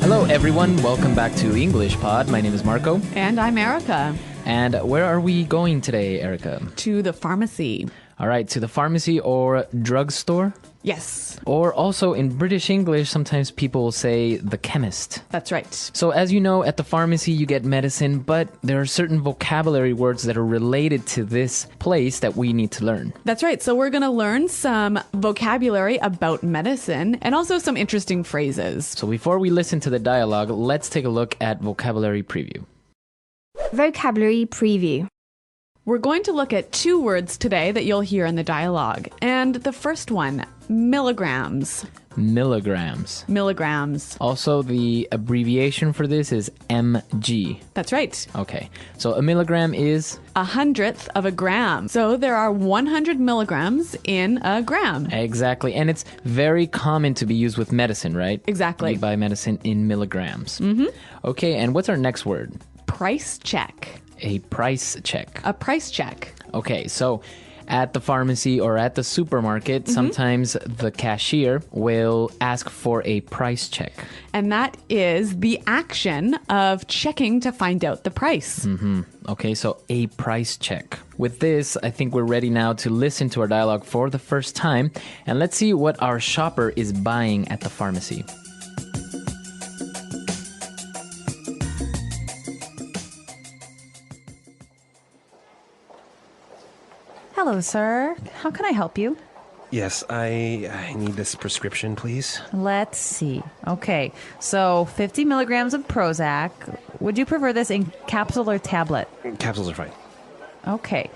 Hello, everyone. Welcome back to English Pod. My name is Marco. And I'm Erica. And where are we going today, Erica? To the pharmacy. All right, to the pharmacy or drugstore? Yes. Or also in British English, sometimes people will say the chemist. That's right. So as you know, at the pharmacy you get medicine, but there are certain vocabulary words that are related to this place that we need to learn. That's right. So we're going to learn some vocabulary about medicine and also some interesting phrases. So before we listen to the dialogue, let's take a look at vocabulary preview. Vocabulary preview. We're going to look at two words today that you'll hear in the dialogue. And the first one, milligrams. Milligrams. Milligrams. Also, the abbreviation for this is mg. That's right. Okay, so a milligram is? 100th of a gram. So there are 100 milligrams in a gram. Exactly, and it's very common to be used with medicine, right? Exactly. We buy medicine in milligrams. Mm-hmm. Okay, and what's our next word? Price check. A price check. A price check. Okay, so at the pharmacy or at the supermarket, sometimes the cashier will ask for a price check. And that is the action of checking to find out the price. Okay, so a price check. With this, I think we're ready now to listen to our dialogue for the first time. And let's see what our shopper is buying at the pharmacy. Hello, sir. How can I help you? Yes, I need this prescription, please. Let's see. Okay, so 50 milligrams of Prozac. Would you prefer this in capsule or tablet? Capsules are fine. Okay.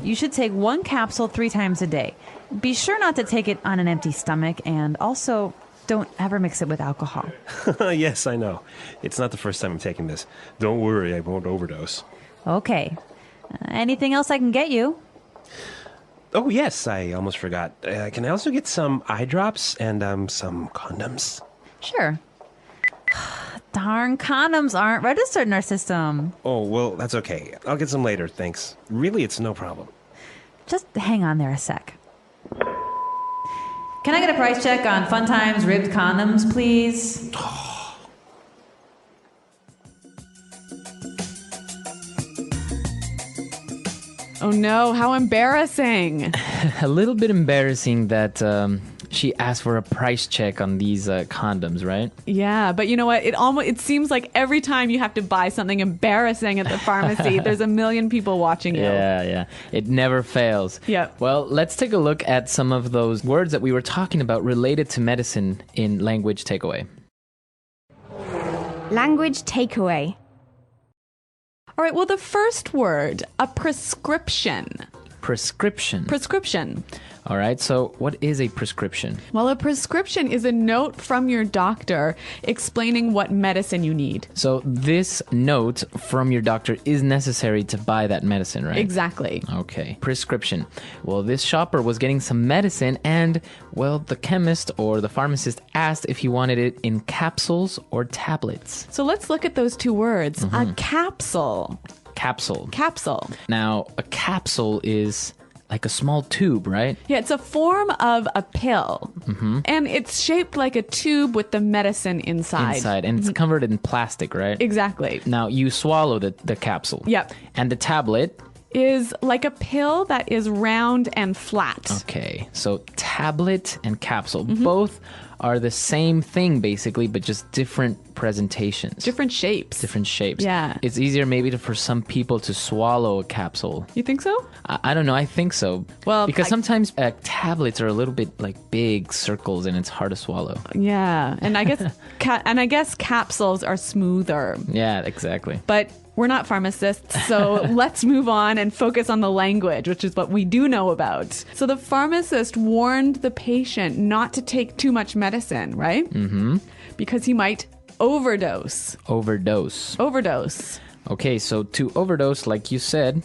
You should take one capsule 3 times a day. Be sure not to take it on an empty stomach, and also don't ever mix it with alcohol. Yes, I know. It's not the first time I'm taking this. Don't worry, I won't overdose. Okay. Anything else I can get you? Oh, yes, I almost forgot. Can I also get some eye drops and some condoms? Sure. Darn, condoms aren't registered in our system. Oh, well, that's okay. I'll get some later, thanks. Really, it's no problem. Just hang on there a sec. Can I get a price check on Fun Times ribbed condoms, please? Oh no, how embarrassing. A little bit embarrassing that she asked for a price check on these condoms, right? Yeah, but you know what? It seems like every time you have to buy something embarrassing at the pharmacy, there's a million people watching you. Yeah. It never fails. Yep. Well, let's take a look at some of those words that we were talking about related to medicine in language takeaway. Language takeaway. All right, well, the first word, a prescription. Prescription. Prescription. All right, so what is a prescription? Well, a prescription is a note from your doctor explaining what medicine you need. So this note from your doctor is necessary to buy that medicine, right? Exactly. Okay. Prescription. Well, this shopper was getting some medicine and, well, the chemist or the pharmacist asked if he wanted it in capsules or tablets. So let's look at those two words. A capsule. Capsule. Capsule. Now, a capsule is like a small tube, right? Yeah, it's a form of a pill. And it's shaped like a tube with the medicine inside. And it's covered in plastic, right? Exactly. Now, you swallow the capsule. Yep. And the tablet is like a pill that is round and flat. Okay, so tablet and capsule, both are the same thing basically, but just different presentations. Different shapes. Different shapes. Yeah. It's easier maybe for some people to swallow a capsule. You think so? I don't know, I think so. Well, because sometimes tablets are a little bit like big circles and it's hard to swallow. Yeah, and I guess capsules are smoother. Yeah, exactly. But we're not pharmacists, so let's move on and focus on the language, which is what we do know about. So the pharmacist warned the patient not to take too much medicine, right? Mm-hmm. Because he might overdose. Overdose. Okay, so to overdose, like you said,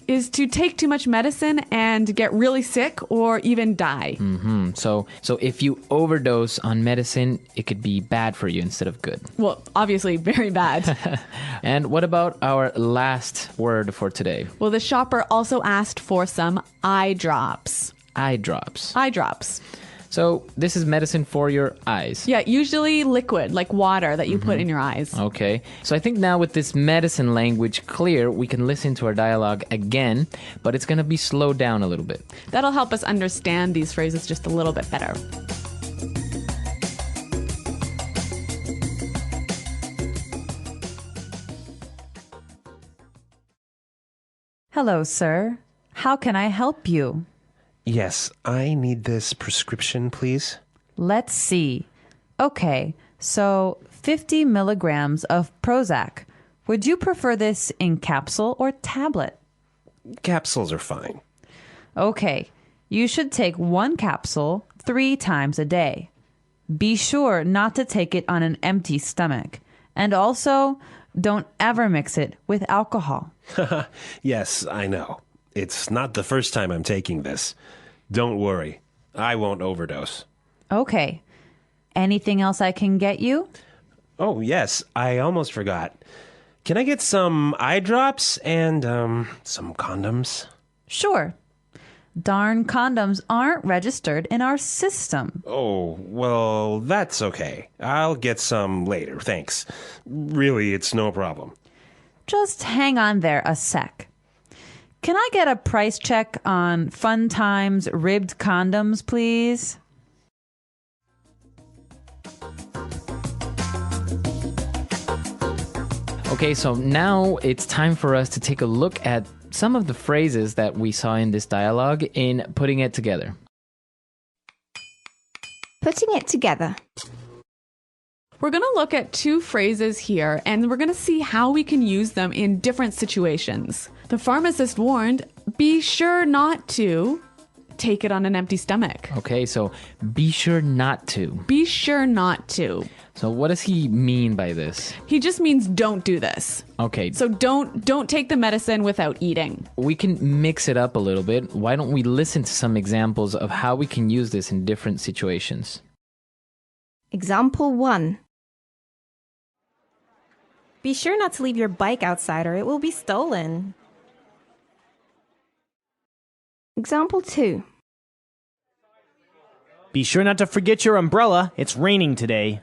is to take too much medicine and get really sick or even die. Mm-hmm. So if you overdose on medicine, it could be bad for you instead of good. Well, obviously very bad. And what about our last word for today? Well, the shopper also asked for some eye drops. Eye drops. Eye drops. So this is medicine for your eyes. Yeah, usually liquid, like water that you put in your eyes. Okay. So I think now with this medicine language clear, we can listen to our dialogue again, but it's going to be slowed down a little bit. That'll help us understand these phrases just a little bit better. Hello, sir. How can I help you? Yes, I need this prescription, please. Let's see. Okay, so 50 milligrams of Prozac. Would you prefer this in capsule or tablet? Capsules are fine. Okay, you should take one capsule 3 times a day. Be sure not to take it on an empty stomach. And also, don't ever mix it with alcohol. Yes, I know. It's not the first time I'm taking this. Don't worry. I won't overdose. Okay. Anything else I can get you? Oh, yes. I almost forgot. Can I get some eye drops and, some condoms? Sure. Darn condoms aren't registered in our system. Oh, well, that's okay. I'll get some later, thanks. Really, it's no problem. Just hang on there a sec. Can I get a price check on Fun Times ribbed condoms, please? Okay, so now it's time for us to take a look at some of the phrases that we saw in this dialogue in putting it together. Putting it together. We're going to look at 2 phrases here, and we're going to see how we can use them in different situations. The pharmacist warned, be sure not to take it on an empty stomach. Okay, so be sure not to. Be sure not to. So what does he mean by this? He just means don't do this. Okay, So don't take the medicine without eating. we can mix it up a little bit. Why don't we listen to some examples of how we can use this in different situations? Example 1. Be sure not to leave your bike outside or it will be stolen. Example 2. Be sure not to forget your umbrella. It's raining today.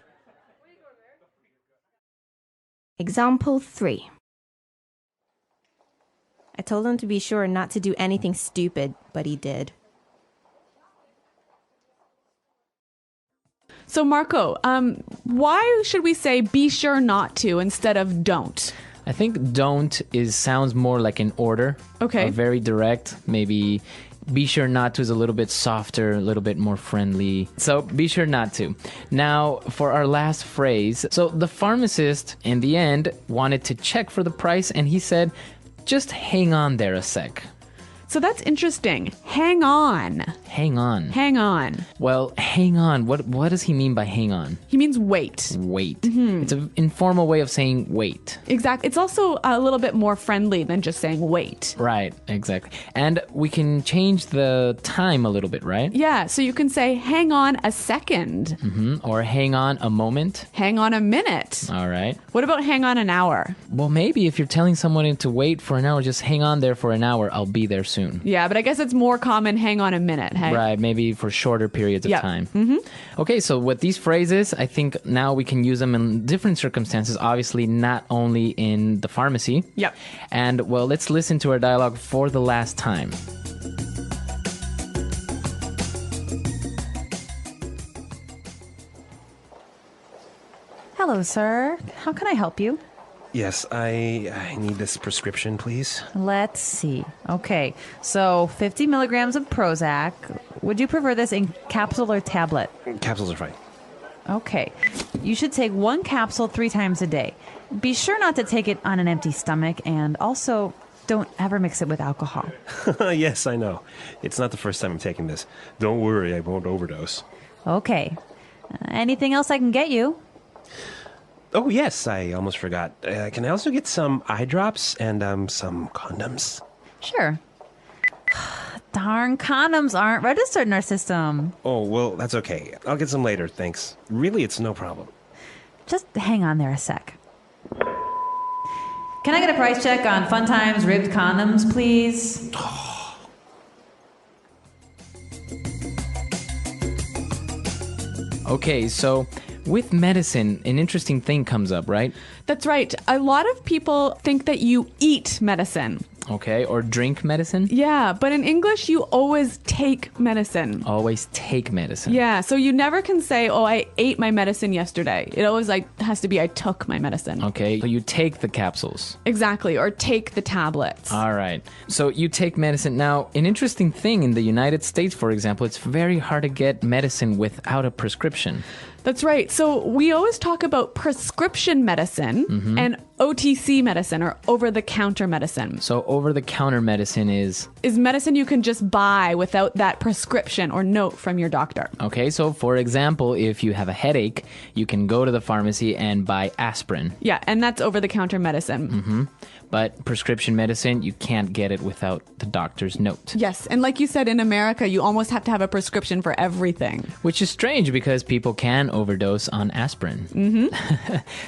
Example 3. I told him to be sure not to do anything stupid, but he did. So Marco, why should we say be sure not to instead of don't? I think don't sounds more like an order. Okay. Very direct. Maybe be sure not to is a little bit softer, a little bit more friendly. So be sure not to. Now, for our last phrase. So the pharmacist, in the end, wanted to check for the price, and he said, just hang on there a sec. So that's interesting. Hang on. Hang on. Hang on. Well, hang on. What does he mean by hang on? He means wait. Wait. It's an informal way of saying wait. Exactly. It's also a little bit more friendly than just saying wait. Right, exactly. And we can change the time a little bit, right? Yeah, so you can say hang on a second. Or hang on a moment. Hang on a minute. All right. What about hang on an hour? Well, maybe if you're telling someone to wait for an hour, just hang on there for an hour. I'll be there soon. Yeah, but I guess it's more common hang on a minute, hey? Right, maybe for shorter periods of Yeah. time. Okay, so with these phrases, I think now we can use them in different circumstances, obviously not only in the pharmacy. Yep. And, well, let's listen to our dialogue for the last time. Hello, sir. How can I help you? Yes, I need this prescription, please. Let's see. Okay, so 50 milligrams of Prozac. Would you prefer this in capsule or tablet? Capsules are fine. Okay, you should take one capsule 3 times a day. Be sure not to take it on an empty stomach, and also don't ever mix it with alcohol. Yes, I know. It's not the first time I'm taking this. Don't worry, I won't overdose. Okay. Anything else I can get you? Oh, yes, I almost forgot. Can I also get some eye drops and, some condoms? Sure. Darn condoms aren't registered in our system. Oh, well, that's okay. I'll get some later, thanks. Really, it's no problem. Just hang on there a sec. Can I get a price check on Fun Times ribbed condoms, please? Okay, so with medicine, an interesting thing comes up, right? That's right. A lot of people think that you eat medicine. Okay, or drink medicine. Yeah, but in English, you always take medicine. Always take medicine. Yeah, so you never can say, oh, I ate my medicine yesterday. It always has to be, I took my medicine. Okay, so you take the capsules. Exactly, or take the tablets. All right. So you take medicine. Now, an interesting thing in the United States, for example, it's very hard to get medicine without a prescription. That's right. So we always talk about prescription medicine and OTC medicine, or over-the-counter medicine. So over-the-counter medicine is medicine you can just buy without that prescription or note from your doctor. okay. So for example, if you have a headache, you can go to the pharmacy and buy aspirin. Yeah, and that's over-the-counter medicine. But prescription medicine, you can't get it without the doctor's note. Yes, and like you said, in America, you almost have to have a prescription for everything. Which is strange because people can overdose on aspirin.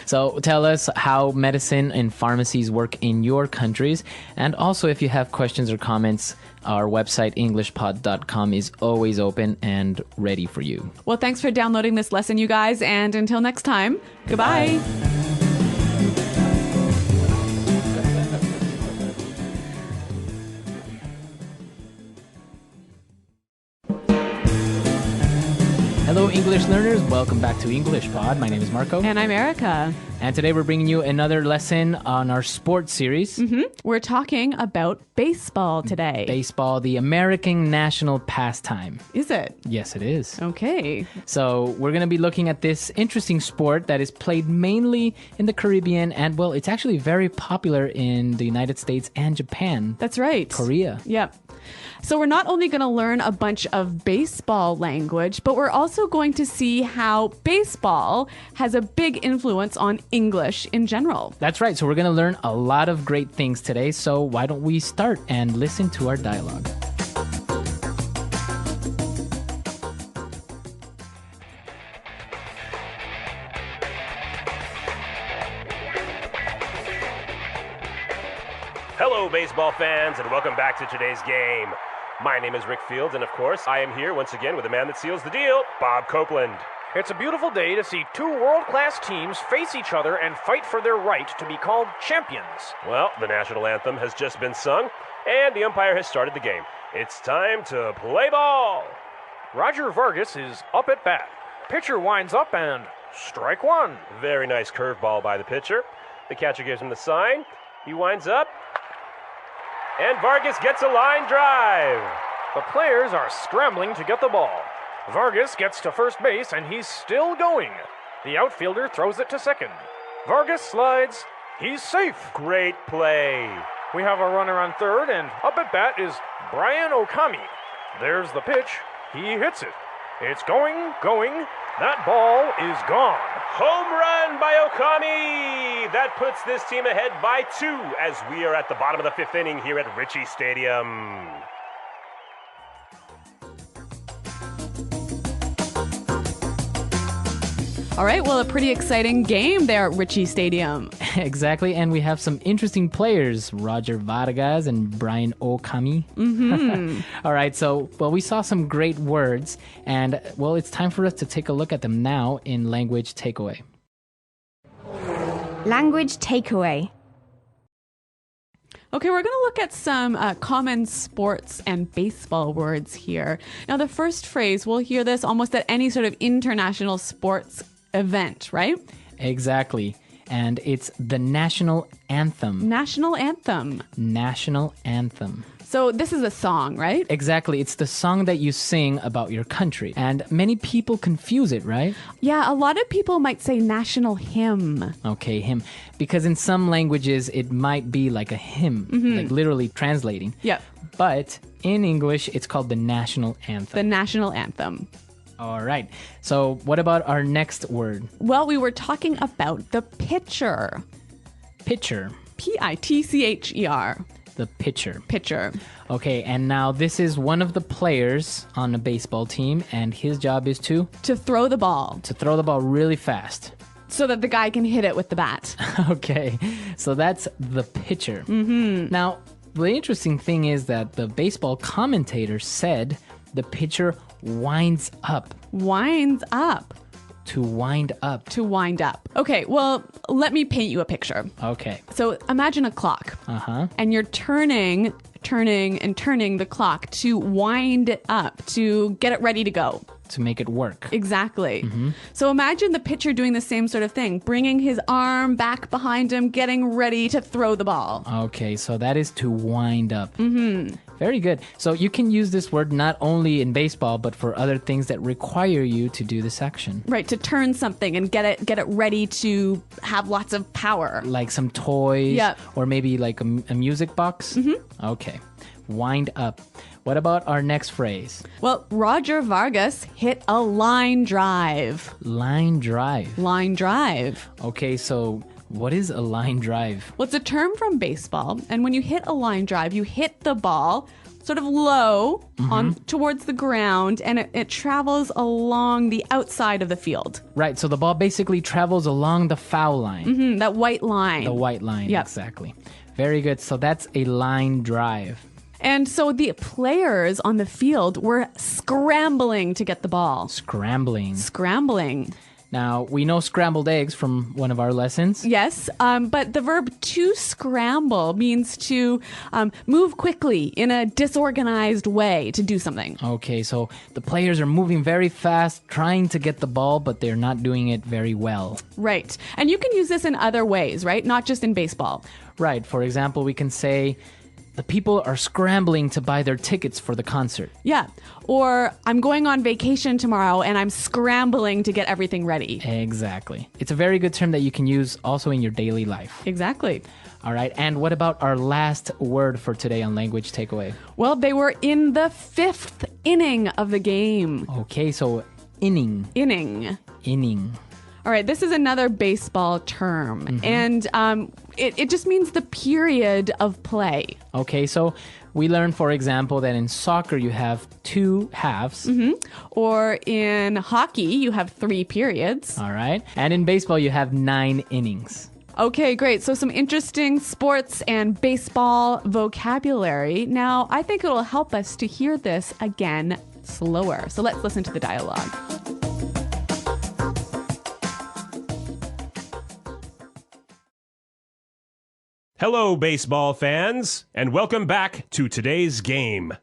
So tell us how medicine and pharmacies work in your countries. And also, if you have questions or comments, our website, englishpod.com, is always open and ready for you. Well, thanks for downloading this lesson, you guys, and until next time, goodbye. Hello, English learners. Welcome back to English Pod. My name is Marco. And I'm Erica. And today we're bringing you another lesson on our sports series. We're talking about baseball today. Baseball, the American national pastime. Is it? Yes, it is. Okay. So we're going to be looking at this interesting sport that is played mainly in the Caribbean. And, well, it's actually very popular in the United States and Japan. That's right. Korea. Yep. So we're not only going to learn a bunch of baseball language, but we're also going to see how baseball has a big influence on English in general. That's right. So we're going to learn a lot of great things today. So why don't we start and listen to our dialogue? Hello, baseball fans, and welcome back to today's game. My name is Rick Fields, and of course, I am here once again with the man that seals the deal, Bob Copeland. It's a beautiful day to see two world-class teams face each other and fight for their right to be called champions. Well, the national anthem has just been sung, and the umpire has started the game. It's time to play ball. Roger Vargas is up at bat. Pitcher winds up and strike one. Very nice curveball by the pitcher. The catcher gives him the sign. He winds up, and Vargas gets a line drive. The players are scrambling to get the ball. Vargas gets to first base, and he's still going. The outfielder throws it to second. Vargas slides. He's safe. Great play. We have a runner on third, and up at bat is Brian Okami. There's the pitch. He hits it. It's going. That ball is gone. Home run by Okami. That puts this team ahead by 2 as we are at the bottom of the 5th inning here at Ritchie Stadium. All right, well, a pretty exciting game there at Ritchie Stadium. Exactly, and we have some interesting players, Roger Vargas and Brian Okami. All right, so, well, we saw some great words, and, well, it's time for us to take a look at them now in Language Takeaway. Language takeaway. Okay, we're going to look at some common sports and baseball words here. Now, the first phrase, we'll hear this almost at any sort of international sports event, right? Exactly. And it's the national anthem. National anthem. National anthem. So this is a song, right? Exactly. It's the song that you sing about your country. And many people confuse it, right? Yeah, a lot of people might say national hymn. Okay, hymn. Because in some languages, it might be like a hymn, like literally translating. Yep. But in English, it's called the national anthem. The national anthem. All right. So what about our next word? Well, we were talking about the pitcher. Pitcher. Pitcher. The pitcher. Pitcher. Okay, and now this is one of the players on a baseball team, and his job is to throw the ball. To throw the ball really fast. So that the guy can hit it with the bat. Okay, so that's the pitcher. Now, the interesting thing is that the baseball commentator said the pitcher winds up. Winds up. To wind up. To wind up. Okay, well, let me paint you a picture. Okay. So imagine a clock. Uh-huh. And you're turning the clock to wind it up, to get it ready to go. To make it work. Exactly. So imagine the pitcher doing the same sort of thing, bringing his arm back behind him, getting ready to throw the ball. Okay, so that is to wind up. Very good. So you can use this word not only in baseball, but for other things that require you to do this action. Right, to turn something and get it ready to have lots of power. Like some toys. Yep. Or maybe like a music box. Okay. Wind up. What about our next phrase? Well, Roger Vargas hit a line drive. Line drive. Line drive. Okay, so what is a line drive? Well, it's a term from baseball, and when you hit a line drive, you hit the ball sort of low on towards the ground, and it travels along the outside of the field. Right, so the ball basically travels along the foul line. That white line. The white line, Yep. exactly. Very good. So that's a line drive. And so the players on the field were scrambling to get the ball. Scrambling. Now, we know scrambled eggs from one of our lessons. Yes, but the verb to scramble means to move quickly in a disorganized way to do something. Okay, so the players are moving very fast, trying to get the ball, but they're not doing it very well. Right. And you can use this in other ways, right? Not just in baseball. Right. For example, we can say, the people are scrambling to buy their tickets for the concert. Yeah. Or I'm going on vacation tomorrow and I'm scrambling to get everything ready. Exactly. It's a very good term that you can use also in your daily life. Exactly. All right. And what about our last word for today on Language Takeaway? Well, they were in the 5th inning of the game. Okay, so inning. Inning. All right, this is another baseball term, and it just means the period of play. Okay, so we learned, for example, that in soccer you have 2 halves. Or in hockey, you have 3 periods. All right. And in baseball, you have 9 innings. Okay, great. So some interesting sports and baseball vocabulary. Now, I think it'll help us to hear this again slower. So let's listen to the dialogue. Hello, baseball fans, and welcome back to today's game.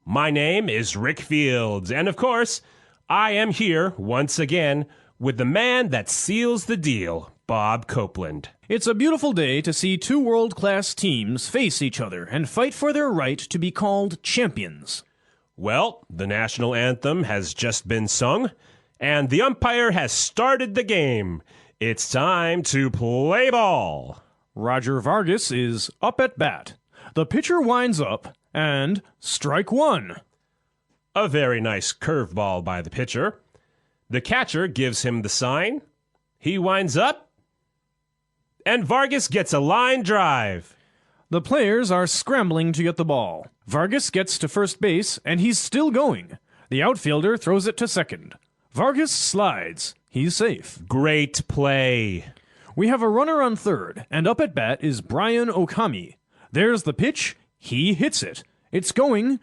My name is Rick Fields, and of course, I am here once again with the man that seals the deal, Bob Copeland. It's a beautiful day to see 2 world-class teams face each other and fight for their right to be called champions. Well, the national anthem has just been sung, and the umpire has started the game. It's time to play ball. Roger Vargas is up at bat. The pitcher winds up, and strike 1. A very nice curveball by the pitcher. The catcher gives him the sign. He winds up, and Vargas gets a line drive. The players are scrambling to get the ball. Vargas gets to first base, and he's still going. The outfielder throws it to second. Vargas slides. He's safe. Great play. We have a runner on third, and up at bat is Brian Okami. There's the pitch. He hits it. It's going.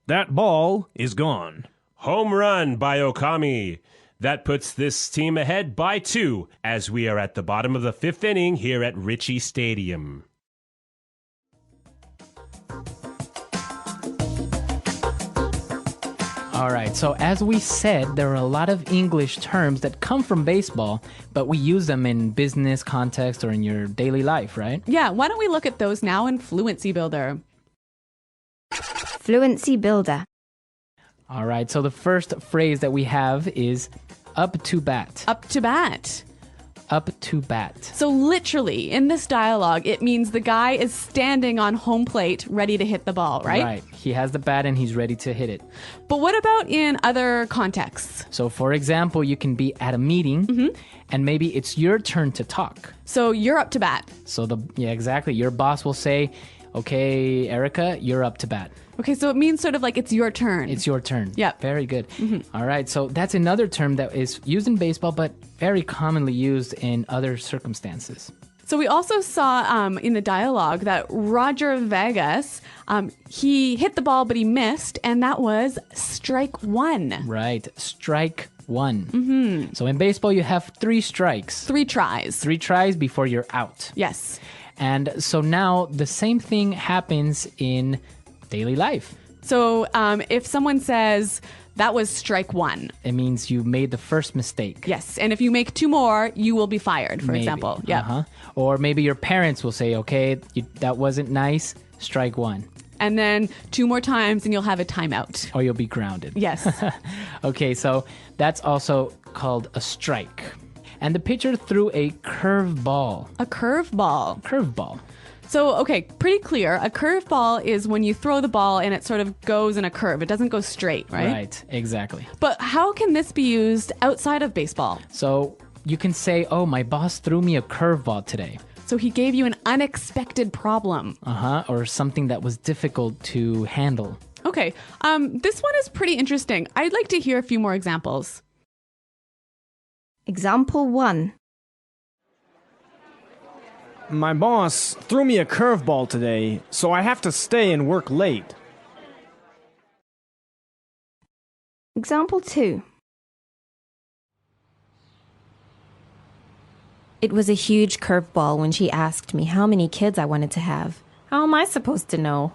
That ball is gone. Home run by Okami. That puts this team ahead by 2 as we are at the bottom of the 5th inning here at Ritchie Stadium. All right, so as we said, there are a lot of English terms that come from baseball, but we use them in business context or in your daily life, right? Yeah, why don't we look at those now in Fluency Builder? Fluency builder. All right, so the first phrase that we have is up to bat. Up to bat. Up to bat. So literally, in this dialogue, it means the guy is standing on home plate ready to hit the ball, right? Right. He has the bat and he's ready to hit it. But what about in other contexts? So, for example, you can be at a meeting and maybe it's your turn to talk. So you're up to bat. So, exactly. Your boss will say, okay, Erica, you're up to bat. Okay, so it means sort of like it's your turn. It's your turn. Yep. Very good. All right, so that's another term that is used in baseball, but very commonly used in other circumstances. So we also saw in the dialogue that Roger Vegas, he hit the ball, but he missed, and that was strike 1. Right. Strike one. Mm-hmm. So in baseball, you have 3 strikes. 3 tries. 3 tries before you're out. Yes. And so now the same thing happens in daily life. So if someone says, that was strike 1. It means you made the first mistake. Yes. And if you make 2 more, you will be fired, for Maybe. example. Yeah. Uh-huh. Or maybe your parents will say, okay, that wasn't nice, strike 1. And then 2 more times and you'll have a timeout. Or you'll be grounded. Yes. Okay, so that's also called a strike. And the pitcher threw a curveball. A curveball. Curveball. So, okay, pretty clear. A curveball is when you throw the ball and it sort of goes in a curve. It doesn't go straight, right? Right, exactly. But how can this be used outside of baseball? So you can say, oh, my boss threw me a curveball today. So he gave you an unexpected problem. Or something that was difficult to handle. Okay, this one is pretty interesting. I'd like to hear a few more examples. Example 1. My boss threw me a curveball today, so I have to stay and work late. Example 2. It was a huge curveball when she asked me how many kids I wanted to have. How am I supposed to know?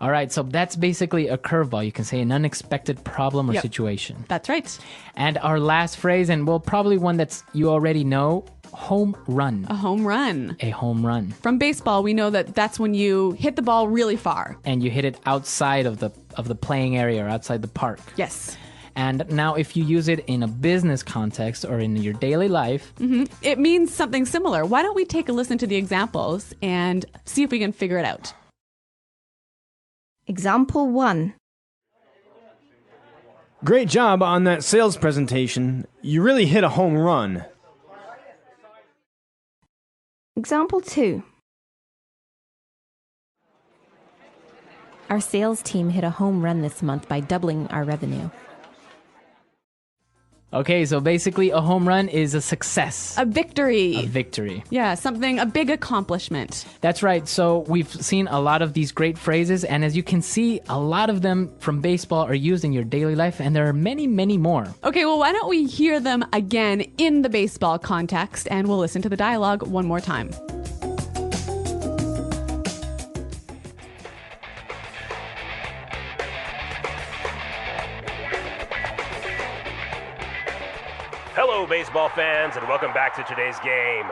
All right, so that's basically a curveball. You can say an unexpected problem or Yep. situation. That's right. And our last phrase, and well, probably one that's you already know, home run. A home run. A home run. From baseball, we know that that's when you hit the ball really far. And you hit it outside of the playing area or outside the park. Yes. And now if you use it in a business context or in your daily life, It means something similar. Why don't we take a listen to the examples and see if we can figure it out? Example 1. Great job on that sales presentation. You really hit a home run. Example 2. Our sales team hit a home run this month by doubling our revenue. okay, so basically a home run is a success. A victory. A victory. Yeah, something, a big accomplishment. That's right. So we've seen a lot of these great phrases, and as you can see, a lot of them from baseball are used in your daily life, and there are many, many more. Okay, well, why don't we hear them again in the baseball context, and we'll listen to the dialogue one more time. Hello, baseball fans, and welcome back to today's game.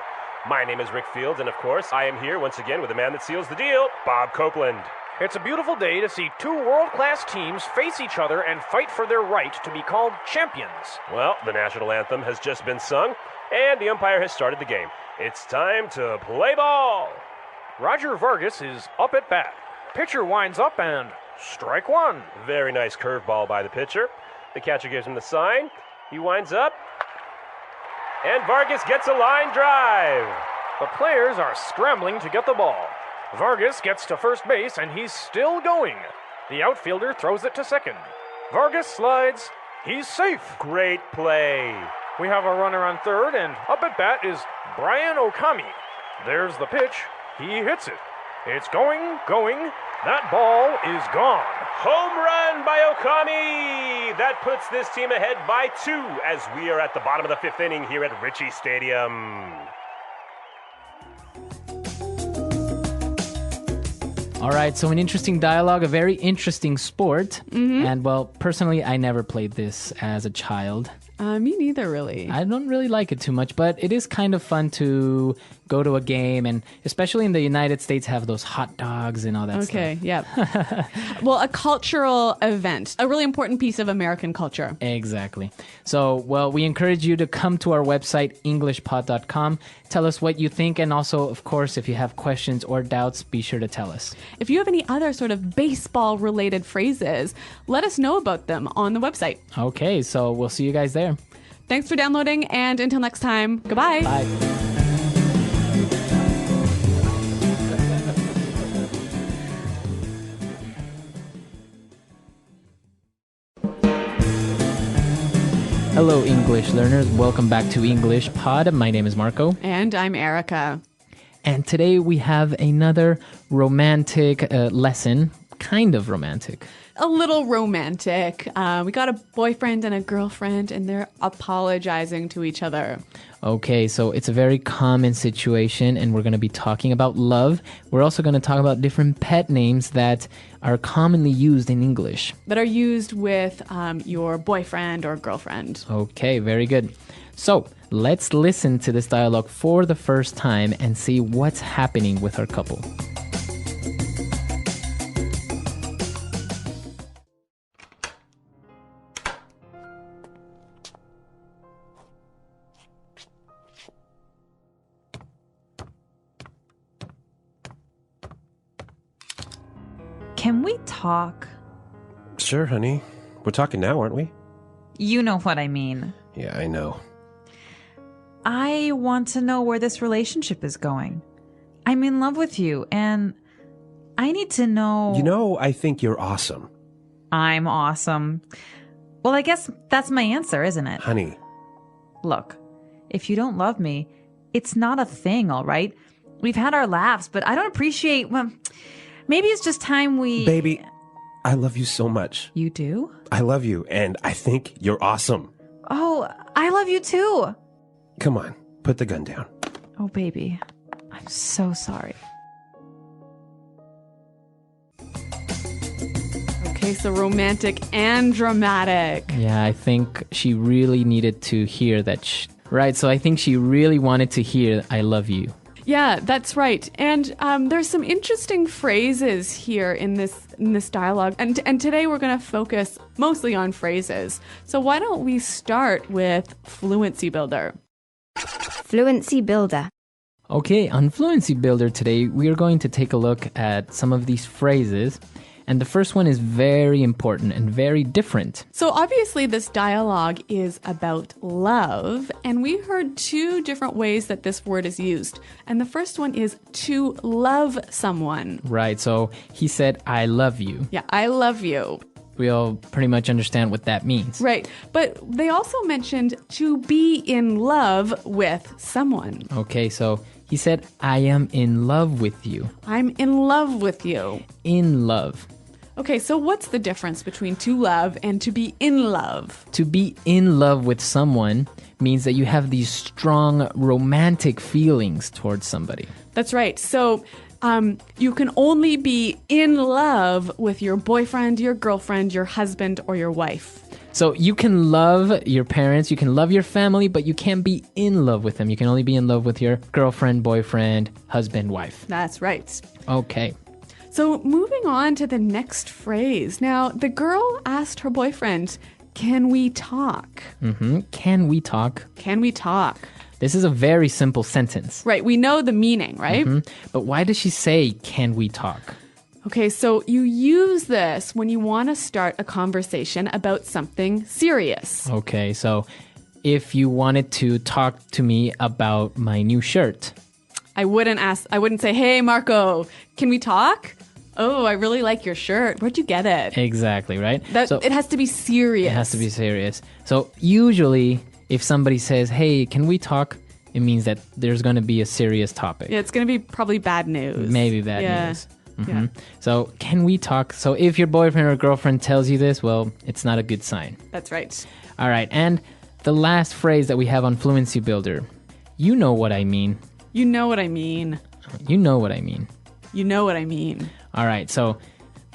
My name is Rick Fields, and of course, I am here once again with the man that seals the deal, Bob Copeland. It's a beautiful day to see 2 world-class teams face each other and fight for their right to be called champions. Well, the national anthem has just been sung, and the umpire has started the game. It's time to play ball. Roger Vargas is up at bat. Pitcher winds up and strike 1. Very nice curveball by the pitcher. The catcher gives him the sign. He winds up, and Vargas gets a line drive. The players are scrambling to get the ball. Vargas gets to first base and he's still going. The outfielder throws it to second. Vargas slides. He's safe. Great play. We have a runner on third, and up at bat is Brian Okami. There's the pitch. He hits it. It's going. That ball is gone. Home run by Okami. That puts this team ahead by 2 as we are at the bottom of the 5th inning here at Ritchie Stadium. All right, so an interesting dialogue, a very interesting sport. And well, personally, I never played this as a child. Me neither, really. I don't really like it too much, but it is kind of fun to go to a game, and especially in the United States, have those hot dogs and all that stuff. Okay, yep. Well, a cultural event, a really important piece of American culture. Exactly. So, well, we encourage you to come to our website, englishpod.com. Tell us what you think, and also, of course, if you have questions or doubts, be sure to tell us. If you have any other sort of baseball-related phrases, let us know about them on the website. Okay, so we'll see you guys there. Thanks for downloading, and until next time, goodbye. Bye. Hello, English learners. Welcome back to English Pod. My name is Marco. And I'm Erica. And today we have another romantic lesson. Kind of romantic. a little romantic. We got a boyfriend and a girlfriend, and they're apologizing to each other. Okay, so it's a very common situation, and we're going to be talking about love. We're also going to talk about different pet names that are commonly used in English. That are used with your boyfriend or girlfriend. Okay, very good. So let's listen to this dialogue for the first time and see what's happening with our couple. Can we talk? Sure, honey. We're talking now, aren't we? You know what I mean. Yeah, I know. I want to know where this relationship is going. I'm in love with you, and I need to know... You know, I think you're awesome. I'm awesome. Well, I guess that's my answer, isn't it? Honey. Look, if you don't love me, it's not a thing, all right? We've had our laughs, but I don't appreciate... Well, maybe it's just time we... Baby, I love you so much. You do? I love you, and I think you're awesome. Oh, I love you too. Come on, put the gun down. Oh, baby. I'm so sorry. Okay, so romantic and dramatic. Yeah, I think she really needed to hear that. Right, so I think she really wanted to hear, I love you. Yeah, that's right. And there's some interesting phrases here in this dialogue. And today we're going to focus mostly on phrases. So why don't we start with Fluency Builder? Fluency builder. Okay, on Fluency Builder today, we are going to take a look at some of these phrases. And the first one is very important and very different. So obviously this dialogue is about love, and we heard two different ways that this word is used. And the first one is to love someone. Right, so he said, I love you. Yeah, I love you. We all pretty much understand what that means. Right, but they also mentioned to be in love with someone. Okay, so he said, I am in love with you. I'm in love with you. In love. Okay, so what's the difference between to love and to be in love? To be in love with someone means that you have these strong romantic feelings towards somebody. That's right. So you can only be in love with your boyfriend, your girlfriend, your husband, or your wife. So you can love your parents, you can love your family, but you can't be in love with them. You can only be in love with your girlfriend, boyfriend, husband, wife. That's right. Okay. So moving on to the next phrase. Now, the girl asked her boyfriend, can we talk? Can we talk? Can we talk? This is a very simple sentence. Right, we know the meaning, right? But why does she say, can we talk? Okay, so you use this when you want to start a conversation about something serious. Okay, so if you wanted to talk to me about my new shirt. I wouldn't say, hey, Marco, can we talk? Oh, I really like your shirt. Where'd you get it? Exactly, right? It has to be serious. It has to be serious. So usually, if somebody says, hey, can we talk? It means that there's going to be a serious topic. Yeah, it's going to be probably bad news. Maybe bad news. Yeah. So can we talk? So if your boyfriend or girlfriend tells you this, well, it's not a good sign. That's right. All right. And the last phrase that we have on Fluency Builder, you know what I mean. You know what I mean. You know what I mean. You know what I mean. All right. So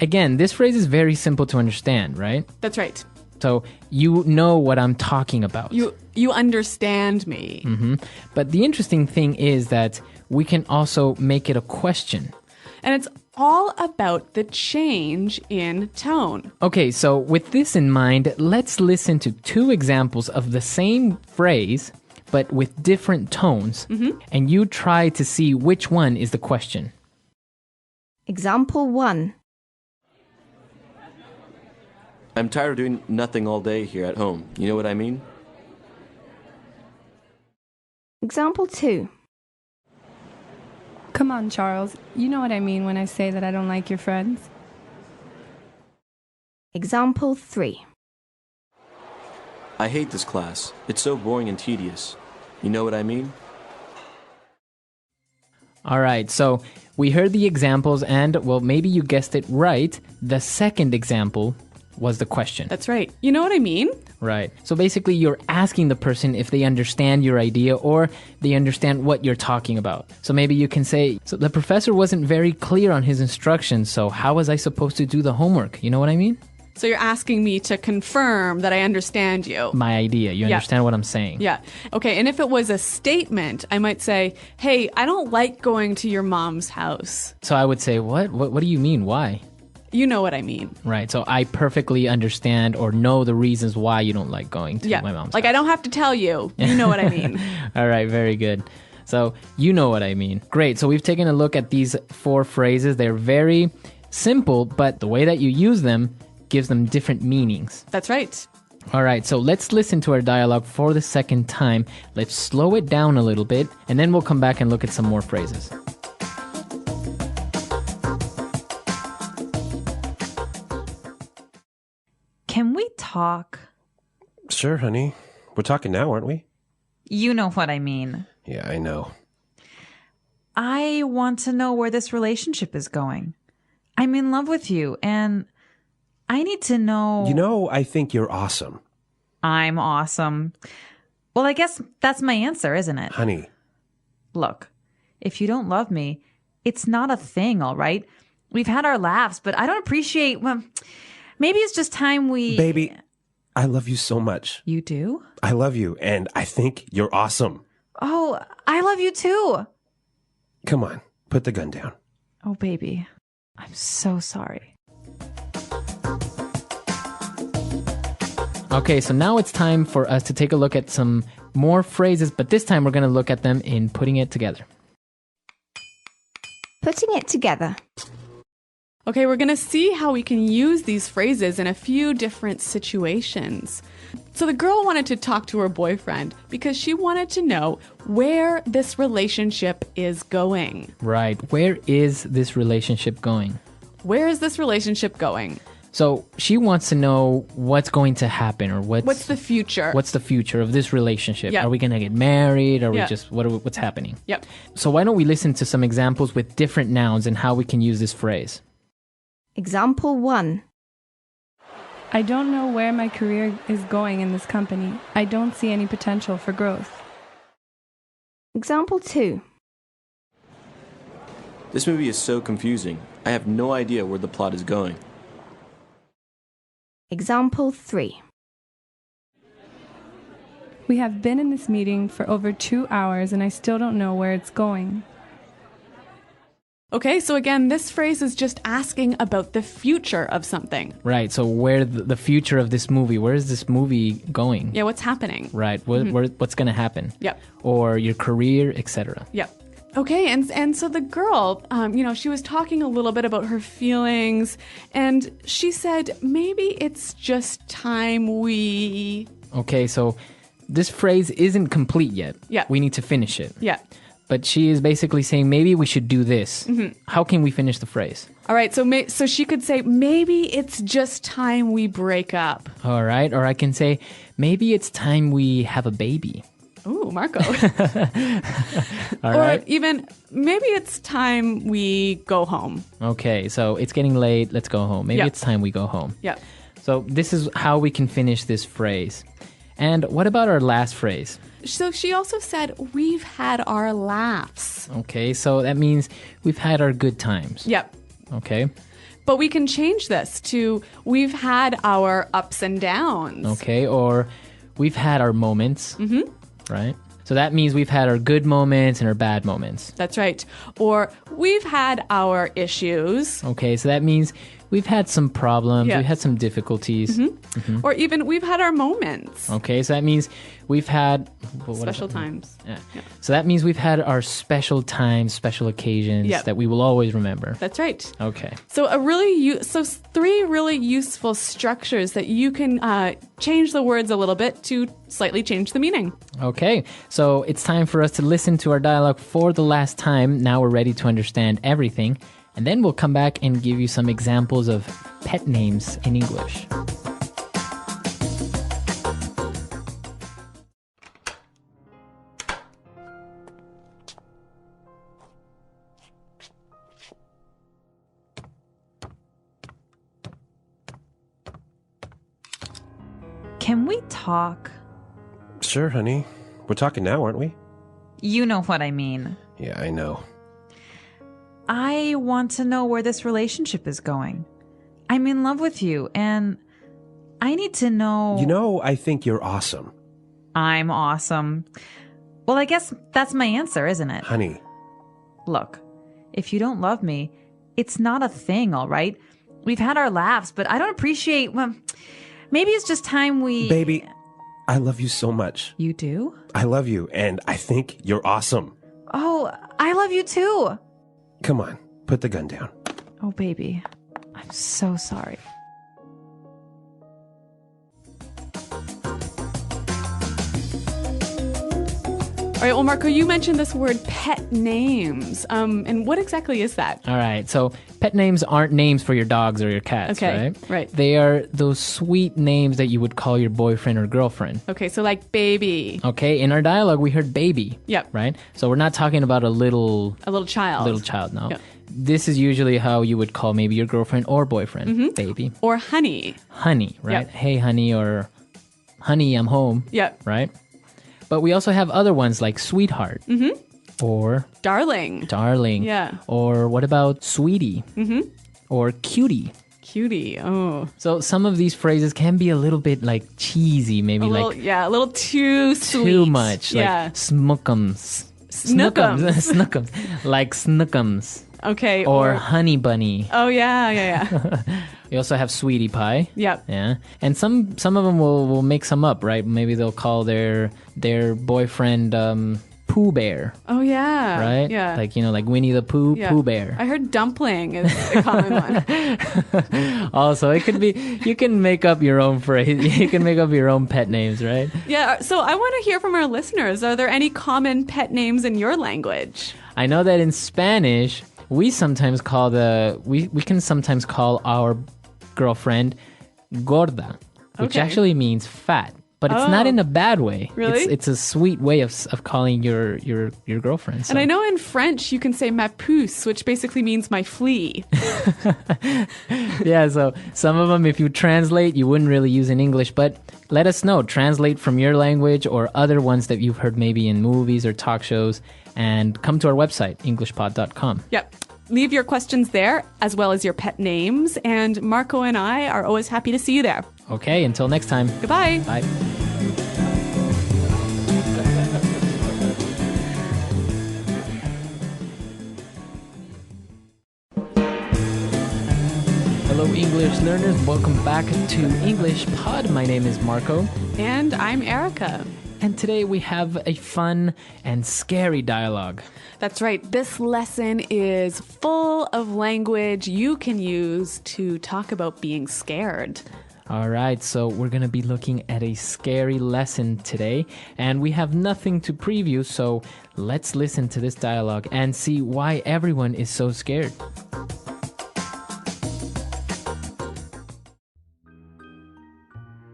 again, this phrase is very simple to understand, right? That's right. So you know what I'm talking about. You understand me. But the interesting thing is that we can also make it a question. And it's all about the change in tone. Okay, so with this in mind, let's listen to two examples of the same phrase, but with different tones. And you try to see which one is the question. Example 1. I'm tired of doing nothing all day here at home. You know what I mean? Example 2. Come on, Charles. You know what I mean when I say that I don't like your friends. Example 3. I hate this class. It's so boring and tedious. You know what I mean? All right, so we heard the examples and, well, maybe you guessed it right. The second example was the question. That's right. You know what I mean? Right. So basically, you're asking the person if they understand your idea or they understand what you're talking about. So maybe you can say, so the professor wasn't very clear on his instructions, so how was I supposed to do the homework? You know what I mean? So you're asking me to confirm that I understand you. My idea. You Yeah. understand what I'm saying? Yeah. Okay. And if it was a statement, I might say, hey, I don't like going to your mom's house. So I would say, what? What do you mean? Why? You know what I mean. Right. So I perfectly understand or know the reasons why you don't like going to my mom's Like house. I don't have to tell you. You know what I mean. All right. Very good. So you know what I mean. Great. So we've taken a look at these 4 phrases. They're very simple, but the way that you use them gives them different meanings. That's right. All right, so let's listen to our dialogue for the second time. Let's slow it down a little bit, and then we'll come back and look at some more phrases. Can we talk? Sure, honey. We're talking now, aren't we? You know what I mean. Yeah, I know. I want to know where this relationship is going. I'm in love with you, and I need to know. You know, I think you're awesome. I'm awesome. Well, I guess that's my answer, isn't it? Honey. Look, if you don't love me, it's not a thing, all right? We've had our laughs, but I don't appreciate. Well, maybe it's just time we. Baby, I love you so much. You do? I love you, and I think you're awesome. Oh, I love you too. Come on, put the gun down. Oh, baby. I'm so sorry. Okay, so now it's time for us to take a look at some more phrases, but this time we're going to look at them in putting it together. Putting it together. Okay, we're going to see how we can use these phrases in a few different situations. So the girl wanted to talk to her boyfriend because she wanted to know where this relationship is going. Right. Where is this relationship going? Where is this relationship going? So she wants to know what's going to happen or What's the future? What's the future of this relationship? Yeah. Are we going to get married? Are we Yeah. just what's happening? Yep. So why don't we listen to some examples with different nouns and how we can use this phrase? Example 1. I don't know where my career is going in this company. I don't see any potential for growth. Example 2. This movie is so confusing. I have no idea where the plot is going. Example 3. We have been in this meeting for over 2 hours and I still don't know where it's going. Okay, so again, this phrase is just asking about the future of something. Right. So where the future of this movie, where is this movie going? Yeah, what's happening? Right. What's going to happen? Yep. Or your career, etc. Yep. Okay, and so the girl, she was talking a little bit about her feelings, and she said, maybe it's just time we... Okay, so this phrase isn't complete yet. Yeah. We need to finish it. Yeah. But she is basically saying, maybe we should do this. Mm-hmm. How can we finish the phrase? All right, so she could say, maybe it's just time we break up. All right, or I can say, maybe it's time we have a baby. Ooh, Marco. All or right. even, maybe it's time we go home. Okay, so it's getting late, let's go home. Maybe Yeah. it's time we go home. Yeah. So this is how we can finish this phrase. And what about our last phrase? So she also said, we've had our laughs. Okay, so that means we've had our good times. Yep. Okay. But we can change this to, we've had our ups and downs. Okay, or we've had our moments. Mm-hmm. Right? So that means we've had our good moments and our bad moments. That's right. Or we've had our issues. Okay, so that means we've had some problems, Yeah. we've had some difficulties. Mm-hmm. Or even we've had our moments. Okay, so that means we've had... what Special is it? times. Yeah. Yeah. So that means we've had our special times, special occasions Yeah. that we will always remember. That's right. Okay. So so 3 really useful structures that you can change the words a little bit to slightly change the meaning. Okay, so it's time for us to listen to our dialogue for the last time. Now we're ready to understand everything. And then we'll come back and give you some examples of pet names in English. can we talk? Sure, honey. We're talking now, aren't we? You know what I mean. Yeah, I know. I want to know where this relationship is going. I'm in love with you, and I need to know... You know, I think you're awesome. I'm awesome. Well, I guess that's my answer, isn't it? Honey. Look, if you don't love me, it's not a thing, all right? We've had our laughs, but I don't appreciate... Well, maybe it's just time we... Baby, I love you so much. You do? I love you, and I think you're awesome. Oh, I love you too. Come on, put the gun down. Oh, baby. I'm so sorry. All right, well, Marco, you mentioned this word pet names. And what exactly is that? All right. So pet names aren't names for your dogs or your cats, Okay, right? right. They are those sweet names that you would call your boyfriend or girlfriend. Okay, so like baby. Okay, in our dialogue, we heard baby. Yep. Right? So we're not talking about a little child. no. Yep. This is usually how you would call maybe your girlfriend or boyfriend, baby. Or honey. Honey, right? Yep. Hey, honey, or honey, I'm home. Yep. Right? But we also have other ones like sweetheart. Or Darling. darling. Yeah. Or what about sweetie? Or cutie. Cutie. Oh. So some of these phrases can be a little bit like cheesy, maybe like A little too sweet. too much. Yeah. Like smookums. Snookums. Snookums. Like snookums. Okay. Or honey bunny. Oh, yeah. We also have sweetie pie. Yep. Yeah. And some of them will make some up, right? Maybe they'll call their boyfriend Pooh Bear. Oh, yeah. Right? Yeah. Like, like Winnie the Pooh, Yeah. Pooh Bear. I heard dumpling is a common one. Also, it could be, you can make up your own phrase. You can make up your own pet names, right? Yeah. So I want to hear from our listeners. Are there any common pet names in your language? I know that in Spanish, we sometimes call we can sometimes call our girlfriend gorda, which Okay. actually means fat. But it's not in a bad way. Really? It's a sweet way of calling your girlfriend. So. And I know in French you can say ma puce, which basically means my flea. Yeah, so some of them, if you translate, you wouldn't really use in English. But let us know. Translate from your language or other ones that you've heard maybe in movies or talk shows. And come to our website, englishpod.com. Yep. Leave your questions there, as well as your pet names. And Marco and I are always happy to see you there. Okay, until next time. Goodbye. Bye. Hello, English learners. Welcome back to English Pod. My name is Marco. And I'm Erica. And today we have a fun and scary dialogue. That's right. This lesson is full of language you can use to talk about being scared. All right, so we're going to be looking at a scary lesson today, and we have nothing to preview, so let's listen to this dialogue and see why everyone is so scared.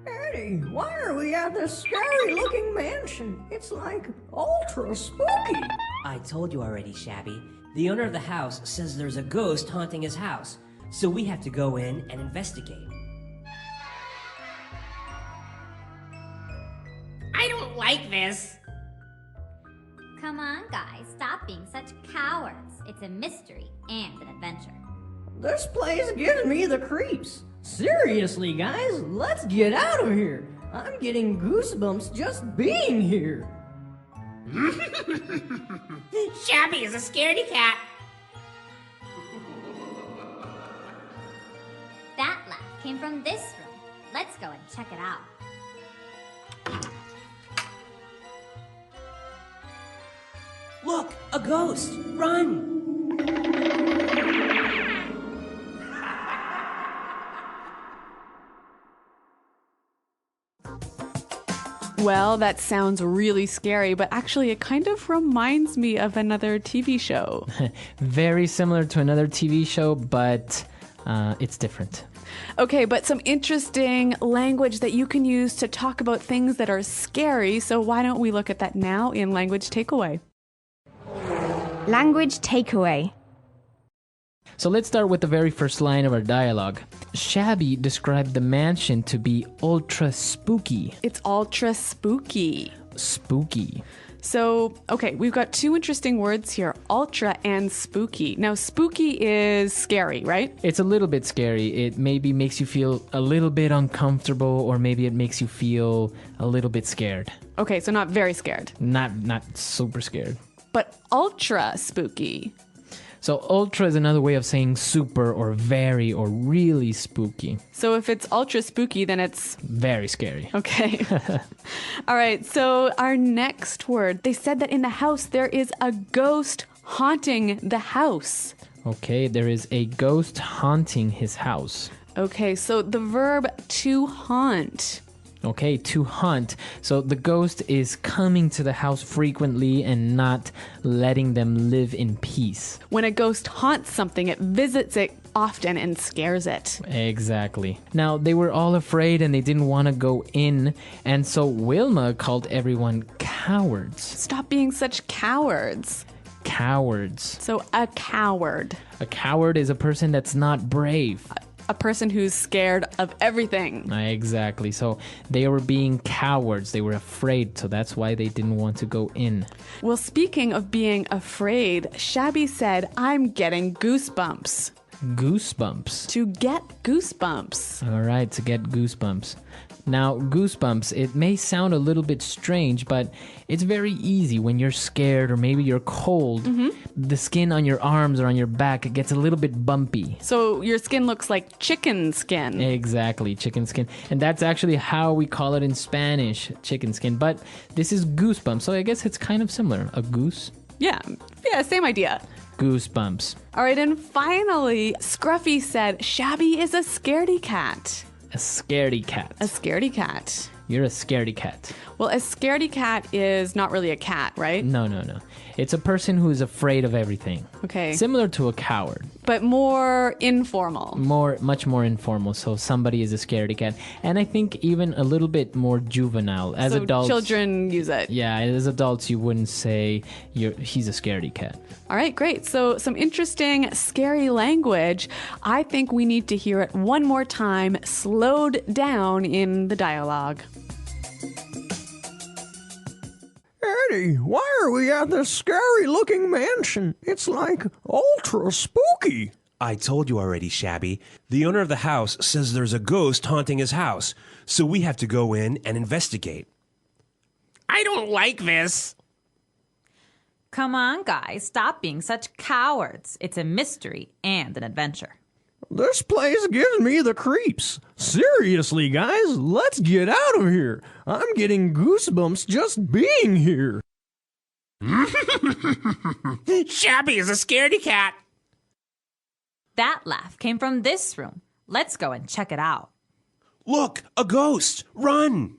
Eddie, why are we at this scary-looking mansion? It's like ultra spooky. I told you already, Shabby. The owner of the house says there's a ghost haunting his house, so we have to go in and investigate. I don't like this. Come on, guys, stop being such cowards. It's a mystery and an adventure. This place gives me the creeps. Seriously, guys, let's get out of here. I'm getting goosebumps just being here. Shabby is a scaredy cat. That laugh came from this room. Let's go and check it out. Look, a ghost! Run! Well, that sounds really scary, but actually it kind of reminds me of another TV show. Very similar to another TV show, but it's different. Okay, but some interesting language that you can use to talk about things that are scary. So why don't we look at that now in Language Takeaway? Language takeaway. So let's start with the very first line of our dialogue. Shabby described the mansion to be ultra spooky. It's ultra spooky. Spooky. So, okay, we've got two interesting words here, ultra and spooky. Now, spooky is scary, right? It's a little bit scary. It maybe makes you feel a little bit uncomfortable, or maybe it makes you feel a little bit scared. Okay, so not very scared. Not super scared. But ultra spooky. So ultra is another way of saying super or very or really spooky. So if it's ultra spooky, then it's very scary. Okay. All right. So our next word, they said that in the house there is a ghost haunting the house. Okay, there is a ghost haunting his house. Okay, so the verb to haunt. Okay, to hunt. So the ghost is coming to the house frequently and not letting them live in peace. When a ghost haunts something, it visits it often and scares it. Exactly. Now, they were all afraid and they didn't want to go in, and so Wilma called everyone cowards. Stop being such cowards. Cowards. So a coward. A coward is a person that's not brave. A person who's scared of everything. Exactly. So they were being cowards. They were afraid. So that's why they didn't want to go in. Well, speaking of being afraid, Shabby said, I'm getting goosebumps. Goosebumps. To get goosebumps. All right, to get goosebumps. Now, goosebumps, it may sound a little bit strange, but it's very easy when you're scared or maybe you're cold. The skin on your arms or on your back, it gets a little bit bumpy. So your skin looks like chicken skin. Exactly, chicken skin. And that's actually how we call it in Spanish, chicken skin. But this is goosebumps, so I guess it's kind of similar. A goose? Yeah, same idea. Goosebumps. All right, and finally, Scruffy said, Shabby is a scaredy cat. A scaredy cat. A scaredy cat. You're a scaredy cat. Well, a scaredy cat is not really a cat, right? No. It's a person who is afraid of everything. Okay. Similar to a coward. But more informal. Much more informal. So somebody is a scaredy cat. And I think even a little bit more juvenile. As so adults, children use it. Yeah, as adults, you wouldn't say he's a scaredy cat. All right, great. So some interesting, scary language. I think we need to hear it one more time, slowed down in the dialogue. Eddie, why are we at this scary-looking mansion? It's like ultra spooky. I told you already, Shabby. The owner of the house says there's a ghost haunting his house, so we have to go in and investigate. I don't like this. Come on, guys. Stop being such cowards. It's a mystery and an adventure. This place gives me the creeps. Seriously, guys, let's get out of here. I'm getting goosebumps just being here. Shabby is a scaredy cat. That laugh came from this room. Let's go and check it out. Look, a ghost! Run!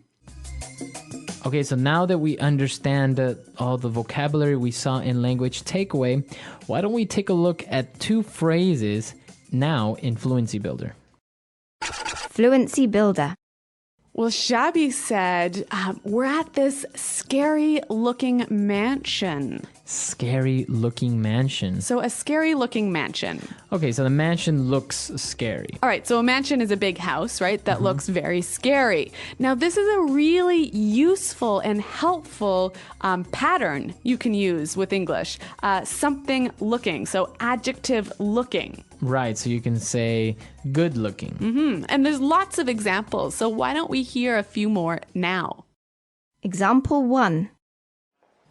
Okay, so now that we understand all the vocabulary we saw in language takeaway, why don't we take a look at two phrases now in Fluency Builder? Fluency Builder. Well, Shabby said, we're at this scary-looking mansion. Scary-looking mansion. So a scary-looking mansion. Okay, so the mansion looks scary. All right, so a mansion is a big house, right? That looks very scary. Now, this is a really useful and helpful pattern you can use with English. Something looking, so adjective looking. Right, so you can say good looking. And there's lots of examples, so why don't we hear a few more now? Example 1.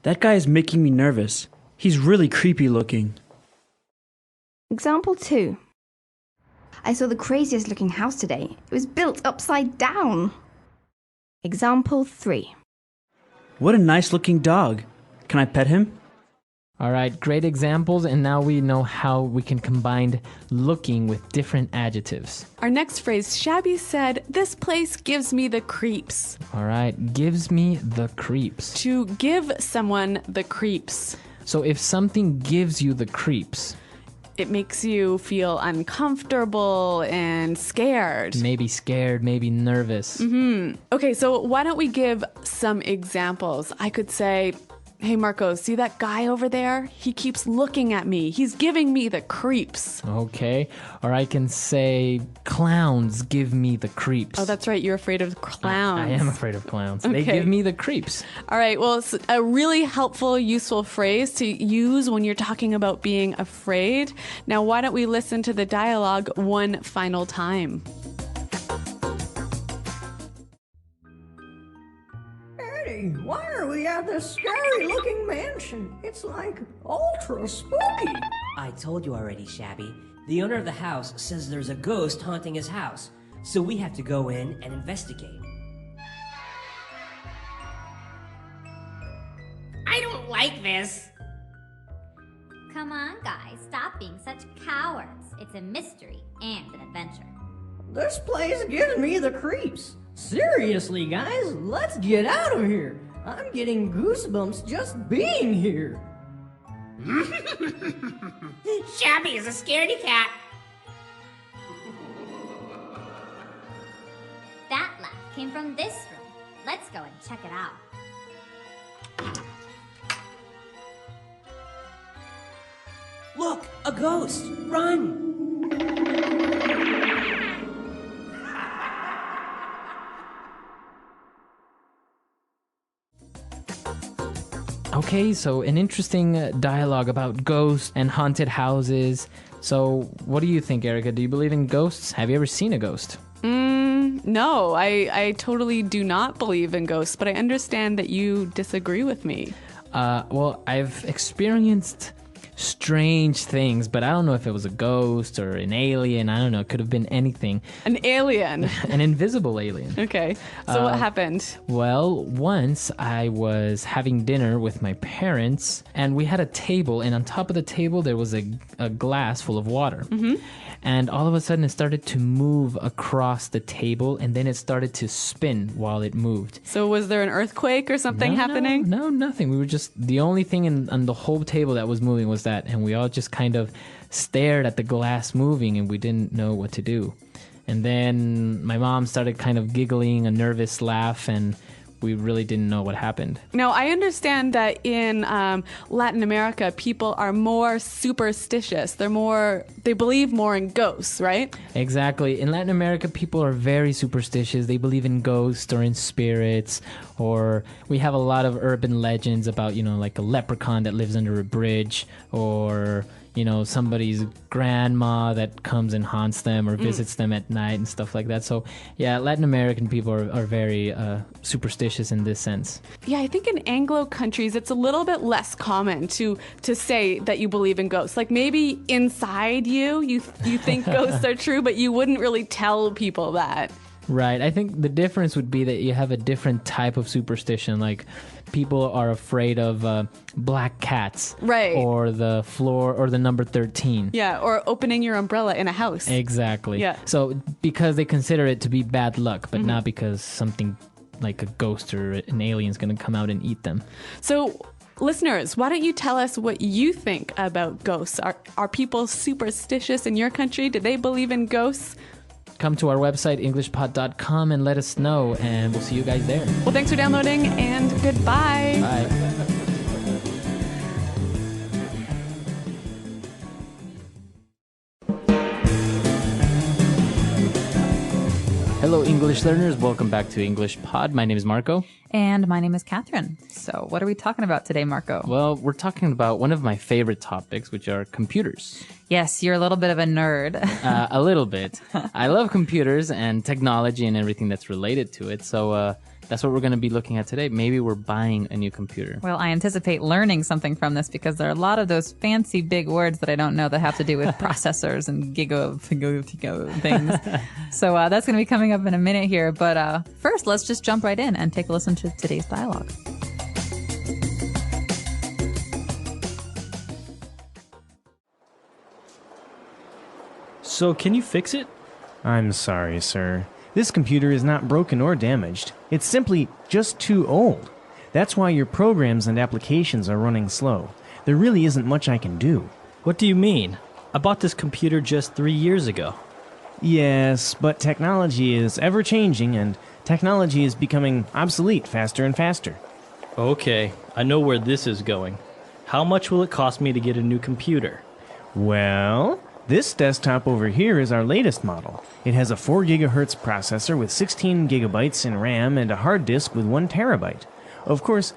That guy is making me nervous. He's really creepy looking. Example 2. I saw the craziest looking house today. It was built upside down. Example 3. What a nice looking dog. Can I pet him? All right, great examples, and now we know how we can combine looking with different adjectives. Our next phrase, Shabby said, this place gives me the creeps. All right, gives me the creeps. To give someone the creeps. So if something gives you the creeps, it makes you feel uncomfortable and scared. Maybe nervous. Okay, so why don't we give some examples? I could say, Hey, Marco, see that guy over there? He keeps looking at me. He's giving me the creeps. Okay. Or I can say, clowns give me the creeps. Oh, that's right. You're afraid of clowns. I am afraid of clowns. Okay. They give me the creeps. All right. Well, it's a really helpful, useful phrase to use when you're talking about being afraid. Now, why don't we listen to the dialogue one final time? Eddie, why are we at this scary-looking mansion? It's like ultra spooky. I told you already, Shabby. The owner of the house says there's a ghost haunting his house, so we have to go in and investigate. I don't like this. Come on, guys, stop being such cowards. It's a mystery and an adventure. This place gives me the creeps. Seriously, guys, let's get out of here. I'm getting goosebumps just being here. Shabby is a scaredy cat. That laugh came from this room. Let's go and check it out. Look, a ghost! Run! Okay, so an interesting dialogue about ghosts and haunted houses. So what do you think, Erica? Do you believe in ghosts? Have you ever seen a ghost? No, I totally do not believe in ghosts, but I understand that you disagree with me. Well, I've experienced strange things, but I don't know if it was a ghost or an alien. I don't know. It could have been anything. An alien? An invisible alien. Okay. So what happened? Well, once I was having dinner with my parents, and we had a table, and on top of the table there was a glass full of water. Mm-hmm. And all of a sudden it started to move across the table, and then it started to spin while it moved. So was there an earthquake or something happening? No, nothing. We were just, the only thing on the whole table that was moving was that, and we all just kind of stared at the glass moving, and we didn't know what to do. And then my mom started kind of giggling, a nervous laugh, and we really didn't know what happened. Now, I understand that in Latin America, people are more superstitious. They believe more in ghosts, right? Exactly. In Latin America, people are very superstitious. They believe in ghosts or in spirits, or we have a lot of urban legends about, like a leprechaun that lives under a bridge, or somebody's grandma that comes and haunts them or visits them at night and stuff like that. So, yeah, Latin American people are very superstitious in this sense. Yeah, I think in Anglo countries, it's a little bit less common to say that you believe in ghosts. Like maybe inside you think ghosts are true, but you wouldn't really tell people that. Right. I think the difference would be that you have a different type of superstition. Like people are afraid of black cats. Right. Or the floor or the number 13. Yeah, or opening your umbrella in a house. Exactly. Yeah. So because they consider it to be bad luck, but not because something like a ghost or an alien is going to come out and eat them. So listeners, why don't you tell us what you think about ghosts? Are people superstitious in your country? Do they believe in ghosts? Come to our website, englishpod.com, and let us know, and we'll see you guys there. Well, thanks for downloading, and goodbye. Bye. Hello, English learners. Welcome back to English Pod. My name is Marco. And my name is Catherine. So what are we talking about today, Marco? Well, we're talking about one of my favorite topics, which are computers. Yes, you're a little bit of a nerd. A little bit. I love computers and technology and everything that's related to it. So that's what we're going to be looking at today. Maybe we're buying a new computer. Well, I anticipate learning something from this because there are a lot of those fancy big words that I don't know that have to do with processors and gigo things. So that's going to be coming up in a minute here. But first, let's just jump right in and take a listen to today's dialogue. So, can you fix it? I'm sorry, sir. This computer is not broken or damaged. It's simply just too old. That's why your programs and applications are running slow. There really isn't much I can do. What do you mean? I bought this computer just 3 years ago. Yes, but technology is ever-changing, and technology is becoming obsolete faster and faster. Okay, I know where this is going. How much will it cost me to get a new computer? Well, this desktop over here is our latest model. It has a 4 gigahertz processor with 16 gigabytes in RAM and a hard disk with 1 terabyte. Of course,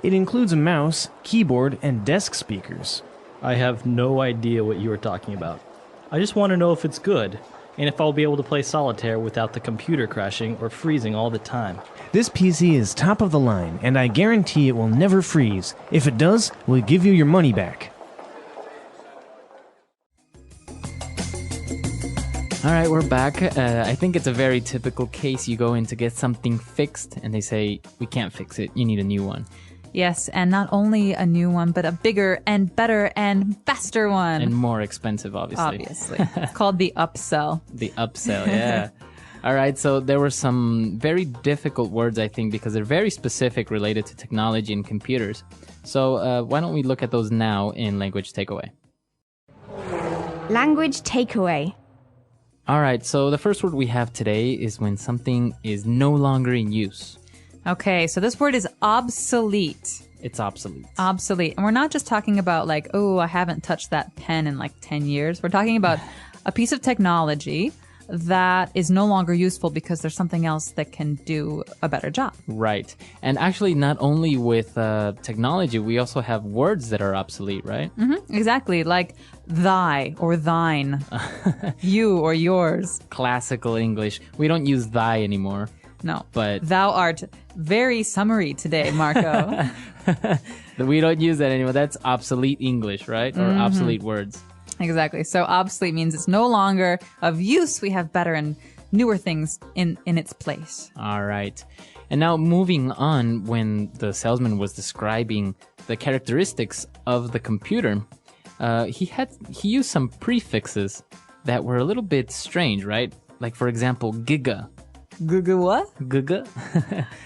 it includes a mouse, keyboard, and desk speakers. I have no idea what you are talking about. I just want to know if it's good, and if I'll be able to play solitaire without the computer crashing or freezing all the time. This PC is top of the line, and I guarantee it will never freeze. If it does, we'll give you your money back. All right, we're back. I think it's a very typical case. You go in to get something fixed, and they say, we can't fix it. You need a new one. Yes, and not only a new one, but a bigger and better and faster one. And more expensive, obviously. Obviously. It's called the upsell. The upsell, yeah. All right, so there were some very difficult words, I think, because they're very specific related to technology and computers. So why don't we look at those now in Language Takeaway? Language takeaway. All right, so the first word we have today is when something is no longer in use. Okay, so this word is obsolete. It's obsolete. Obsolete. And we're not just talking about like, oh, I haven't touched that pen in like 10 years. We're talking about a piece of technology that is no longer useful because there's something else that can do a better job. Right. And actually, not only with technology, we also have words that are obsolete, right? Mm-hmm, exactly. Like thy or thine, you or yours. Classical English. We don't use thy anymore. No. But thou art very summary today, Marco. We don't use that anymore. That's obsolete English, right? Or obsolete words. Exactly. So obsolete means it's no longer of use. We have better and newer things in its place. All right. And now moving on, when the salesman was describing the characteristics of the computer, he used some prefixes that were a little bit strange, right? Like, for example, giga. Giga what? Giga.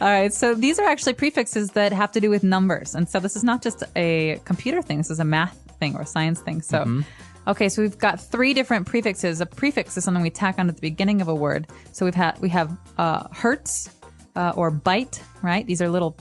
All right. So these are actually prefixes that have to do with numbers. And so this is not just a computer thing. This is a math thing or a science thing. So okay, so we've got 3 different prefixes. A prefix is something we tack on at the beginning of a word. So we have hertz or byte, right? These are little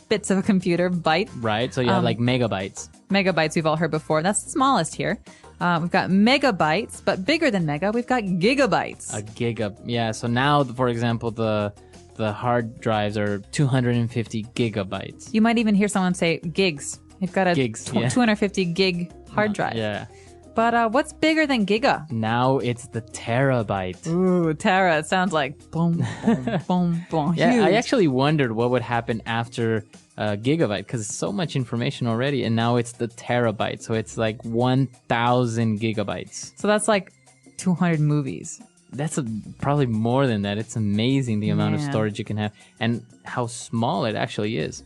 bits of a computer, byte. Right, so you have like megabytes. Megabytes we've all heard before. That's the smallest here. We've got megabytes, but bigger than mega, we've got gigabytes. A giga, yeah. So now, for example, the hard drives are 250 gigabytes. You might even hear someone say gigs. You've got a 250 gig hard drive. Yeah. But what's bigger than giga? Now it's the terabyte. Ooh, tera. It sounds like boom, boom, boom, boom. Yeah, huge. I actually wondered what would happen after gigabyte, because it's so much information already, and now it's the terabyte. So it's like 1,000 gigabytes. So that's like 200 movies. That's probably more than that. It's amazing the amount of storage you can have and how small it actually is.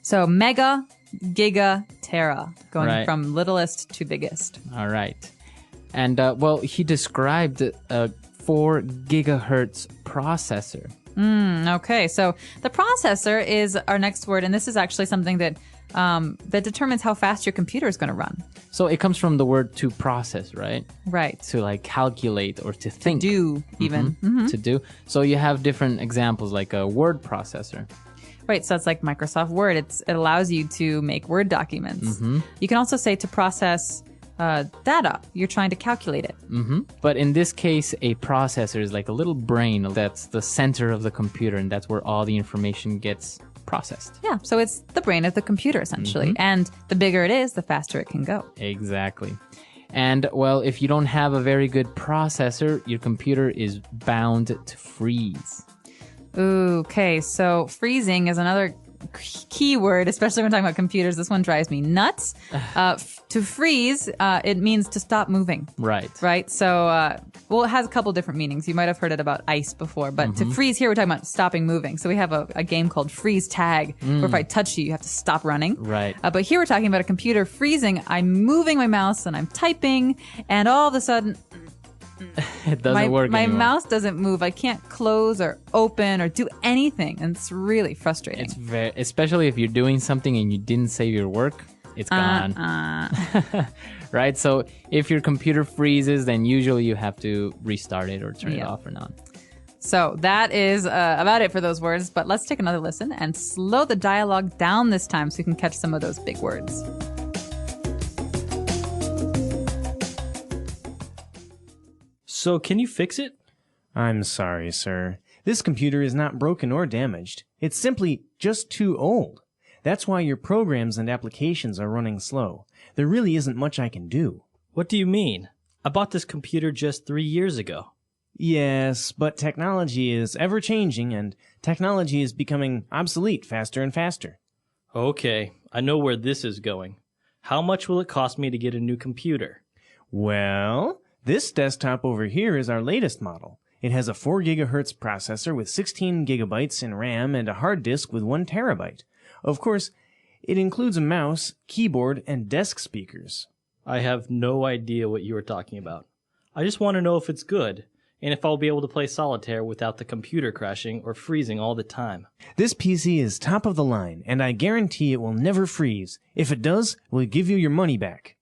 So mega, giga, tera, going from littlest to biggest. All right. And, well, he described a 4 gigahertz processor. Okay, so the processor is our next word, and this is actually something that that determines how fast your computer is going to run. So it comes from the word to process, right? Right. To like calculate or to think. To do, even. To do. So you have different examples, like a word processor. Right, so it's like Microsoft Word. It allows you to make Word documents. You can also say to process data. You're trying to calculate it. But in this case, a processor is like a little brain that's the center of the computer, and that's where all the information gets processed. Yeah, so it's the brain of the computer, essentially. And the bigger it is, the faster it can go. Exactly. And, well, if you don't have a very good processor, your computer is bound to freeze. Ooh, okay, so freezing is another key word, especially when talking about computers. This one drives me nuts. To freeze, it means to stop moving. Right. Right? So, well, it has a couple different meanings. You might have heard it about ice before, but to freeze here, we're talking about stopping moving. So we have a game called Freeze Tag, where if I touch you, you have to stop running. Right. But here we're talking about a computer freezing. I'm moving my mouse and I'm typing, and all of a sudden... It doesn't work My anymore. mouse doesn't move. I can't close or open or do anything, and it's really frustrating. It's very, especially if you're doing something and you didn't save your work, it's gone. Right? So if your computer freezes, then usually you have to restart it or turn it off or not. So that is about it for those words, but let's take another listen and slow the dialogue down this time so you can catch some of those big words. So can you fix it? I'm sorry, sir. This computer is not broken or damaged. It's simply just too old. That's why your programs and applications are running slow. There really isn't much I can do. What do you mean? I bought this computer just 3 years ago. Yes, but technology is ever-changing, and technology is becoming obsolete faster and faster. Okay, I know where this is going. How much will it cost me to get a new computer? Well, this desktop over here is our latest model. It has a 4 gigahertz processor with 16 gigabytes in RAM and a hard disk with 1 terabyte. Of course, it includes a mouse, keyboard, and desk speakers. I have no idea what you are talking about. I just want to know if it's good, and if I'll be able to play solitaire without the computer crashing or freezing all the time. This PC is top of the line, and I guarantee it will never freeze. If it does, we'll give you your money back.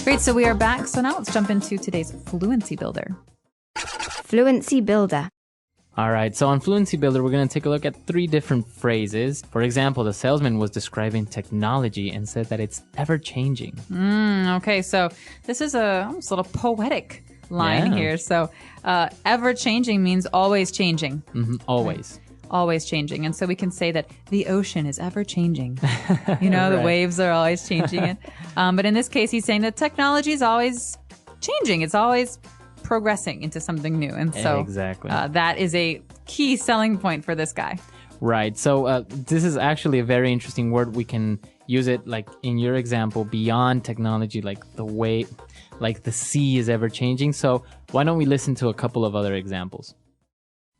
Great, so we are back. So now let's jump into today's Fluency Builder. Fluency Builder. All right, so on Fluency Builder, we're going to take a look at 3 different phrases. For example, the salesman was describing technology and said that it's ever-changing. Okay, so this is almost a little poetic line here. So ever-changing means always changing. Always. Always changing. And so we can say that the ocean is ever-changing. You know, the waves are always changing it. But in this case, he's saying that technology is always changing. It's always progressing into something new. And so exactly. That is a key selling point for this guy. Right. So this is actually a very interesting word. We can use it like in your example beyond technology, like the way, like the sea is ever changing. So why don't we listen to a couple of other examples?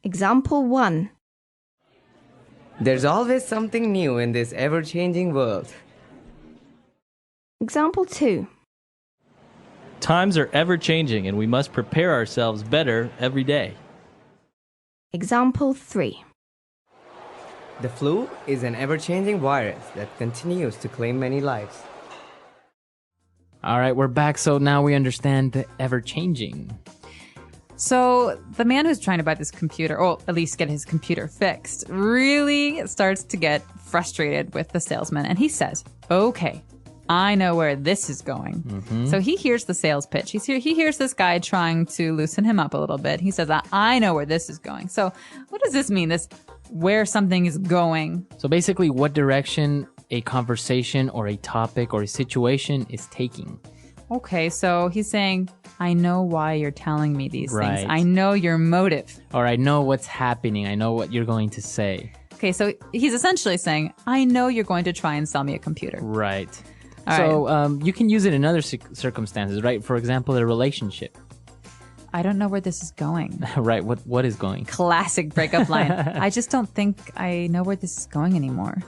Example 1. There's always something new in this ever-changing world. Example 2. Times are ever changing, and we must prepare ourselves better every day. Example 3. The flu is an ever-changing virus that continues to claim many lives. All right, we're back. So now we understand the ever-changing. So the man who's trying to buy this computer, or at least get his computer fixed, really starts to get frustrated with the salesman. And he says, okay, I know where this is going. So he hears the sales pitch. He hears this guy trying to loosen him up a little bit. He says, I know where this is going. So what does this mean, this where something is going? So basically what direction a conversation or a topic or a situation is taking. Okay, so he's saying, I know why you're telling me these Right. things. I know your motive. Or I know what's happening. I know what you're going to say. Okay, so he's essentially saying, I know you're going to try and sell me a computer. Right. All So you can use it in other circumstances, right? For example, a relationship. I don't know where this is going. Right. What is going? Classic breakup line. I just don't think I know where this is going anymore.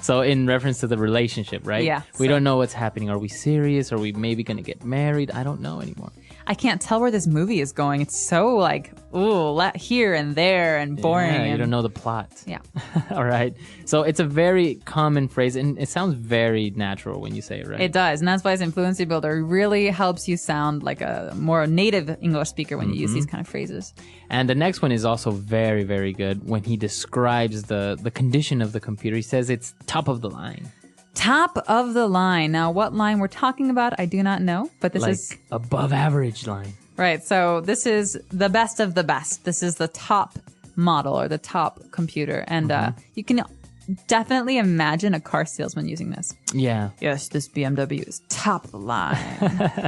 So in reference to the relationship, right? Yeah. We don't know what's happening. Are we serious? Are we maybe going to get married? I don't know anymore. I can't tell where this movie is going. It's so like, here and there and boring. Yeah, you and- don't know the plot. Yeah. All right. So it's a very common phrase, and it sounds very natural when you say it, right? It does. And that's why it's Fluency Builder. It really helps you sound like a more native English speaker when you use these kind of phrases. And the next one is also very, very good when he describes the condition of the computer. He says it's top of the line. Top of the line. Now, what line we're talking about, I do not know, but this like is above average line. right. So this is the best of the best. This is the top model or the top computer. And you can definitely imagine a car salesman using this. Yeah. Yes, this BMW is top of the line.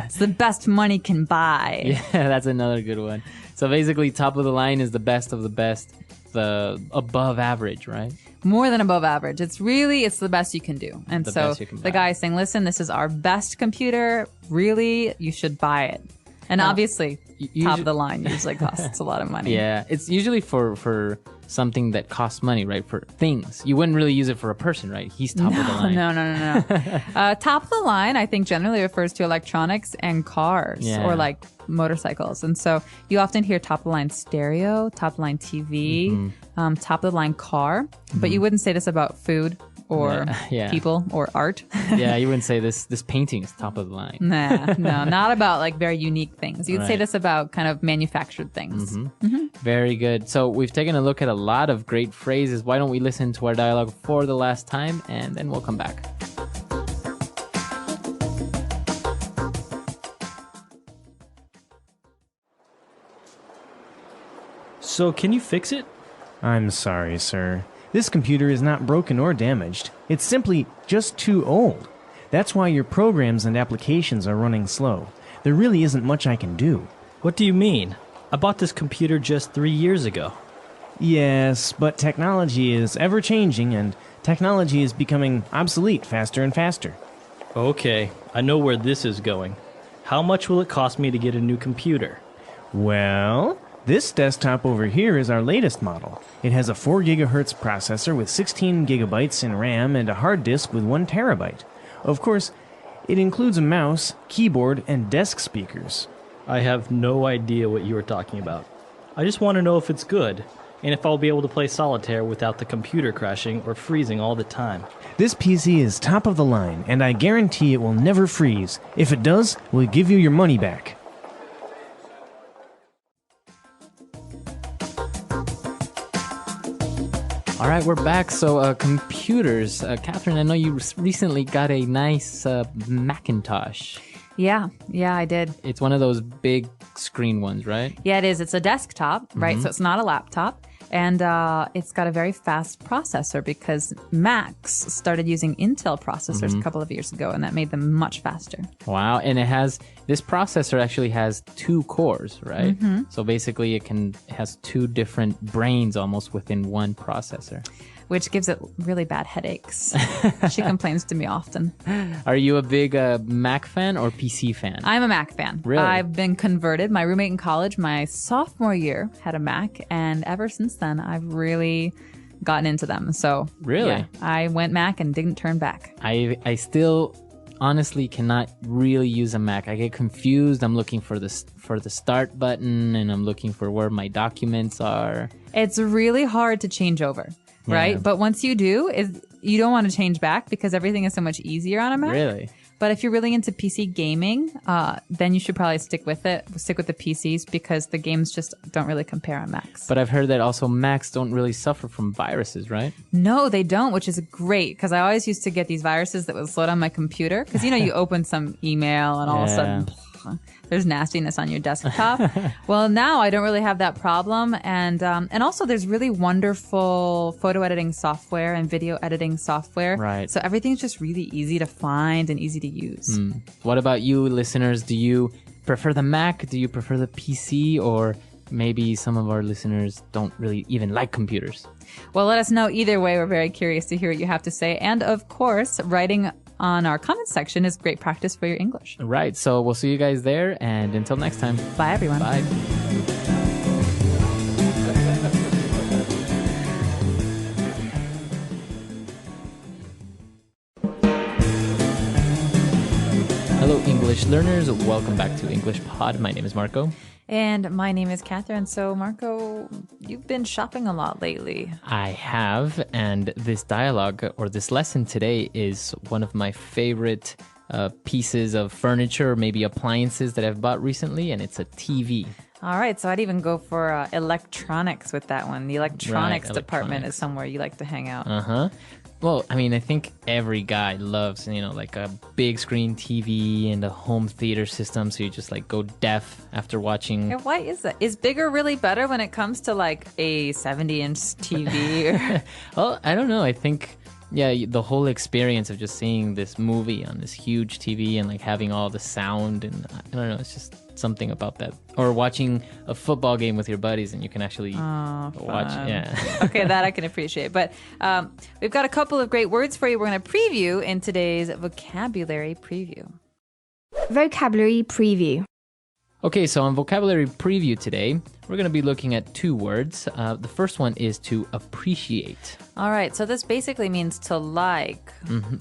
It's the best money can buy. Yeah, that's another good one. So basically, top of the line is the best of the best, the above average, right? More than above average. It's the best you can do. And The so best you can the buy. guy is saying, listen, this is our best computer. Really, you should buy it. And obviously, top of the line usually costs a lot of money. Yeah, it's usually for something that costs money, right? For things. You wouldn't really use it for a person, right? He's top of the line. No. Top of the line, I think, generally refers to electronics and cars Yeah. or like motorcycles. And so you often hear top of the line stereo, top of the line TV, top of the line car, but you wouldn't say this about food or people or art. Yeah, you wouldn't say this painting is top of the line. Nah, no, not about like very unique things. You'd say this about kind of manufactured things. Very good. So we've taken a look at a lot of great phrases. Why don't we listen to our dialogue for the last time, and then we'll come back. So, can you fix it? I'm sorry, sir. This computer is not broken or damaged. It's simply just too old. That's why your programs and applications are running slow. There really isn't much I can do. What do you mean? I bought this computer just 3 years ago. Yes, but technology is ever-changing, and technology is becoming obsolete faster and faster. Okay, I know where this is going. How much will it cost me to get a new computer? Well, this desktop over here is our latest model. It has a 4 gigahertz processor with 16 gigabytes in RAM and a hard disk with 1 terabyte. Of course, it includes a mouse, keyboard, and desk speakers. I have no idea what you are talking about. I just want to know if it's good, and if I'll be able to play solitaire without the computer crashing or freezing all the time. This PC is top of the line, and I guarantee it will never freeze. If it does, we'll give you your money back. All right, we're back. So computers. Catherine, I know you recently got a nice Macintosh. Yeah, I did. It's one of those big screen ones, right? Yeah, it is. It's a desktop, right? So it's not a laptop. And it's got a very fast processor because Macs started using Intel processors a couple of years ago, and that made them much faster. Wow. And this processor actually has 2 cores, right? So basically it has 2 different brains almost within one processor. Which gives it really bad headaches. She complains to me often. Are you a big Mac fan or PC fan? I'm a Mac fan. Really? I've been converted. My roommate in college, my sophomore year, had a Mac, and ever since then, I've really gotten into them. So, really? Yeah, I went Mac and didn't turn back. I still honestly cannot really use a Mac. I get confused. I'm looking for the start button, and I'm looking for where my documents are. It's really hard to change over. Right? Yeah. But once you do, you don't want to change back because everything is so much easier on a Mac. Really? But if you're really into PC gaming, then you should probably stick with the PCs because the games just don't really compare on Macs. But I've heard that also Macs don't really suffer from viruses, right? No, they don't, which is great because I always used to get these viruses that would slow down my computer because, you open some email and all of a sudden there's nastiness on your desktop. Well, now I don't really have that problem. And also there's really wonderful photo editing software and video editing software. Right. So everything's just really easy to find and easy to use. What about you, listeners? Do you prefer the Mac? Do you prefer the PC? Or maybe some of our listeners don't really even like computers? Well, let us know either way. We're very curious to hear what you have to say. And of course, writing on our comments section is great practice for your English. Right. So we'll see you guys there. And until next time. Bye, everyone. Bye. Hello, English learners. Welcome back to English Pod. My name is Marco. And my name is Catherine. So, Marco, you've been shopping a lot lately. I have, and this dialogue or this lesson today is one of my favorite pieces of furniture, maybe appliances that I've bought recently, and it's a TV. All right, so I'd even go for electronics with that one. The electronics department is somewhere you like to hang out. Uh-huh. Well, I mean, I think every guy loves, like a big screen TV and a home theater system. So you just go deaf after watching. Yeah, why is that? Is bigger really better when it comes to a 70-inch TV? Well, I don't know. I think, the whole experience of just seeing this movie on this huge TV and having all the sound and I don't know, it's just something about that. Or watching a football game with your buddies and you can actually watch. Yeah. Okay, that I can appreciate. But we've got a couple of great words for you we're going to preview in today's vocabulary preview. Vocabulary preview. Okay, so on vocabulary preview today, we're going to be looking at 2 words. The first one is to appreciate. All right, so this basically means to like.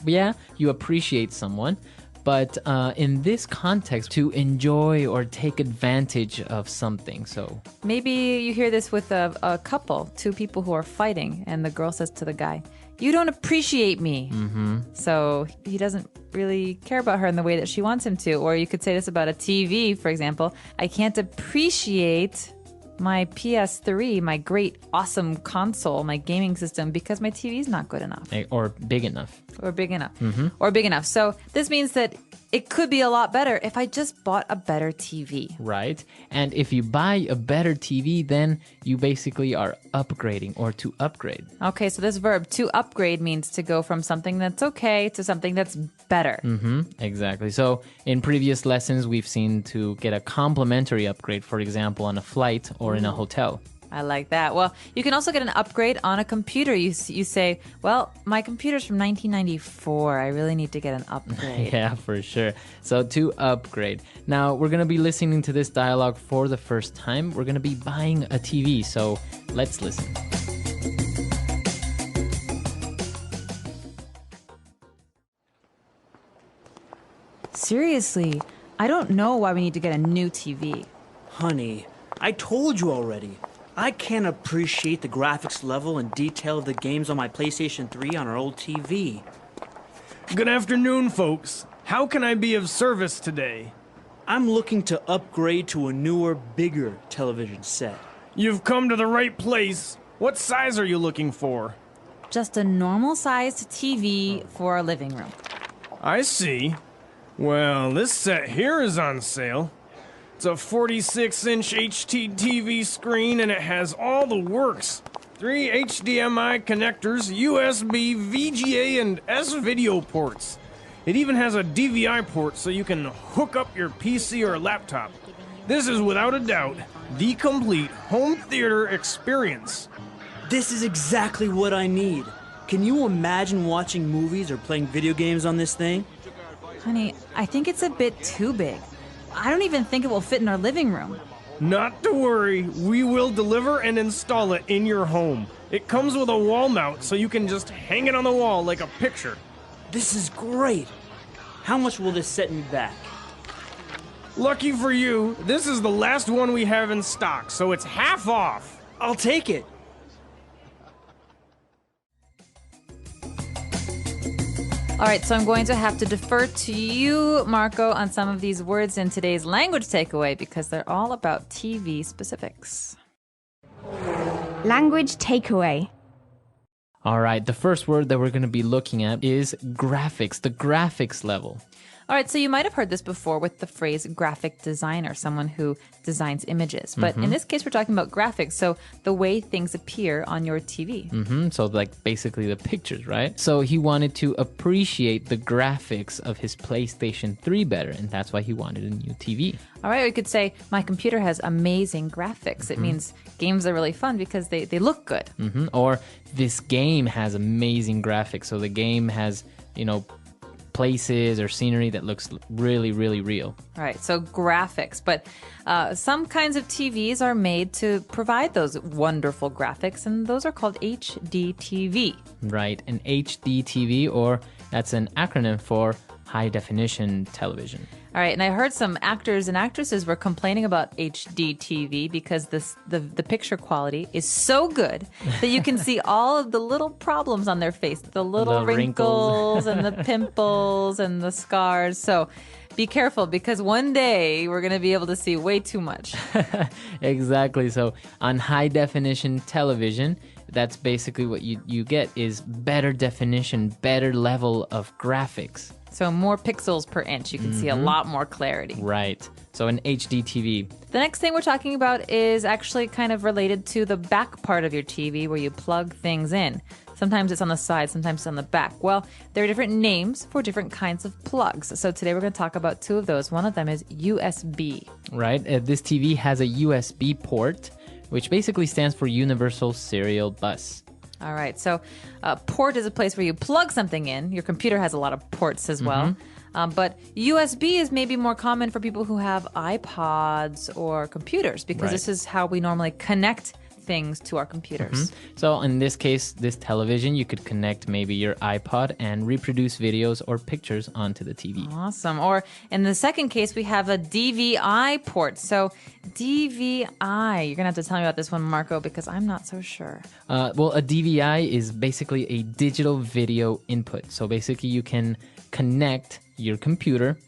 Yeah, you appreciate someone. but in this context, to enjoy or take advantage of something. So Maybe you hear this with a couple, two people who are fighting, and the girl says to the guy, "You don't appreciate me." Mm-hmm. So he doesn't really care about her in the way that she wants him to. Or you could say this about a TV, for example. "I can't appreciate my PS3, my great, awesome console, my gaming system, because my TV's not good enough." Or big enough. Or big enough. Mm-hmm. Or big enough. So this means that it could be a lot better if I just bought a better TV. Right. And if you buy a better TV, then you basically are upgrading or to upgrade. Okay, so this verb, to upgrade, means to go from something that's okay to something that's better. Mm-hmm. Exactly. So in previous lessons, we've seen to get a complimentary upgrade, for example, on a flight or in a hotel. I like that. Well, you can also get an upgrade on a computer. You say, well, my computer's from 1994. I really need to get an upgrade. Yeah, for sure. So to upgrade. Now, we're going to be listening to this dialogue for the first time. We're going to be buying a TV. So let's listen. Seriously, I don't know why we need to get a new TV. Honey, I told you already. I can't appreciate the graphics level and detail of the games on my PlayStation 3 on our old TV. Good afternoon, folks. How can I be of service today? I'm looking to upgrade to a newer, bigger television set. You've come to the right place. What size are you looking for? Just a normal-sized TV for our living room. I see. Well, this set here is on sale. It's a 46-inch HT TV screen, and it has all the works. 3 HDMI connectors, USB, VGA, and S-video ports. It even has a DVI port so you can hook up your PC or laptop. This is without a doubt the complete home theater experience. This is exactly what I need. Can you imagine watching movies or playing video games on this thing? Honey, I think it's a bit too big. I don't even think it will fit in our living room. Not to worry, we will deliver and install it in your home. It comes with a wall mount so you can just hang it on the wall like a picture. This is great. How much will this set me back? Lucky for you, this is the last one we have in stock, so it's half off. I'll take it. All right, so I'm going to have to defer to you, Marco, on some of these words in today's language takeaway because they're all about TV specifics. Language takeaway. All right, the first word that we're going to be looking at is graphics, the graphics level. All right, so you might have heard this before with the phrase graphic designer, someone who designs images. But in this case, we're talking about graphics, so the way things appear on your TV. So like basically the pictures, right? So he wanted to appreciate the graphics of his PlayStation 3 better, and that's why he wanted a new TV. All right, we could say, my computer has amazing graphics. It means games are really fun because they look good. Or this game has amazing graphics, so the game has, places or scenery that looks really, really real. All right, so graphics. But some kinds of TVs are made to provide those wonderful graphics, and those are called HD TV. Right, an HD TV, or that's an acronym for high definition television. All right, and I heard some actors and actresses were complaining about HD TV because the picture quality is so good that you can see all of the little problems on their face, the little wrinkles and the pimples and the scars. So be careful because one day we're going to be able to see way too much. Exactly. So on high definition television, that's basically what you get is better definition, better level of graphics. So more pixels per inch. You can see a lot more clarity. Right. So an HD TV. The next thing we're talking about is actually kind of related to the back part of your TV where you plug things in. Sometimes it's on the side, sometimes it's on the back. Well, there are different names for different kinds of plugs. So today we're going to talk about two of those. One of them is USB. Right. This TV has a USB port, which basically stands for Universal Serial Bus. All right. So port is a place where you plug something in. Your computer has a lot of ports as well. But USB is maybe more common for people who have iPods or computers because this is how we normally connect things to our computers. So in this case, this television, you could connect maybe your iPod and reproduce videos or pictures onto the TV. Awesome. Or in the second case, we have a DVI port. So DVI, you're going to have to tell me about this one, Marco, because I'm not so sure. Well, a DVI is basically a digital video input. So basically you can connect your computer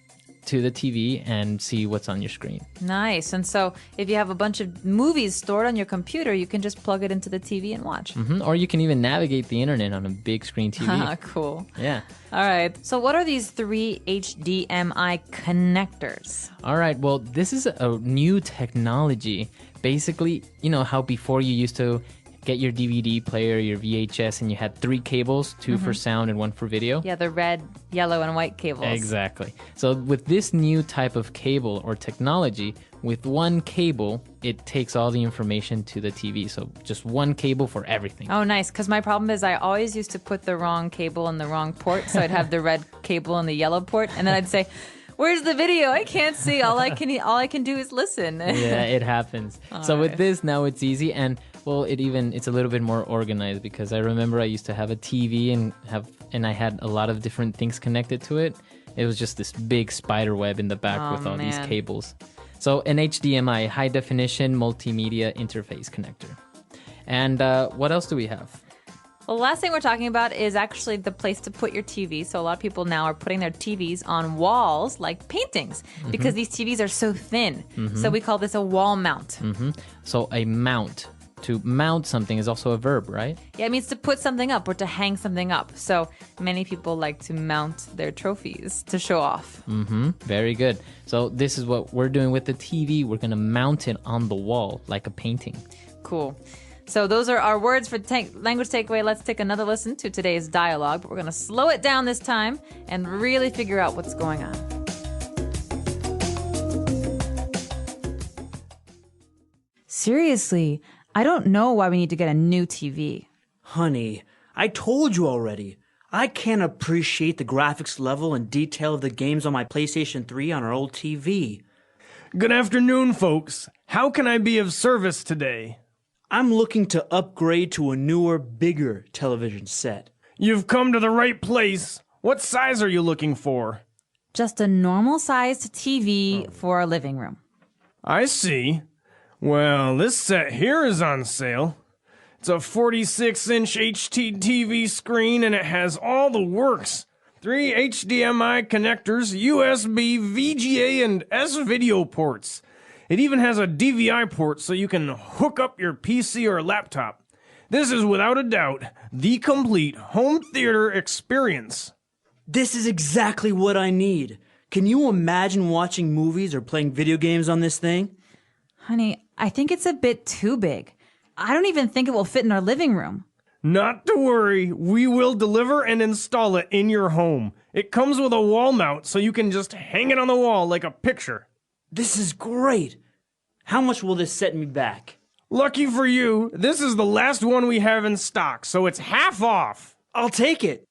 to the TV and see what's on your screen. Nice. And so if you have a bunch of movies stored on your computer, you can just plug it into the TV and watch. Or you can even navigate the internet on a big screen TV. Cool. Yeah. All right. So what are these 3 HDMI connectors? All right. Well, this is a new technology. Basically, you know how before you used to get your DVD player, your VHS, and you had 3 cables, 2 for sound and 1 for video? Yeah, the red, yellow, and white cables. Exactly. So with this new type of cable or technology, with 1 cable, it takes all the information to the TV. So just 1 cable for everything. Oh, nice. Because my problem is I always used to put the wrong cable in the wrong port. So I'd have the red cable in the yellow port. And then I'd say, where's the video? I can't see. All I can do is listen. Yeah, it happens. So with this, now it's easy. And well, it's a little bit more organized because I remember I used to have a TV and I had a lot of different things connected to it. It was just this big spider web in the back with all these cables. So an HDMI, high definition multimedia interface connector. And what else do we have? Well, the last thing we're talking about is actually the place to put your TV. So a lot of people now are putting their TVs on walls like paintings because these TVs are so thin. So we call this a wall mount. So a mount. To mount something is also a verb, right? Yeah, it means to put something up or to hang something up. So many people like to mount their trophies to show off. Very good. So this is what we're doing with the TV. We're going to mount it on the wall like a painting. Cool. So those are our words for language takeaway. Let's take another listen to today's dialogue, but we're going to slow it down this time and really figure out what's going on. Seriously, I don't know why we need to get a new TV. Honey, I told you already. I can't appreciate the graphics level and detail of the games on my PlayStation 3 on our old TV. Good afternoon, folks. How can I be of service today? I'm looking to upgrade to a newer, bigger television set. You've come to the right place. What size are you looking for? Just a normal-sized TV for a living room. I see. Well, this set here is on sale. It's a 46-inch HT TV screen and it has all the works. 3 HDMI connectors, USB, VGA, and S-video ports. It even has a DVI port so you can hook up your PC or laptop. This is without a doubt the complete home theater experience. This is exactly what I need. Can you imagine watching movies or playing video games on this thing? Honey, I think it's a bit too big. I don't even think it will fit in our living room. Not to worry, we will deliver and install it in your home. It comes with a wall mount so you can just hang it on the wall like a picture. This is great. How much will this set me back? Lucky for you, this is the last one we have in stock, so it's half off. I'll take it.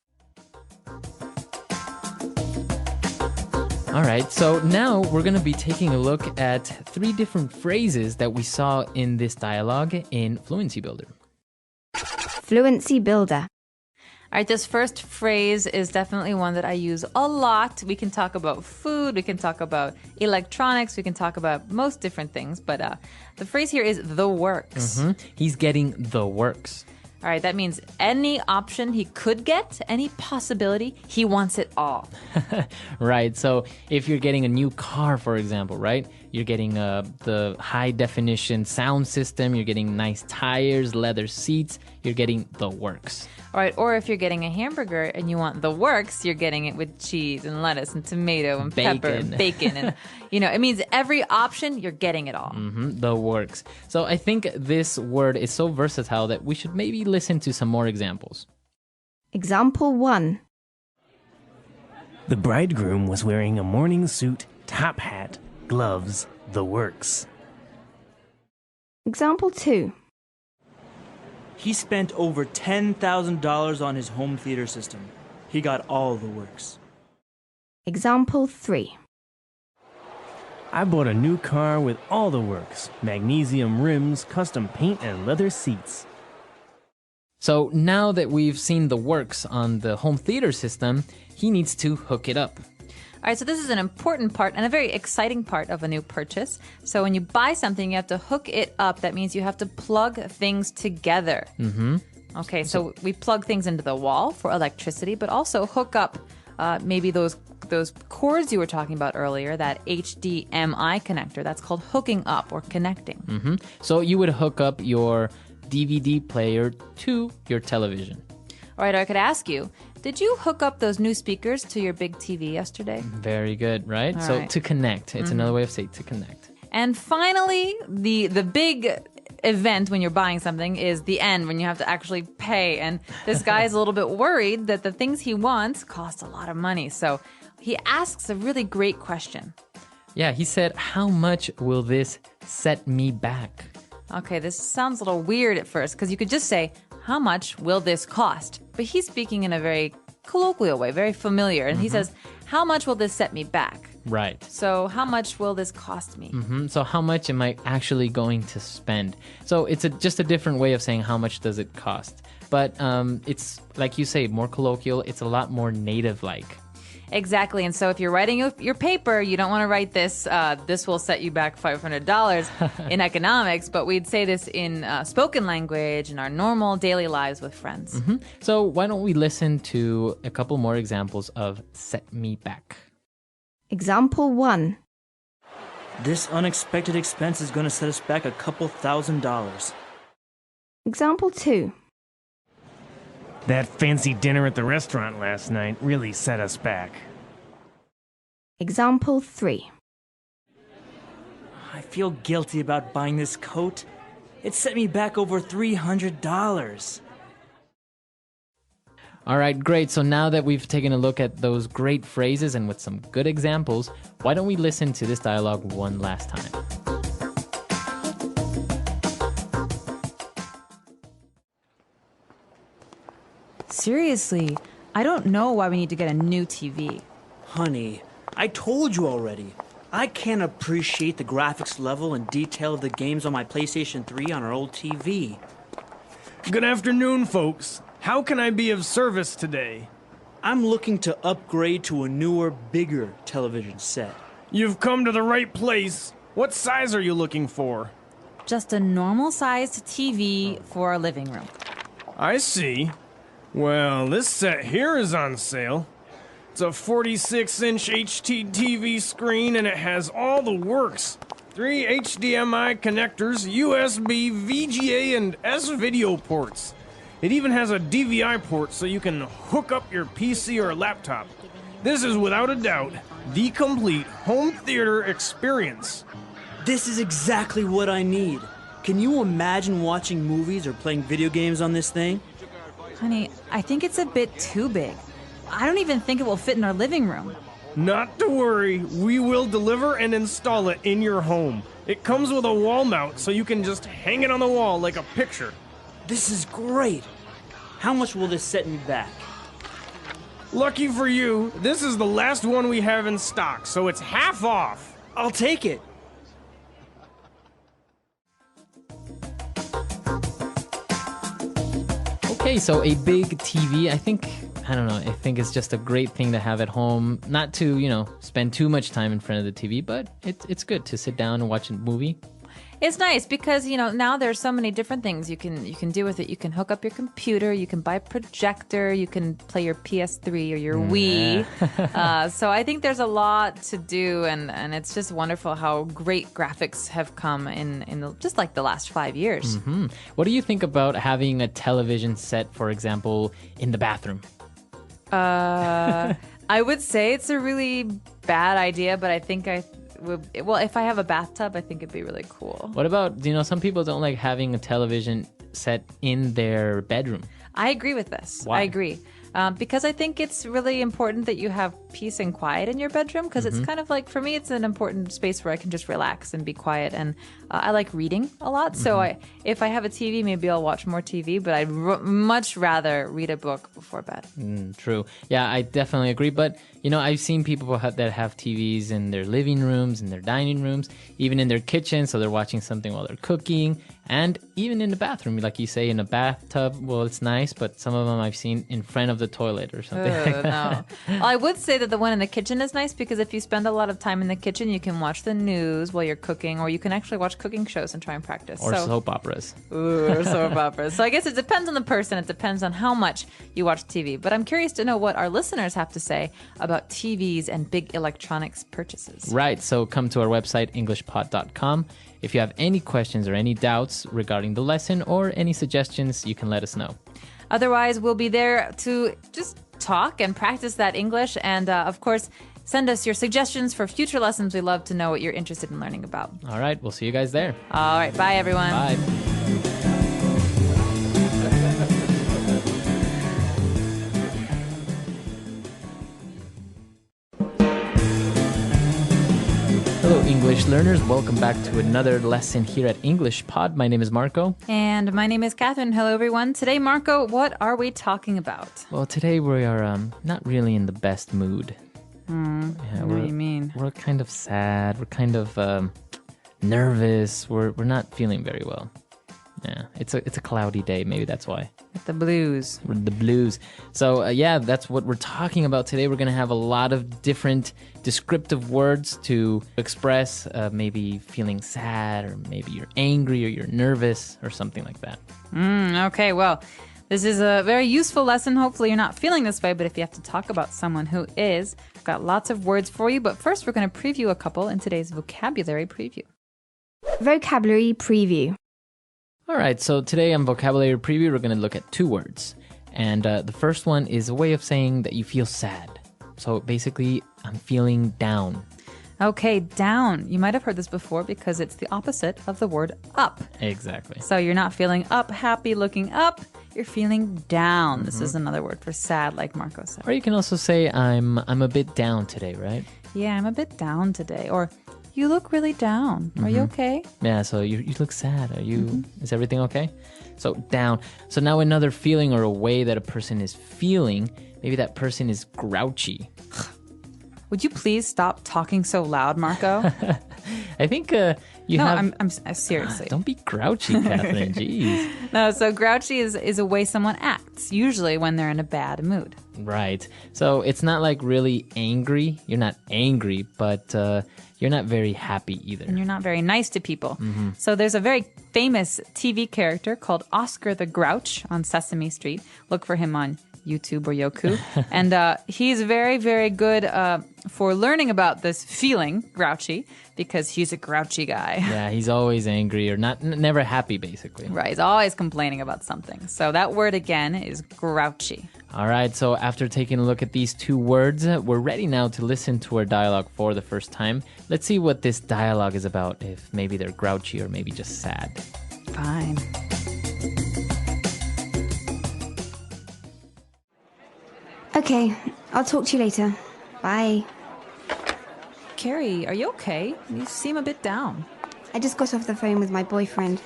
All right, so now we're going to be taking a look at 3 different phrases that we saw in this dialogue in Fluency Builder. Fluency Builder. All right, this first phrase is definitely one that I use a lot. We can talk about food, we can talk about electronics, we can talk about most different things, but the phrase here is the works. He's getting the works. All right, that means any option he could get, any possibility, he wants it all. Right, so if you're getting a new car, for example, right? You're getting the high definition sound system, you're getting nice tires, leather seats, you're getting the works. All right, or if you're getting a hamburger and you want the works, you're getting it with cheese and lettuce and tomato and pepper and bacon. And, it means every option, you're getting it all. The works. So I think this word is so versatile that we should maybe listen to some more examples. Example 1. The bridegroom was wearing a morning suit, top hat, gloves, the works. Example 2. He spent over $10,000 on his home theater system. He got all the works. Example 3. I bought a new car with all the works. Magnesium rims, custom paint, and leather seats. So now that we've seen the works on the home theater system, he needs to hook it up. All right, so this is an important part and a very exciting part of a new purchase. So when you buy something, you have to hook it up. That means you have to plug things together. Mm-hmm. Okay, so we plug things into the wall for electricity, but also hook up maybe those cords you were talking about earlier, that HDMI connector. That's called hooking up or connecting. Mm-hmm. So you would hook up your DVD player to your television. All right, I could ask you, did you hook up those new speakers to your big TV yesterday? Very good, right? All So right. to connect. It's another way of saying to connect. And finally, the big event when you're buying something is the end, when you have to actually pay. And this guy is a little bit worried that the things he wants cost a lot of money. So he asks a really great question. Yeah, he said, how much will this set me back? Okay, this sounds a little weird at first because you could just say, how much will this cost? But he's speaking in a very colloquial way, very familiar. And he says, how much will this set me back? Right. So how much will this cost me? Mm-hmm. So how much am I actually going to spend? So it's just a different way of saying how much does it cost. But it's, like you say, more colloquial. It's a lot more native-like. Exactly. And so if you're writing your paper, you don't want to write this, this will set you back $500 in economics, but we'd say this in spoken language in our normal daily lives with friends. Mm-hmm. So why don't we listen to a couple more examples of set me back? Example 1. This unexpected expense is going to set us back a couple $1,000s. Example 2. That fancy dinner at the restaurant last night really set us back. Example 3. I feel guilty about buying this coat. It set me back over $300. All right, great. So now that we've taken a look at those great phrases and with some good examples, why don't we listen to this dialogue one last time? Seriously, I don't know why we need to get a new TV. Honey, I told you already. I can't appreciate the graphics level and detail of the games on my PlayStation 3 on our old TV. Good afternoon, folks. How can I be of service today? I'm looking to upgrade to a newer, bigger television set. You've come to the right place. What size are you looking for? Just a normal-sized TV for our living room. I see. Well, this set here is on sale. It's a 46-inch HT TV screen and it has all the works. 3 HDMI connectors, USB, VGA, and S-video ports. It even has a DVI port so you can hook up your PC or laptop. This is without a doubt the complete home theater experience. This is exactly what I need. Can you imagine watching movies or playing video games on this thing? Honey, I think it's a bit too big. I don't even think it will fit in our living room. Not to worry, we will deliver and install it in your home. It comes with a wall mount so you can just hang it on the wall like a picture. This is great. How much will this set me back? Lucky for you, this is the last one we have in stock, so it's half off. I'll take it. Okay, so a big TV, I think it's just a great thing to have at home. Not to, spend too much time in front of the TV, but it's good to sit down and watch a movie. It's nice because, now there's so many different things you can do with it. You can hook up your computer, you can buy a projector, you can play your PS3 or your Wii. So I think there's a lot to do, and it's just wonderful how great graphics have come in just like the last 5 years. Mm-hmm. What do you think about having a television set, for example, in the bathroom? I would say it's a really bad idea, but I think if I have a bathtub, I think it'd be really cool. What about, some people don't like having a television set in their bedroom? I agree with this. Why? I agree. because I think it's really important that you have peace and quiet in your bedroom because it's kind of like, for me, it's an important space where I can just relax and be quiet. And I like reading a lot. So if I have a TV, maybe I'll watch more TV, but I'd much rather read a book before bed. True. Yeah, I definitely agree. But, I've seen people that have TVs in their living rooms, in their dining rooms, even in their kitchen. So they're watching something while they're cooking. And even in the bathroom, like you say, in a bathtub, well, it's nice, but some of them I've seen in front of the toilet or something like that. No. Well, I would say that the one in the kitchen is nice because if you spend a lot of time in the kitchen, you can watch the news while you're cooking, or you can actually watch cooking shows and try and practice. Or soap operas. Or soap operas. So I guess it depends on the person. It depends on how much you watch TV. But I'm curious to know what our listeners have to say about TVs and big electronics purchases. Right. So come to our website, englishpod.com. If you have any questions or any doubts regarding the lesson or any suggestions, you can let us know. Otherwise, we'll be there to just talk and practice that English. And of course, send us your suggestions for future lessons. We love to know what you're interested in learning about. All right. We'll see you guys there. All right. Bye, everyone. Bye. Hello, English learners. Welcome back to another lesson here at English Pod. My name is Marco. And my name is Catherine. Hello, everyone. Today, Marco, what are we talking about? Well, today we are not really in the best mood. What do you mean? We're kind of sad. We're kind of nervous. We're not feeling very well. Yeah, it's a cloudy day. Maybe that's why. The blues. The blues. So, that's what we're talking about today. We're going to have a lot of different descriptive words to express maybe feeling sad, or maybe you're angry, or you're nervous, or something like that. Okay, well, this is a very useful lesson. Hopefully you're not feeling this way, but if you have to talk about someone who is, I've got lots of words for you. But first, we're going to preview a couple in today's vocabulary preview. Vocabulary preview. All right, so today on Vocabulary Preview, we're going to look at two words. And the first one is a way of saying that you feel sad. So basically, I'm feeling down. Okay, down. You might have heard this before because it's the opposite of the word up. Exactly. So you're not feeling up, happy, looking up. You're feeling down. This is another word for sad, like Marco said. Or you can also say, I'm a bit down today, right? Yeah, I'm a bit down today. Or you look really down. Are you okay? Yeah, so you look sad. Are you? Is everything okay? So down. So now another feeling or a way that a person is feeling, maybe that person is grouchy. Would you please stop talking so loud, Marco? I think you have... I'm seriously. Don't be grouchy, Catherine. Jeez. No, so grouchy is a way someone acts, usually when they're in a bad mood. Right. So it's not like really angry. You're not angry, but you're not very happy either. And you're not very nice to people. So there's a very famous TV character called Oscar the Grouch on Sesame Street. Look for him on YouTube or Yoku. And he's very, very good for learning about this feeling, grouchy, because he's a grouchy guy. Yeah, he's always angry or never happy, basically. Right, he's always complaining about something. So that word again is grouchy. All right, so after taking a look at these two words, we're ready now to listen to our dialogue for the first time. Let's see what this dialogue is about, if maybe they're grouchy or maybe just sad. Fine. Okay, I'll talk to you later. Bye. Carrie, are you okay? You seem a bit down. I just got off the phone with my boyfriend.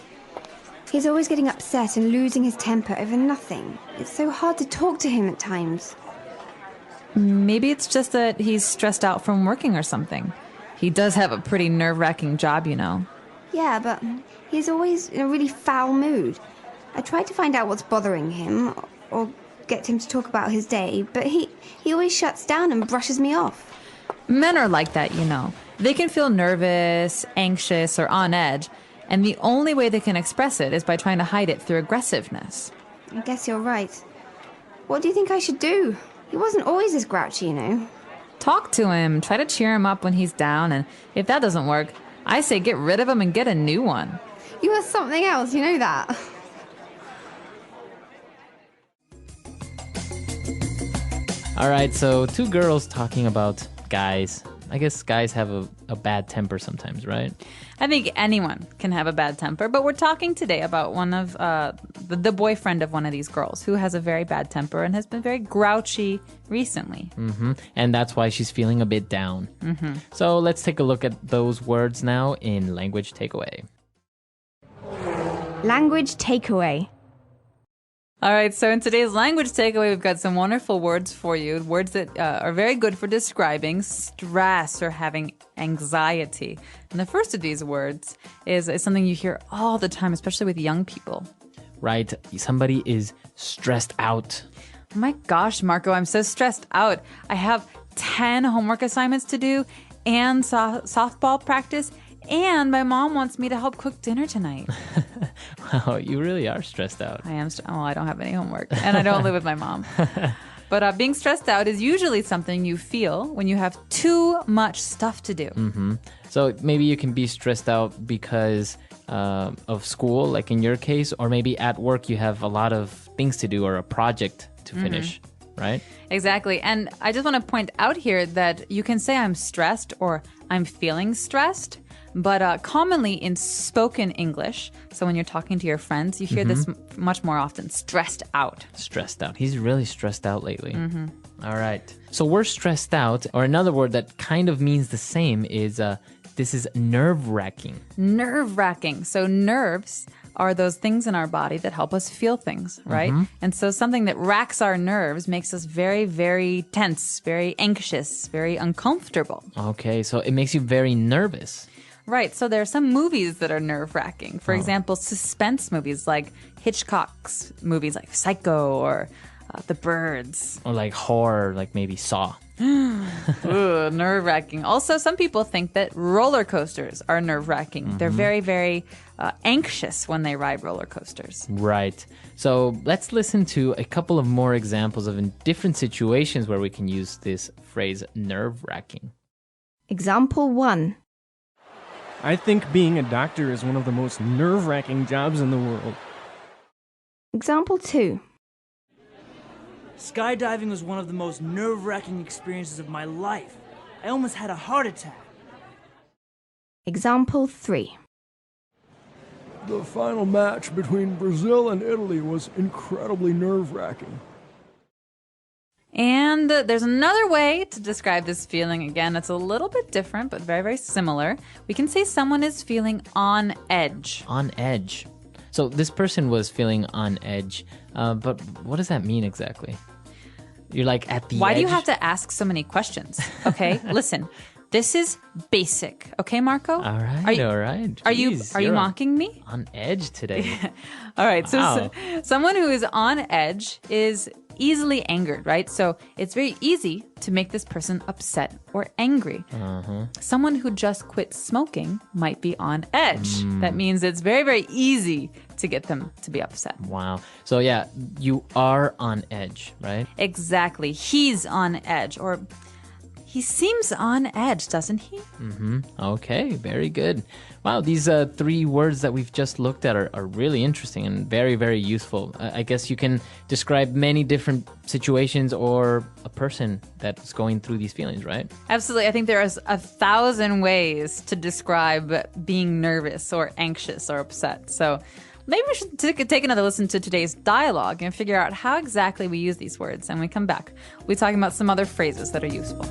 He's always getting upset and losing his temper over nothing. It's so hard to talk to him at times. Maybe it's just that he's stressed out from working or something. He does have a pretty nerve-wracking job, you know. Yeah, but he's always in a really foul mood. I tried to find out what's bothering him, or get him to talk about his day, but he always shuts down and brushes me off. Men are like that, you know. They can feel nervous, anxious, or on edge, and the only way they can express it is by trying to hide it through aggressiveness. I guess you're right. What do you think I should do? He wasn't always this grouchy, you know. Talk to him, try to cheer him up when he's down, and if that doesn't work, I say get rid of him and get a new one. You are something else, you know that. All right, so two girls talking about guys. I guess guys have a bad temper sometimes, right? I think anyone can have a bad temper, but we're talking today about one of the boyfriend of one of these girls who has a very bad temper and has been very grouchy recently. And that's why she's feeling a bit down. So let's take a look at those words now in Language Takeaway. Language takeaway. All right, so in today's language takeaway, we've got some wonderful words for you. Words that are very good for describing stress or having anxiety. And the first of these words is something you hear all the time, especially with young people. Right. Somebody is stressed out. Oh my gosh, Marco, I'm so stressed out. I have 10 homework assignments to do and softball practice, and my mom wants me to help cook dinner tonight. Wow, you really are stressed out. I am. I don't have any homework, and I don't live with my mom. But being stressed out is usually something you feel when you have too much stuff to do. So maybe you can be stressed out because of school, like in your case, or maybe at work you have a lot of things to do or a project to finish, right? Exactly. And I just want to point out here that you can say I'm stressed or I'm feeling stressed. But commonly in spoken English, so when you're talking to your friends, you hear this much more often, stressed out. Stressed out. He's really stressed out lately. All right. So we're stressed out, or another word that kind of means the same is this is nerve-wracking. Nerve-wracking. So nerves are those things in our body that help us feel things, right? And so something that racks our nerves makes us very, very tense, very anxious, very uncomfortable. Okay, so it makes you very nervous. Right. So there are some movies that are nerve-wracking. For example, suspense movies like Hitchcock's movies like Psycho or The Birds. Or like horror, like maybe Saw. Ooh, nerve-wracking. Also, some people think that roller coasters are nerve-wracking. They're very, very anxious when they ride roller coasters. Right. So let's listen to a couple of more examples of in different situations where we can use this phrase nerve-wracking. Example 1. I think being a doctor is one of the most nerve-wracking jobs in the world. Example 2. Skydiving was one of the most nerve-wracking experiences of my life. I almost had a heart attack. Example 3. The final match between Brazil and Italy was incredibly nerve-wracking. And there's another way to describe this feeling. Again, it's a little bit different, but very, very similar. We can say someone is feeling on edge. On edge. So this person was feeling on edge. But what does that mean exactly? You're like at the edge? Why do you have to ask so many questions? Okay, listen. This is basic. Okay, Marco? All right, all right. Are you mocking me? On edge today. All right, Wow. so someone who is on edge is easily angered, right? So it's very easy to make this person upset or angry. Someone who just quit smoking might be on edge. That means it's very, very easy to get them to be upset. Wow. So yeah, you are on edge, right? Exactly. He's on edge, or he seems on edge, doesn't he? Okay, very good. Wow, these 3 words that we've just looked at are really interesting and very, very useful. I guess you can describe many different situations or a person that's going through these feelings, right? Absolutely. I think there is 1,000 ways to describe being nervous or anxious or upset. So maybe we should take another listen to today's dialogue and figure out how exactly we use these words. And when we come back, we'll be talking about some other phrases that are useful.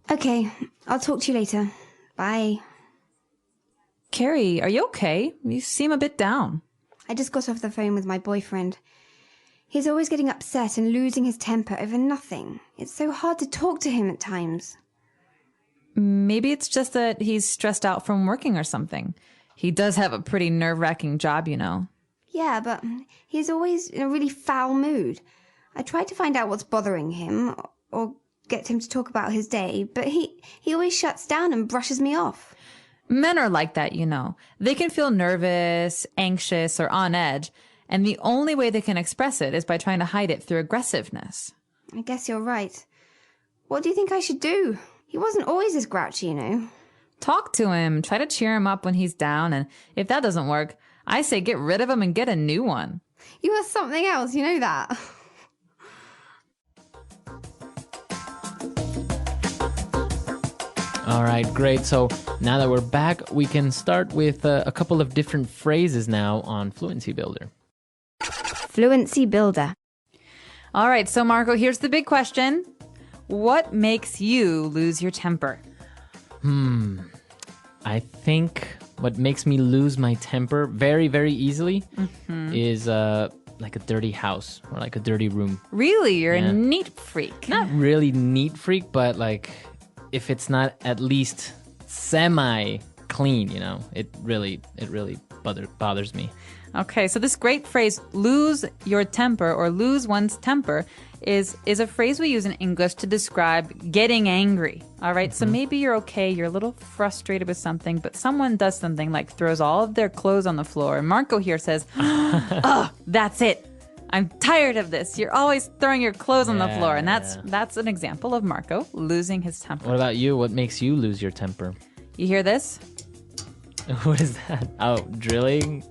Okay, I'll talk to you later. Bye. Carrie, are you okay? You seem a bit down. I just got off the phone with my boyfriend. He's always getting upset and losing his temper over nothing. It's so hard to talk to him at times. Maybe it's just that he's stressed out from working or something. He does have a pretty nerve-wracking job, you know. Yeah, but he's always in a really foul mood. I tried to find out what's bothering him or get him to talk about his day, but he always shuts down and brushes me off. Men are like that, you know. They can feel nervous, anxious, or on edge, and the only way they can express it is by trying to hide it through aggressiveness. I guess you're right. What do you think I should do? He wasn't always this grouchy, you know. Talk to him. Try to cheer him up when he's down, and if that doesn't work, I say get rid of him and get a new one. You are something else, you know that. All right, great. So now that we're back, we can start with a couple of different phrases now on Fluency Builder. Fluency Builder. All right, so Marco, here's the big question. What makes you lose your temper? I think what makes me lose my temper very, very easily is like a dirty house or like a dirty room. Really? You're a neat freak. Not really neat freak, but like if it's not at least semi-clean, you know, it really bothers me. Okay, so this great phrase, lose your temper or lose one's temper, is a phrase we use in English to describe getting angry. All right, so maybe you're okay, you're a little frustrated with something, but someone does something like throws all of their clothes on the floor. And Marco here says, oh, that's it. I'm tired of this. You're always throwing your clothes on the floor. And that's an example of Marco losing his temper. What about you? What makes you lose your temper? You hear this? What is that? Oh, drilling?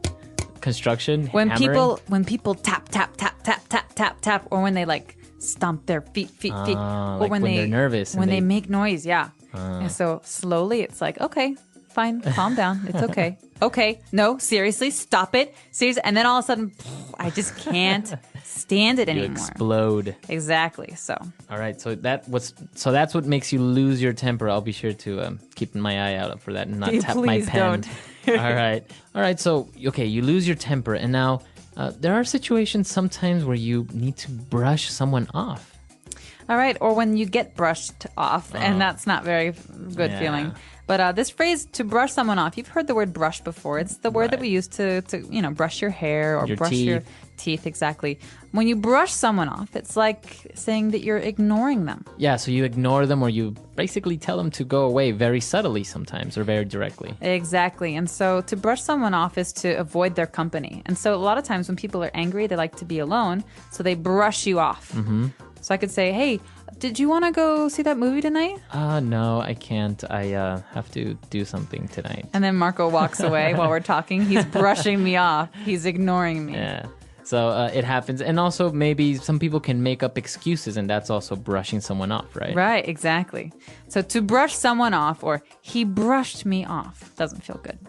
Construction? When hammering? people tap, tap, tap, tap, tap, tap, tap, or when they like stomp their feet. Or like when they're nervous. When they make noise, yeah. And so slowly it's like, okay, fine, calm down. It's okay. Okay, no, seriously, stop it. Seriously. And then all of a sudden, I just can't stand it anymore. You explode. Exactly. So. All right. So that's what makes you lose your temper. I'll be sure to keep my eye out for that and not tap my pen. Don't. All right. So okay, you lose your temper, and now there are situations sometimes where you need to brush someone off. All right, or when you get brushed off, and that's not very good feeling. But this phrase, to brush someone off, you've heard the word brush before. It's the word that we use to brush your hair or brush your teeth, exactly. When you brush someone off, it's like saying that you're ignoring them. Yeah, so you ignore them or you basically tell them to go away very subtly sometimes or very directly. Exactly. And so to brush someone off is to avoid their company. And so a lot of times when people are angry, they like to be alone, so they brush you off. Mm-hmm. So I could say, hey, did you want to go see that movie tonight? No, I can't. I have to do something tonight. And then Marco walks away while we're talking. He's brushing me off. He's ignoring me. Yeah. So it happens. And also maybe some people can make up excuses, and that's also brushing someone off, right? Right, exactly. So to brush someone off or he brushed me off doesn't feel good.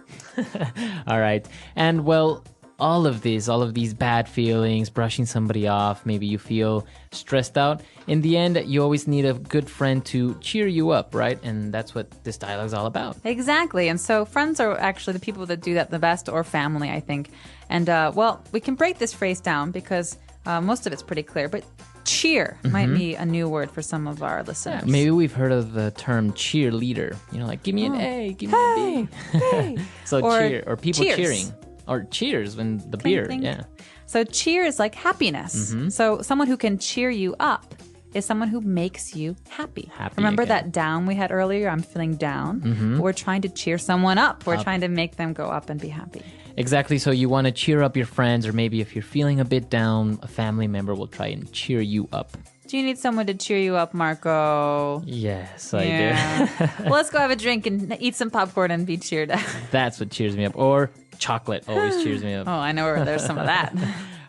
All right. And well, all of these bad feelings, brushing somebody off, maybe you feel stressed out. In the end, you always need a good friend to cheer you up, right? And that's what this dialogue is all about. Exactly. And so friends are actually the people that do that the best, or family, I think. And, well, we can break this phrase down because most of it's pretty clear. But cheer might be a new word for some of our listeners. Yeah, maybe we've heard of the term cheerleader. You know, like, give me an A, give me a B. Hey. So cheer, or people cheers. cheering. Or cheers when the beer, yeah. So cheer is like happiness. Mm-hmm. So someone who can cheer you up is someone who makes you happy. Remember that down we had earlier? I'm feeling down. Mm-hmm. We're trying to cheer someone up. We're trying to make them go up and be happy. Exactly. So you want to cheer up your friends, or maybe if you're feeling a bit down, a family member will try and cheer you up. Do you need someone to cheer you up, Marco? Yes, I do. Well, let's go have a drink and eat some popcorn and be cheered up. That's what cheers me up. Or chocolate always cheers me up. Oh, I know where there's some of that.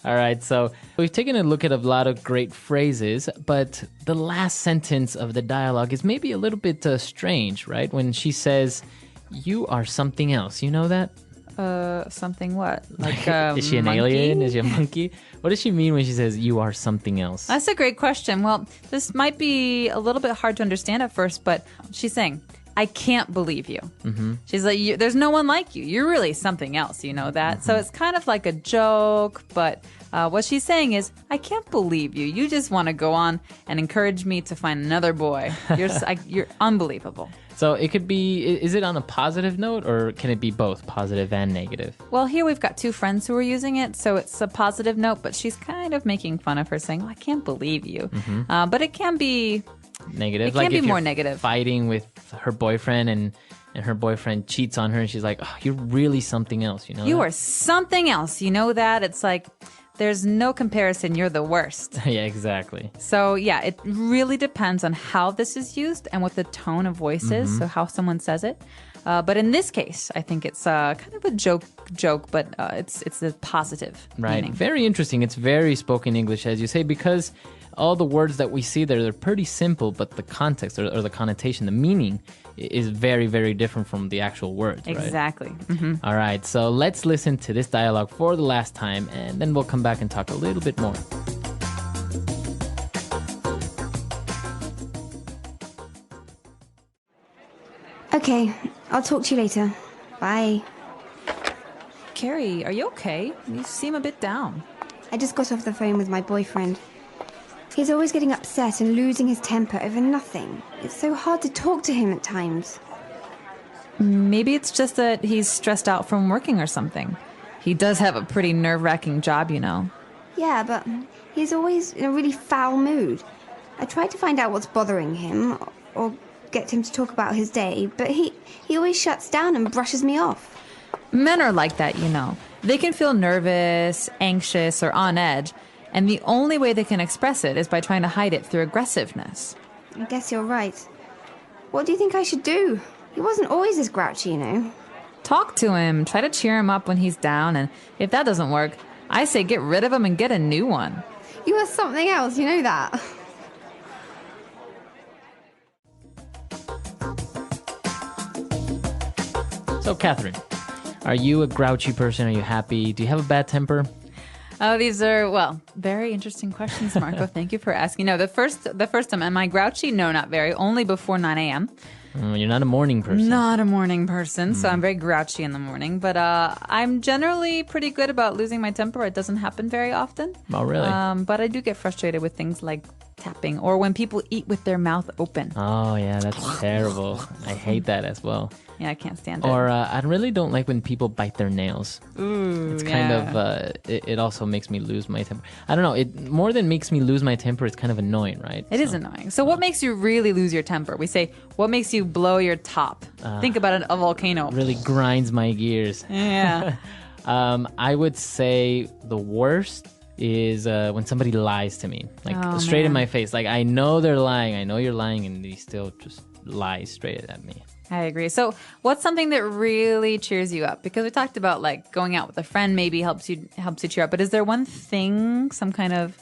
All right, so we've taken a look at a lot of great phrases, but the last sentence of the dialogue is maybe a little bit strange, right? When she says, "You are something else." You know that? Something what? Like is she an alien? Is she a monkey? What does she mean when she says, "You are something else"? That's a great question. Well, this might be a little bit hard to understand at first, but she's saying, I can't believe you. Mm-hmm. She's like, there's no one like you. You're really something else, you know that? Mm-hmm. So it's kind of like a joke, but what she's saying is, I can't believe you. You just want to go on and encourage me to find another boy. You're unbelievable. So it could be, is it on a positive note, or can it be both positive and negative? Well, here we've got two friends who are using it, so it's a positive note, but she's kind of making fun of her, saying, I can't believe you. Mm-hmm. But it can be negative. It can be more negative. Fighting with her boyfriend and her boyfriend cheats on her and she's like, oh, you're really something else, you know? You are something else, you know that? It's like, there's no comparison, you're the worst. Yeah, exactly. So yeah, it really depends on how this is used and what the tone of voice is, so how someone says it. But in this case, I think it's kind of a joke, but it's a positive right. meaning. Very interesting. It's very spoken English, as you say, because all the words that we see there, they're pretty simple, but the context or the connotation, the meaning is very, very different from the actual words, right? Exactly. All right, so let's listen to this dialogue for the last time, and then we'll come back and talk a little bit more. Okay, I'll talk to you later. Bye. Carrie, are you okay? You seem a bit down. I just got off the phone with my boyfriend. He's always getting upset and losing his temper over nothing. It's so hard to talk to him at times. Maybe it's just that he's stressed out from working or something. He does have a pretty nerve-wracking job, you know. Yeah, but he's always in a really foul mood. I tried to find out what's bothering him or get him to talk about his day, but he always shuts down and brushes me off. Men are like that, you know. They can feel nervous, anxious, or on edge, and the only way they can express it is by trying to hide it through aggressiveness. I guess you're right. What do you think I should do? He wasn't always this grouchy, you know. Talk to him, try to cheer him up when he's down, and if that doesn't work, I say get rid of him and get a new one. You are something else, you know that. So, Catherine, are you a grouchy person? Are you happy? Do you have a bad temper? Oh, these are, well, very interesting questions, Marco. Thank you for asking. No, the first time, am I grouchy? No, not very. Only before 9 a.m. You're not a morning person. Not a morning person, so I'm very grouchy in the morning. But I'm generally pretty good about losing my temper. It doesn't happen very often. Oh, really? But I do get frustrated with things like tapping or when people eat with their mouth open. Oh, yeah, that's terrible. I hate that as well. Yeah, I can't stand it. Or I really don't like when people bite their nails. Ooh, it's kind of, it also makes me lose my temper. I don't know, it more than makes me lose my temper, it's kind of annoying, right? It is annoying. So what makes you really lose your temper? We say, what makes you blow your top? Think about a volcano. Really grinds my gears. Yeah. I would say the worst is when somebody lies to me, like straight in my face. Like, I know they're lying, I know you're lying, and they still just lie straight at me. I agree. So what's something that really cheers you up? Because we talked about like going out with a friend maybe helps you cheer up. But is there one thing, some kind of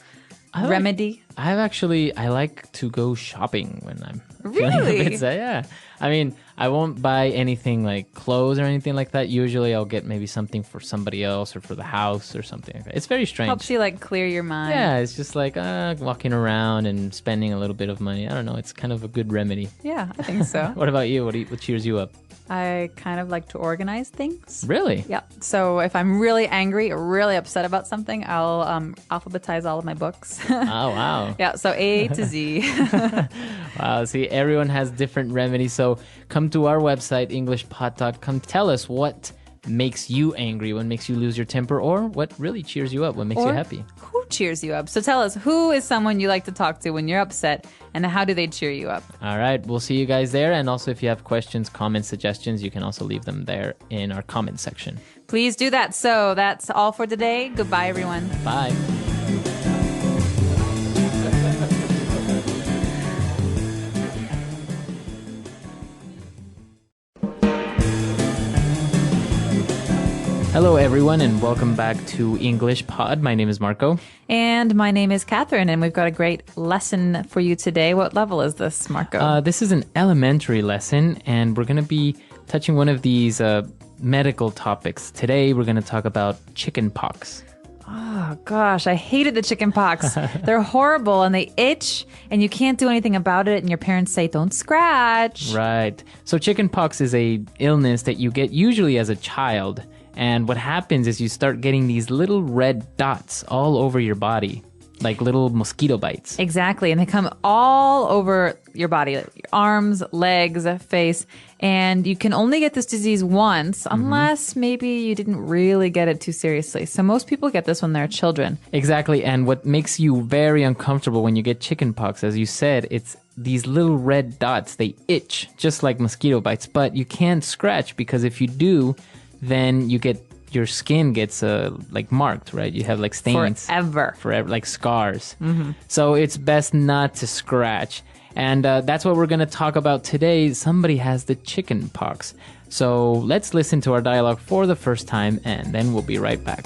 remedy? I like to go shopping when I'm feeling a bit sad. Yeah. I mean, I won't buy anything like clothes or anything like that. Usually I'll get maybe something for somebody else or for the house or something like that. It's very strange. Helps you like clear your mind. Yeah, it's just like walking around and spending a little bit of money. I don't know. It's kind of a good remedy. Yeah, I think so. What about you? What cheers you up? I kind of like to organize things. Really? Yeah. So if I'm really angry or really upset about something, I'll alphabetize all of my books. Oh, wow. Yeah, so A to Z. Wow, see, everyone has different remedies. So come to our website, EnglishPod.com. Tell us what makes you angry, what makes you lose your temper, or what really cheers you up, what makes you happy. Who cheers you up? So tell us, who is someone you like to talk to when you're upset, and how do they cheer you up? All right, we'll see you guys there. And also, if you have questions, comments, suggestions, you can also leave them there in our comment section. Please do that. So that's all for today. Goodbye, everyone. Bye. Hello, everyone, and welcome back to English Pod. My name is Marco. And my name is Catherine, and we've got a great lesson for you today. What level is this, Marco? This is an elementary lesson, and we're going to be touching one of these medical topics. Today, we're going to talk about chicken pox. Oh, gosh, I hated the chicken pox. They're horrible, and they itch, and you can't do anything about it, and your parents say, don't scratch. Right. So chicken pox is a illness that you get usually as a child. And what happens is you start getting these little red dots all over your body, like little mosquito bites. Exactly. And they come all over your body, like your arms, legs, face. And you can only get this disease once, unless maybe you didn't really get it too seriously. So most people get this when they're children. Exactly. And what makes you very uncomfortable when you get chickenpox, as you said, it's these little red dots. They itch just like mosquito bites, but you can't scratch, because if you do, then your skin gets like marked, right? You have like stains forever, like scars. So it's best not to scratch, and that's what we're going to talk about today. Somebody has the chicken pox. So let's listen to our dialogue for the first time, and then we'll be right back.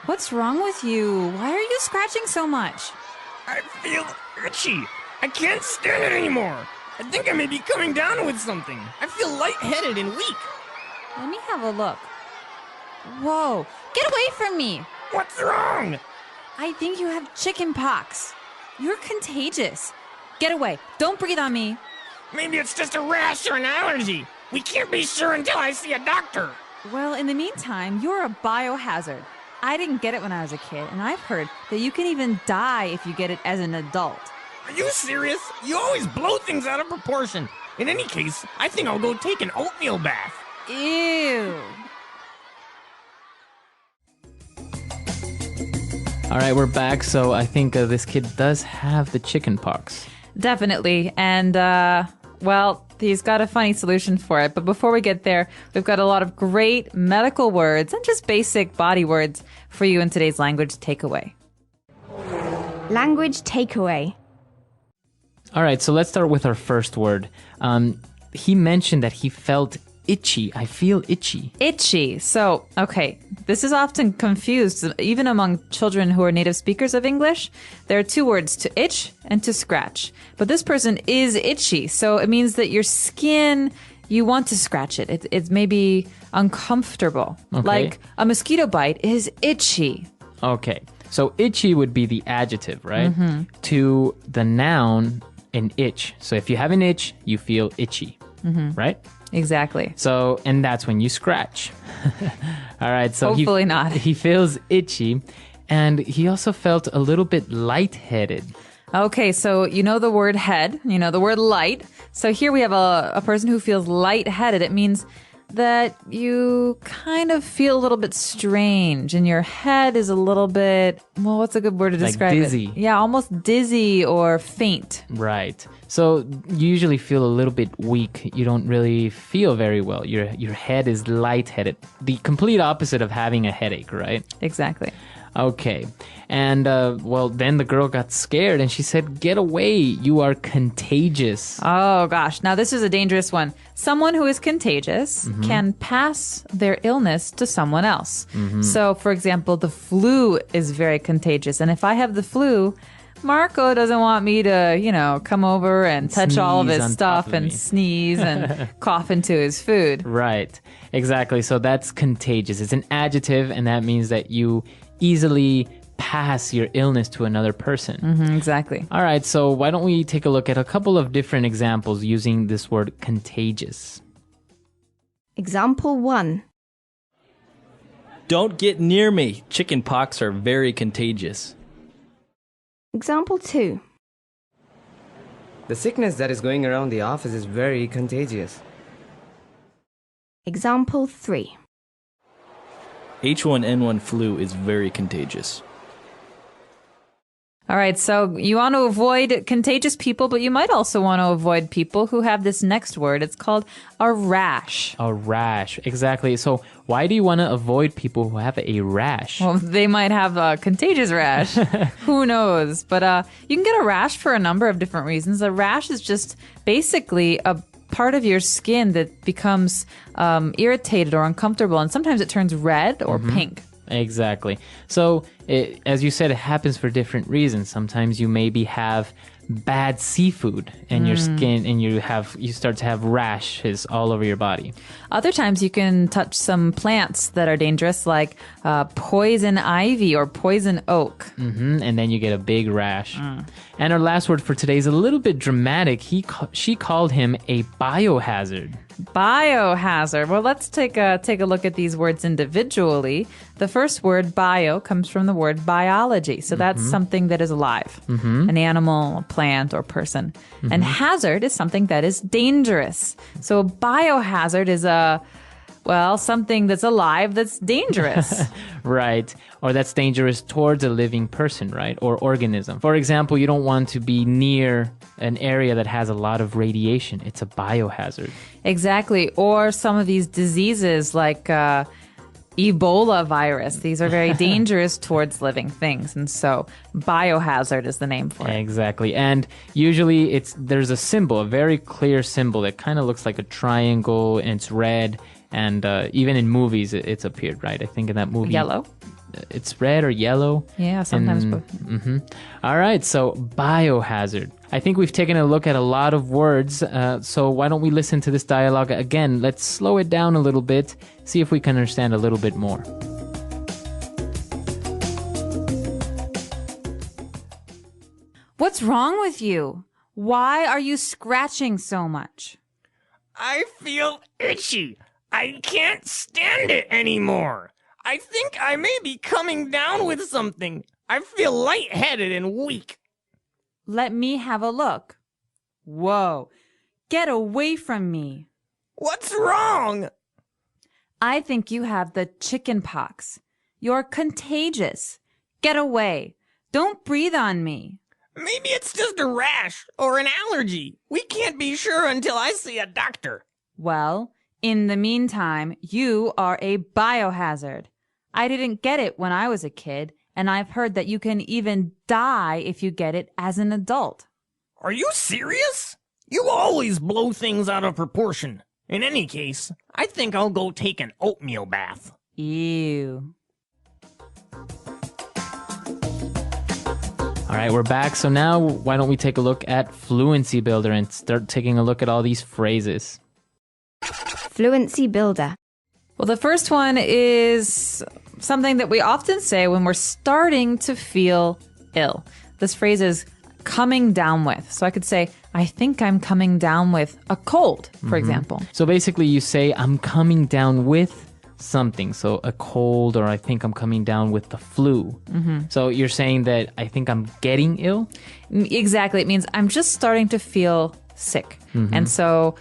What's wrong with you? Why are you scratching so much? I feel itchy. I can't stand it anymore. I think I may be coming down with something. I feel lightheaded and weak. Let me have a look. Whoa, get away from me. What's wrong? I think you have chicken pox. You're contagious. Get away. Don't breathe on me. Maybe it's just a rash or an allergy. We can't be sure until I see a doctor. Well, in the meantime, you're a biohazard. I didn't get it when I was a kid, and I've heard that you can even die if you get it as an adult. Are you serious? You always blow things out of proportion. In any case, I think I'll go take an oatmeal bath. Ew. All right, we're back. So I think this kid does have the chicken pox. Definitely. And, well, he's got a funny solution for it. But before we get there, we've got a lot of great medical words and just basic body words for you in today's language takeaway. Language takeaway. All right, so let's start with our first word. He mentioned that he felt itchy. I feel itchy. Itchy. So, okay, this is often confused, even among children who are native speakers of English. There are two words, to itch and to scratch. But this person is itchy, so it means that your skin, you want to scratch it. It's maybe uncomfortable. Okay. Like a mosquito bite is itchy. Okay, so itchy would be the adjective, right? Mm-hmm. To the noun, an itch. So if you have an itch, you feel itchy, right? Exactly. So, and that's when you scratch. All right, so Hopefully not. He feels itchy, and he also felt a little bit lightheaded. Okay, so you know the word head, you know the word light. So here we have a person who feels lightheaded. It means that you kind of feel a little bit strange and your head is a little bit, well, what's a good word to describe it? Dizzy. Yeah, almost dizzy or faint. Right. So you usually feel a little bit weak. You don't really feel very well. Your head is lightheaded. The complete opposite of having a headache, right? Exactly. Okay. And, well, then the girl got scared and she said, "Get away. You are contagious." Oh, gosh. Now, this is a dangerous one. Someone who is contagious can pass their illness to someone else. So, for example, the flu is very contagious. And if I have the flu, Marco doesn't want me to, come over and touch all of Sneeze his on stuff top of and me. sneeze and cough into his food. Right. Exactly. So that's contagious. It's an adjective, and that means that you easily pass your illness to another person. Exactly. All right, so why don't we take a look at a couple of different examples using this word contagious. Example 1. Don't get near me. Chicken pox are very contagious. Example 2. The sickness that is going around the office is very contagious. Example 3. H1N1 flu is very contagious. All right, so you want to avoid contagious people, but you might also want to avoid people who have this next word. It's called a rash. A rash, exactly. So why do you want to avoid people who have a rash? Well, they might have a contagious rash. Who knows? But you can get a rash for a number of different reasons. A rash is just basically a part of your skin that becomes irritated or uncomfortable, and sometimes it turns red or pink. Exactly. So, as you said, it happens for different reasons. Sometimes you maybe have bad seafood and your skin, and you start to have rashes all over your body. Other times you can touch some plants that are dangerous, like poison ivy or poison oak. And then you get a big rash. And our last word for today is a little bit dramatic. She called him a biohazard. Biohazard. Well, let's take a look at these words individually. The first word, bio, comes from the word biology. So that's something that is alive. An animal, a plant, or person. And hazard is something that is dangerous. So a biohazard is something that's alive that's dangerous. Right. Or that's dangerous towards a living person, right? Or organism. For example, you don't want to be near an area that has a lot of radiation. It's a biohazard. Exactly. Or some of these diseases like Ebola virus. These are very dangerous towards living things. And so biohazard is the name for it. Exactly. And usually there's a symbol, a very clear symbol that kind of looks like a triangle, and it's red. And even in movies, it's appeared, right? I think in that movie. Yellow? it's red or yellow. Yeah, sometimes both. All right, so biohazard. I think we've taken a look at a lot of words, so why don't we listen to this dialogue again? Let's slow it down a little bit, see if we can understand a little bit more. What's wrong with you? Why are you scratching so much? I feel itchy. I can't stand it anymore. I think I may be coming down with something. I feel lightheaded and weak. Let me have a look. Whoa. Get away from me. What's wrong? I think you have the chicken pox. You're contagious. Get away. Don't breathe on me. Maybe it's just a rash or an allergy. We can't be sure until I see a doctor. Well, in the meantime, you are a biohazard. I didn't get it when I was a kid, and I've heard that you can even die if you get it as an adult. Are you serious? You always blow things out of proportion. In any case, I think I'll go take an oatmeal bath. Ew. All right, we're back. So now why don't we take a look at Fluency Builder and start taking a look at all these phrases. Fluency Builder. Well, the first one is something that we often say when we're starting to feel ill. This phrase is coming down with. So I could say, I think I'm coming down with a cold, for example. So basically you say, I'm coming down with something. So a cold, or I think I'm coming down with the flu. So you're saying that I think I'm getting ill? Exactly. It means I'm just starting to feel sick. And so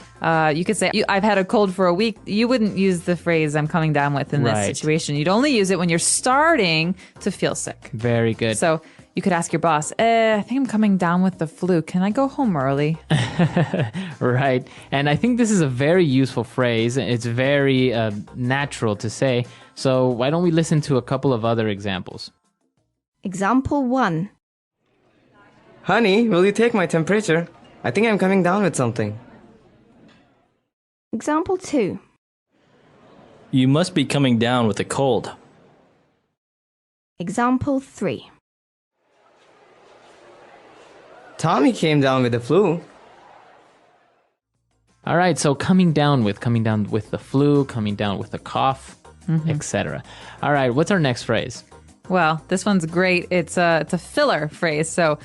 you could say, I've had a cold for a week. You wouldn't use the phrase I'm coming down with in this situation. You'd only use it when you're starting to feel sick. Very good. So you could ask your boss, I think I'm coming down with the flu. Can I go home early? Right. And I think this is a very useful phrase. It's very natural to say. So why don't we listen to a couple of other examples? Example 1. Honey, will you take my temperature? I think I'm coming down with something. Example 2. You must be coming down with a cold. Example 3. Tommy came down with the flu. All right, so coming down with the flu, coming down with a cough, etc. All right, what's our next phrase? Well, this one's great. It's a filler phrase. So,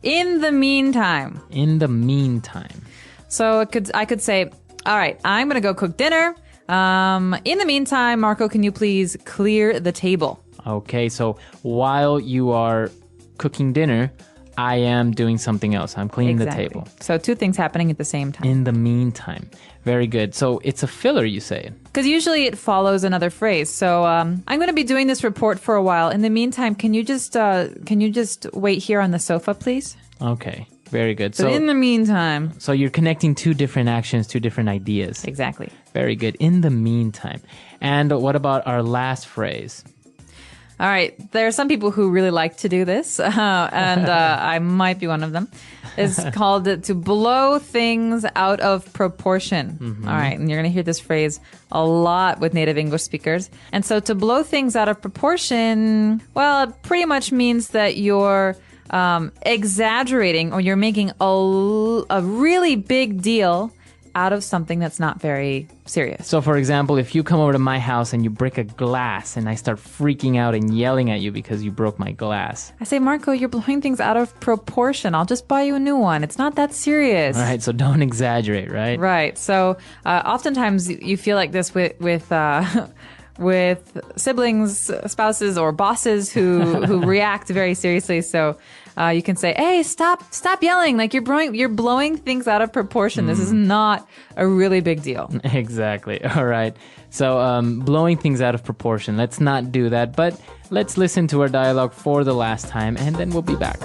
in the meantime. In the meantime. So I could say, all right, I'm going to go cook dinner. In the meantime, Marco, can you please clear the table? Okay, so while you are cooking dinner, I am doing something else. I'm cleaning the table. So two things happening at the same time. In the meantime. Very good. So it's a filler, you say? Because usually it follows another phrase. So I'm going to be doing this report for a while. In the meantime, can you just wait here on the sofa, please? Okay. Very good. So in the meantime. So you're connecting two different actions, two different ideas. Exactly. Very good. In the meantime. And what about our last phrase? All right. There are some people who really like to do this, and I might be one of them. It's called to blow things out of proportion. All right. And you're going to hear this phrase a lot with native English speakers. And so to blow things out of proportion, well, it pretty much means that you're exaggerating, or you're making a really big deal out of something that's not very serious. So, for example, if you come over to my house and you break a glass and I start freaking out and yelling at you because you broke my glass. I say, Marco, you're blowing things out of proportion. I'll just buy you a new one. It's not that serious. All right, so don't exaggerate, right? Right. So, oftentimes you feel like this with siblings, spouses, or bosses who react very seriously. So you can say, "Hey, stop yelling! Like you're blowing things out of proportion. This is not a really big deal." Exactly. All right. So blowing things out of proportion. Let's not do that. But let's listen to our dialogue for the last time, and then we'll be back.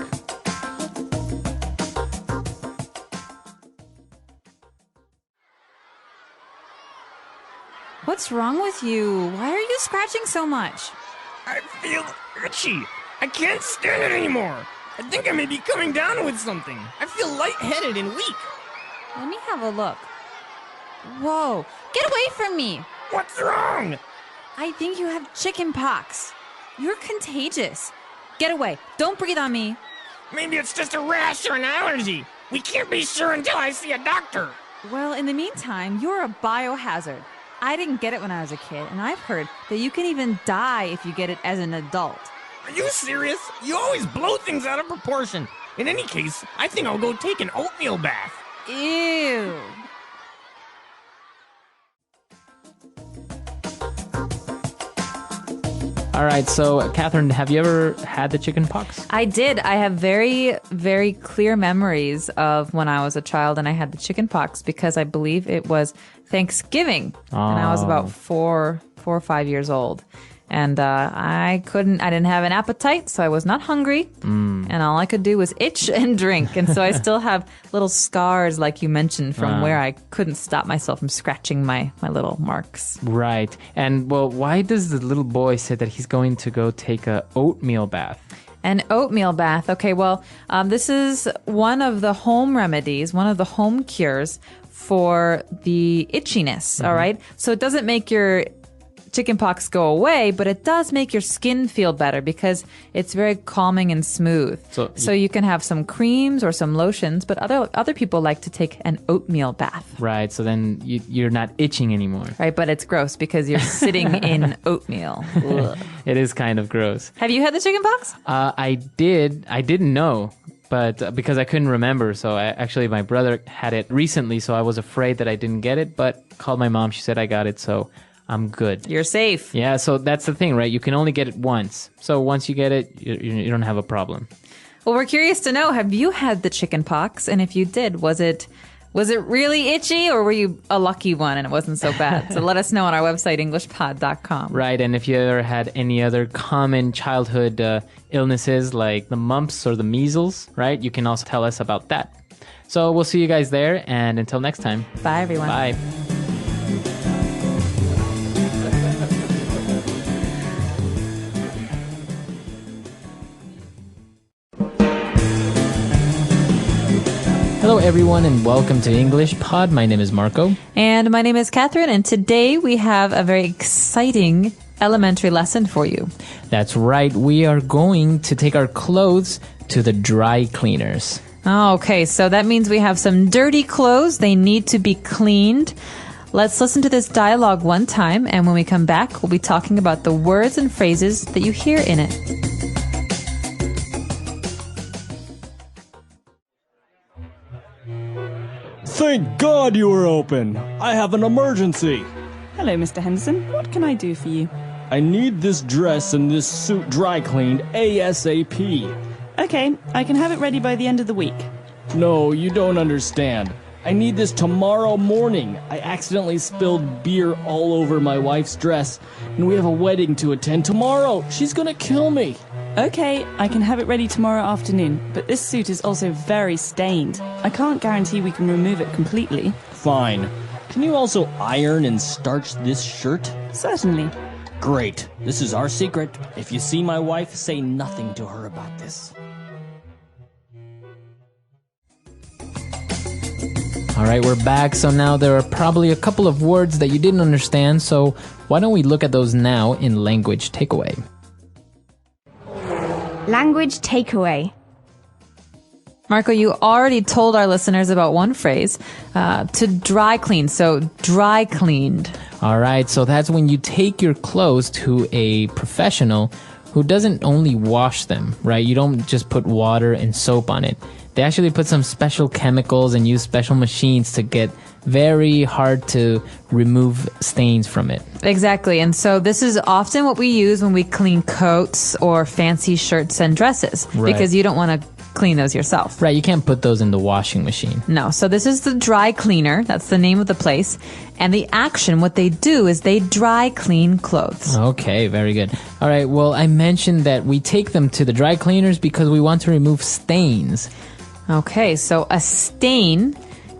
What's wrong with you? Why are you scratching so much? I feel itchy. I can't stand it anymore. I think I may be coming down with something. I feel lightheaded and weak. Let me have a look. Whoa, get away from me. What's wrong? I think you have chicken pox. You're contagious. Get away. Don't breathe on me. Maybe it's just a rash or an allergy. We can't be sure until I see a doctor. Well, in the meantime, you're a biohazard. I didn't get it when I was a kid, and I've heard that you can even die if you get it as an adult. Are you serious? You always blow things out of proportion. In any case, I think I'll go take an oatmeal bath. Ew. All right, so Catherine, have you ever had the chicken pox? I did. I have very, very clear memories of when I was a child and I had the chicken pox because I believe it was Thanksgiving. And I was about 4 or 5 years old. And I didn't have an appetite, so I was not hungry. And all I could do was itch and drink. And so I still have little scars, like you mentioned, from where I couldn't stop myself from scratching my little marks. Right. And, well, why does the little boy say that he's going to go take a oatmeal bath? An oatmeal bath. Okay, well, this is one of the home remedies, one of the home cures for the itchiness, all right? So it doesn't make your chickenpox go away, but it does make your skin feel better because it's very calming and smooth. So you can have some creams or some lotions, but other people like to take an oatmeal bath. Right, so then you're not itching anymore. Right, but it's gross because you're sitting in oatmeal. Ugh. It is kind of gross. Have you had the chickenpox? I didn't know. But because I couldn't remember, so my brother had it recently, so I was afraid that I didn't get it, but called my mom. She said I got it, so I'm good. You're safe. Yeah, so that's the thing, right? You can only get it once. So once you get it, you don't have a problem. Well, we're curious to know, have you had the chicken pox? And if you did, was it really itchy or were you a lucky one and it wasn't so bad? So let us know on our website, englishpod.com. Right, and if you ever had any other common childhood illnesses like the mumps or the measles, right? You can also tell us about that. So we'll see you guys there, and until next time. Bye, everyone. Bye. Hello, everyone, and welcome to English Pod. My name is Marco. And my name is Catherine, and today we have a very exciting elementary lesson for you. That's right. We are going to take our clothes to the dry cleaners. Oh, okay, so that means we have some dirty clothes. They need to be cleaned. Let's listen to this dialogue one time, and when we come back, we'll be talking about the words and phrases that you hear in it. Thank God you were open. I have an emergency. Hello, Mr. Henderson. What can I do for you? I need this dress and this suit dry cleaned ASAP. Okay, I can have it ready by the end of the week. No, you don't understand. I need this tomorrow morning. I accidentally spilled beer all over my wife's dress, and we have a wedding to attend tomorrow. She's gonna kill me. Okay, I can have it ready tomorrow afternoon, but this suit is also very stained. I can't guarantee we can remove it completely. Fine. Can you also iron and starch this shirt? Certainly. Great. This is our secret. If you see my wife, say nothing to her about this. All right, we're back. So now there are probably a couple of words that you didn't understand. So why don't we look at those now in language takeaway? Language takeaway. Marco, you already told our listeners about one phrase, to dry clean. So dry cleaned. All right, so that's when you take your clothes to a professional who doesn't only wash them, right? You don't just put water and soap on it. They actually put some special chemicals and use special machines to get very hard to remove stains from it. Exactly. And so this is often what we use when we clean coats or fancy shirts and dresses, right, because you don't want to clean those yourself. Right. You can't put those in the washing machine. No. So this is the dry cleaner. That's the name of the place. And the action, what they do is they dry clean clothes. Okay. Very good. All right. Well, I mentioned that we take them to the dry cleaners because we want to remove stains. Okay. So a stain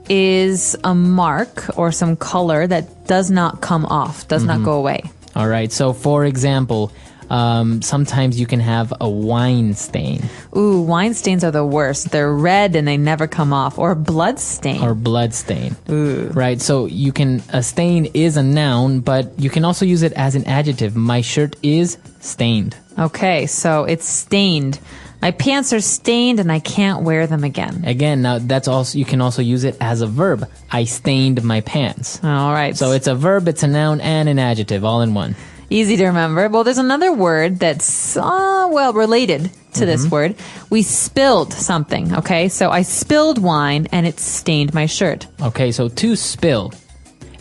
is a mark or some color that does not come off, does not go away. All right. So, for example, Sometimes you can have a wine stain. Ooh, wine stains are the worst. They're red and they never come off. Or blood stain. Ooh. Right, so a stain is a noun, but you can also use it as an adjective. My shirt is stained. Okay, so it's stained. My pants are stained and I can't wear them again. Again, now you can also use it as a verb. I stained my pants. All right. So it's a verb, it's a noun, and an adjective all in one. Easy to remember. Well, there's another word that's, related to this word. We spilled something, okay? So I spilled wine and it stained my shirt. Okay, so to spill.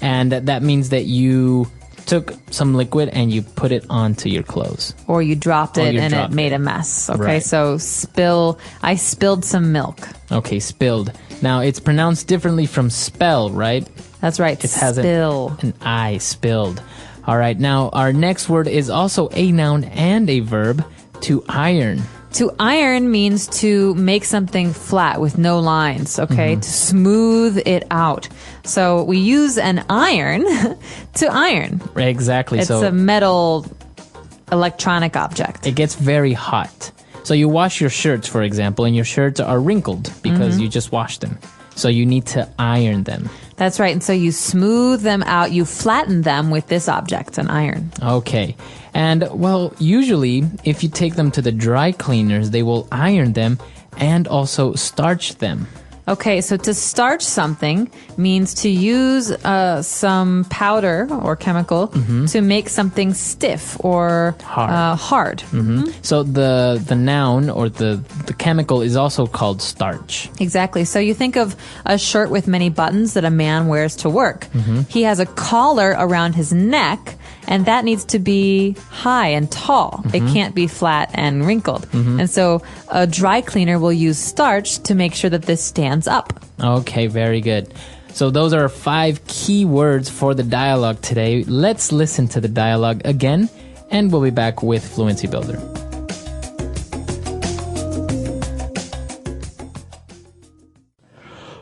And that means that you took some liquid and you put it onto your clothes. Or you dropped it and it made a mess. Okay, right. So spill. I spilled some milk. Okay, spilled. Now, it's pronounced differently from spell, right? That's right, it has spill. an I, spilled. All right, now our next word is also a noun and a verb, to iron. To iron means to make something flat with no lines, okay? To smooth it out. So we use an iron to iron. Exactly. It's a metal electronic object. It gets very hot. So you wash your shirts, for example, and your shirts are wrinkled because you just washed them. So you need to iron them. That's right. And so you smooth them out, you flatten them with this object, an iron. Okay. And, well, usually, if you take them to the dry cleaners, they will iron them and also starch them. Okay, so to starch something means to use some powder or chemical to make something stiff or hard. So the noun or the chemical is also called starch. Exactly. So you think of a shirt with many buttons that a man wears to work. He has a collar around his neck, and that needs to be high and tall. It can't be flat and wrinkled. And so a dry cleaner will use starch to make sure that this stands up. Okay, very good. So those are 5 key words for the dialogue today. Let's listen to the dialogue again, and we'll be back with Fluency Builder.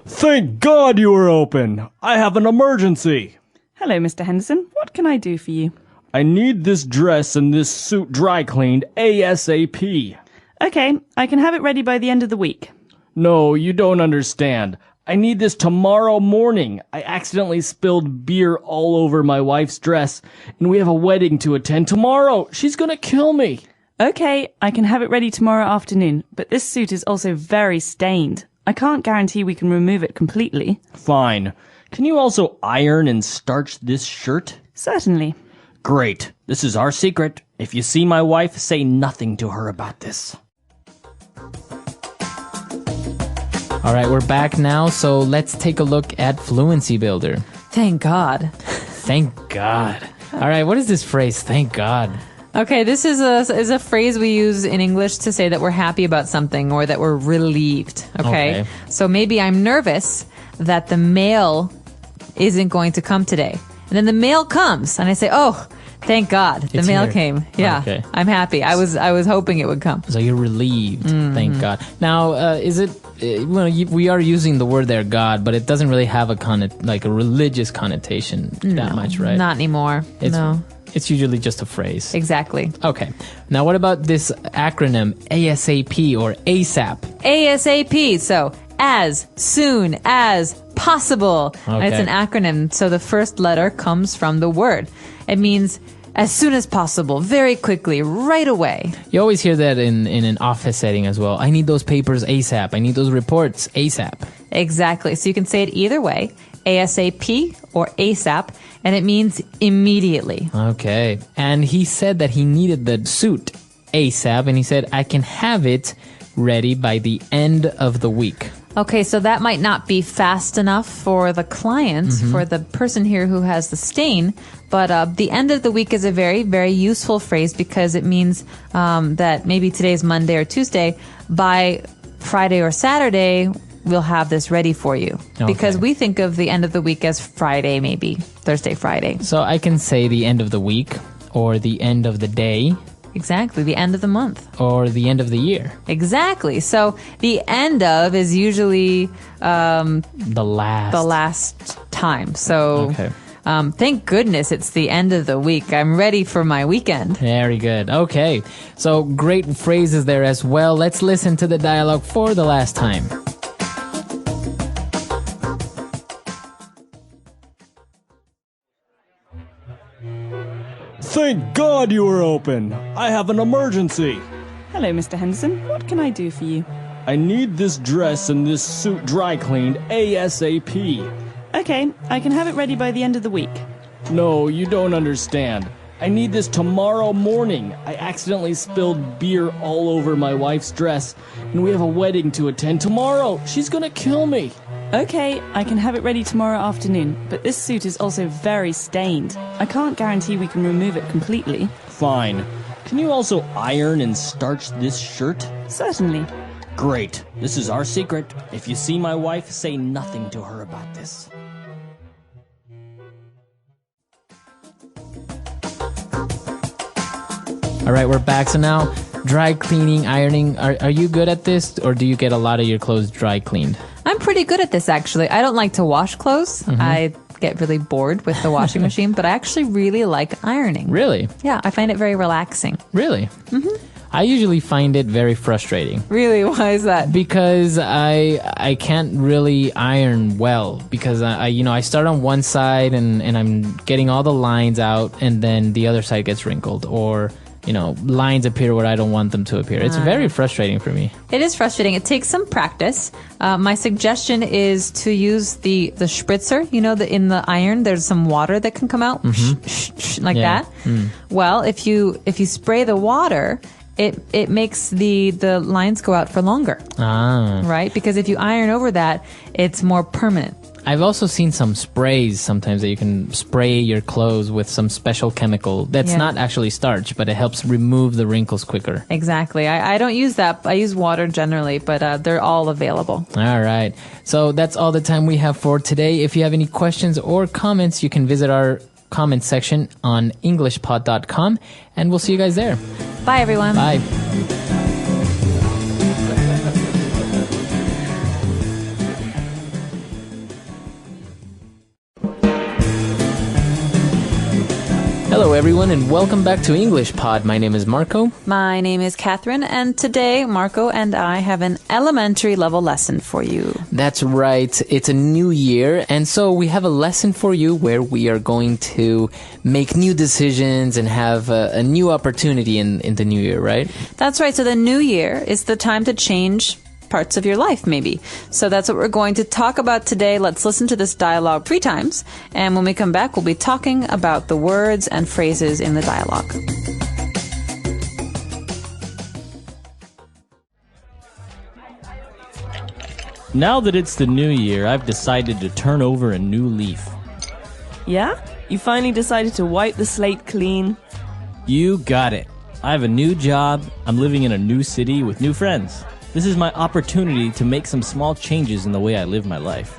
Thank God you were open. I have an emergency. Hello, Mr. Henderson. What can I do for you? I need this dress and this suit dry cleaned ASAP. Okay, I can have it ready by the end of the week. No, you don't understand. I need this tomorrow morning. I accidentally spilled beer all over my wife's dress, and we have a wedding to attend tomorrow. She's gonna kill me. Okay, I can have it ready tomorrow afternoon, but this suit is also very stained. I can't guarantee we can remove it completely. Fine. Can you also iron and starch this shirt? Certainly. Great. This is our secret. If you see my wife, say nothing to her about this. All right, we're back now, so let's take a look at Fluency Builder. Thank God. Thank God. All right, what is this phrase, thank God? Okay, this is a phrase we use in English to say that we're happy about something or that we're relieved, okay? So maybe I'm nervous that the mail isn't going to come today. And then the mail comes, and I say, oh, thank God, the mail came. Yeah, okay. I'm happy. I was hoping it would come. So you're relieved, thank God. Now, is it, we are using the word there, God, but it doesn't really have a religious connotation that much, right? Not anymore, no. It's usually just a phrase. Exactly. Okay. Now, what about this acronym, ASAP or ASAP? ASAP, so as soon as possible. Okay. It's an acronym, so the first letter comes from the word. It means as soon as possible, very quickly, right away. You always hear that in an office setting as well. I need those papers ASAP. I need those reports ASAP. Exactly. So you can say it either way, ASAP or ASAP, and it means immediately. Okay. And he said that he needed the suit ASAP, and he said, I can have it ready by the end of the week. Okay, so that might not be fast enough for the client, for the person here who has the stain, but the end of the week is a very, very useful phrase because it means that maybe today's Monday or Tuesday, by Friday or Saturday, we'll have this ready for you. Okay. Because we think of the end of the week as Friday, maybe Thursday, Friday. So I can say the end of the week or the end of the day. Exactly, the end of the month. Or the end of the year. Exactly. So the end of is usually the last time. So Thank goodness it's the end of the week. I'm ready for my weekend. Very good. Okay. So great phrases there as well. Let's listen to the dialogue for the last time. Thank God you were open. I have an emergency. Hello, Mr. Henderson. What can I do for you? I need this dress and this suit dry cleaned ASAP. Okay, I can have it ready by the end of the week. No, you don't understand. I need this tomorrow morning. I accidentally spilled beer all over my wife's dress, and we have a wedding to attend tomorrow. She's gonna kill me. Okay, I can have it ready tomorrow afternoon, but this suit is also very stained. I can't guarantee we can remove it completely. Fine. Can you also iron and starch this shirt? Certainly. Great. This is our secret. If you see my wife, say nothing to her about this. All right, we're back. So now, dry cleaning, ironing. Are you good at this, or do you get a lot of your clothes dry cleaned? I'm pretty good at this, actually. I don't like to wash clothes. Mhm. I get really bored with the washing machine, but I actually really like ironing. Really? Yeah, I find it very relaxing. Really? Mm-hmm. I usually find it very frustrating. Really? Why is that? Because I can't really iron well, because I start on one side and I'm getting all the lines out, and then the other side gets wrinkled, or lines appear where I don't want them to appear. It's very frustrating for me. It is frustrating. It takes some practice. My suggestion is to use the spritzer. In the iron, there's some water that can come out like that. Mm. Well, if you spray the water, it makes the lines go out for longer. Ah. Right? Because if you iron over that, it's more permanent. I've also seen some sprays sometimes that you can spray your clothes with some special chemical that's not actually starch, but it helps remove the wrinkles quicker. Exactly. I don't use that. I use water generally, but they're all available. All right. So that's all the time we have for today. If you have any questions or comments, you can visit our comment section on englishpod.com, and we'll see you guys there. Bye, everyone. Bye. Hello, everyone, and welcome back to English Pod. My name is Marco. My name is Catherine, and today Marco and I have an elementary level lesson for you. That's right. It's a new year, and so we have a lesson for you where we are going to make new decisions and have a new opportunity in the new year, right? That's right. So the new year is the time to change parts of your life, maybe. So that's what we're going to talk about today. Let's listen to this dialogue 3 times. And when we come back, we'll be talking about the words and phrases in the dialogue. Now that it's the new year, I've decided to turn over a new leaf. Yeah? You finally decided to wipe the slate clean? You got it. I have a new job. I'm living in a new city with new friends. This is my opportunity to make some small changes in the way I live my life.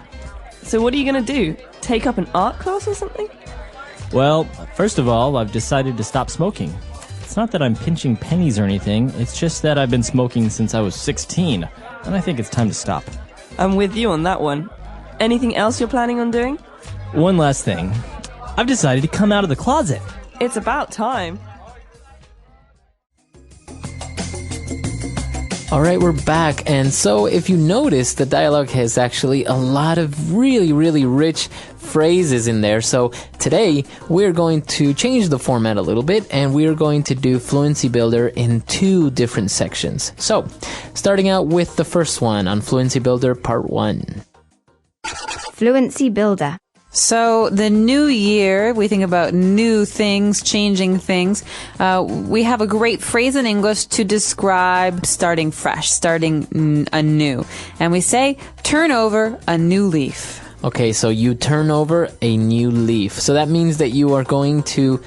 So what are you going to do? Take up an art class or something? Well, first of all, I've decided to stop smoking. It's not that I'm pinching pennies or anything. It's just that I've been smoking since I was 16, and I think it's time to stop. I'm with you on that one. Anything else you're planning on doing? One last thing. I've decided to come out of the closet. It's about time. All right, we're back. And so if you notice, the dialogue has actually a lot of really, really rich phrases in there. So today we're going to change the format a little bit, and we're going to do Fluency Builder in 2 different sections. So starting out with the first one on Fluency Builder Part 1. Fluency Builder. So the new year, we think about new things, changing things. We have a great phrase in English to describe starting fresh, starting anew. And we say, turn over a new leaf. Okay, so you turn over a new leaf. So that means that you are going to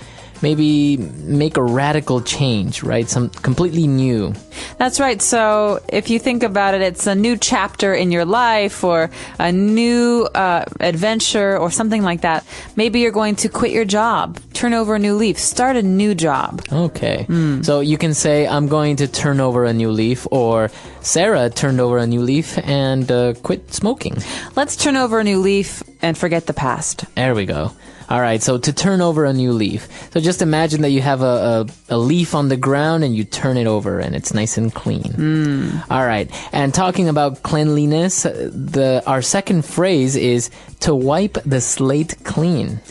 maybe make a radical change, right? Some completely new. That's right. So if you think about it, it's a new chapter in your life, or a new adventure, or something like that. Maybe you're going to quit your job, turn over a new leaf, start a new job. Okay. So you can say, I'm going to turn over a new leaf, or Sarah turned over a new leaf and quit smoking. Let's turn over a new leaf and forget the past. There we go. All right, so to turn over a new leaf. So just imagine that you have a leaf on the ground and you turn it over and it's nice and clean. All right, and talking about cleanliness, our second phrase is to wipe the slate clean.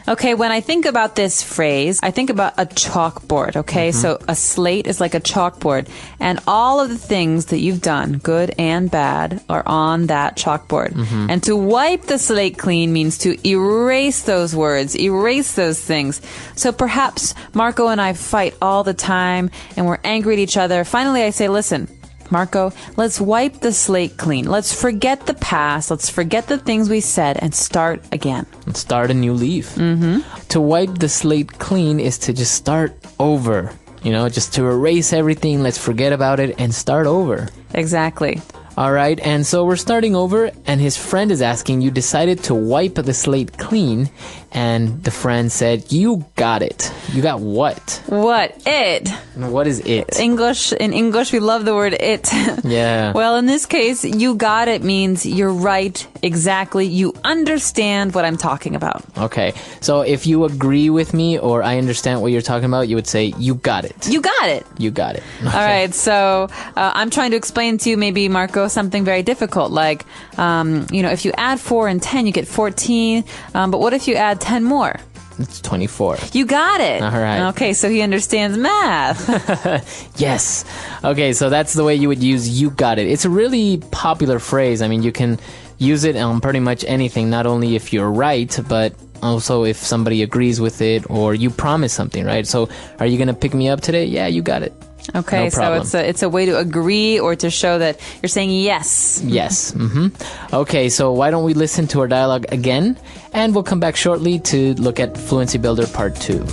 Okay, when I think about this phrase, I think about a chalkboard, okay? So a slate is like a chalkboard, and all of the things that you've done, good and bad, are on that chalkboard. And to wipe the slate clean means to erase those words, erase those things. So perhaps Marco and I fight all the time, and we're angry at each other. Finally, I say, listen, Marco, let's wipe the slate clean. Let's forget the past. Let's forget the things we said and start again. And start a new leaf. To wipe the slate clean is to just start over. You know, just to erase everything. Let's forget about it and start over. Exactly. All right, and so we're starting over, and his friend is asking, you decided to wipe the slate clean, and the friend said, you got it. You got what? What? It. What is it? In English, we love the word it. Yeah. Well, in this case, you got it means you're right, exactly. You understand what I'm talking about. Okay, so if you agree with me or I understand what you're talking about, you would say, you got it. You got it. You got it. Okay. All right, so I'm trying to explain to you, maybe, Marco, something very difficult, like, if you add 4 and 10, you get 14, but what if you add 10 more? It's 24. You got it. All right. Okay, so he understands math. Yes. Okay, so that's the way you would use you got it. It's a really popular phrase. I mean, you can use it on pretty much anything, not only if you're right, but also if somebody agrees with it or you promise something, right? So are you going to pick me up today? Yeah, you got it. Okay, no problem. So it's a way to agree or to show that you're saying yes. Yes. Okay, so why don't we listen to our dialogue again, and we'll come back shortly to look at Fluency Builder Part 2.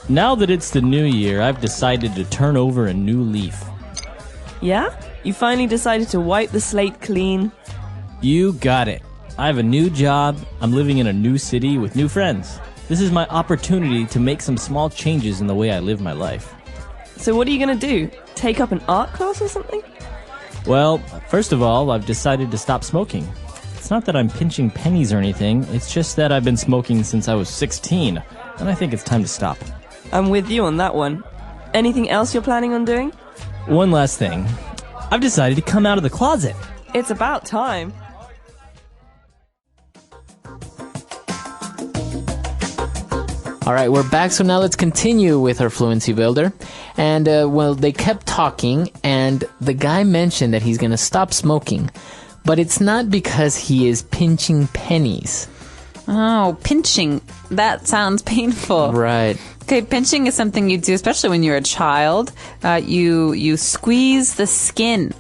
Now that it's the new year, I've decided to turn over a new leaf. Yeah? You finally decided to wipe the slate clean? You got it. I have a new job, I'm living in a new city with new friends. This is my opportunity to make some small changes in the way I live my life. So what are you going to do? Take up an art class or something? Well, first of all, I've decided to stop smoking. It's not that I'm pinching pennies or anything, it's just that I've been smoking since I was 16, and I think it's time to stop. I'm with you on that one. Anything else you're planning on doing? One last thing. I've decided to come out of the closet. It's about time. All right, we're back, so now let's continue with our Fluency Builder. And, they kept talking, and the guy mentioned that he's going to stop smoking. But it's not because he is pinching pennies. Oh, pinching. That sounds painful. Right. Okay, pinching is something you do, especially when you're a child. You squeeze the skin.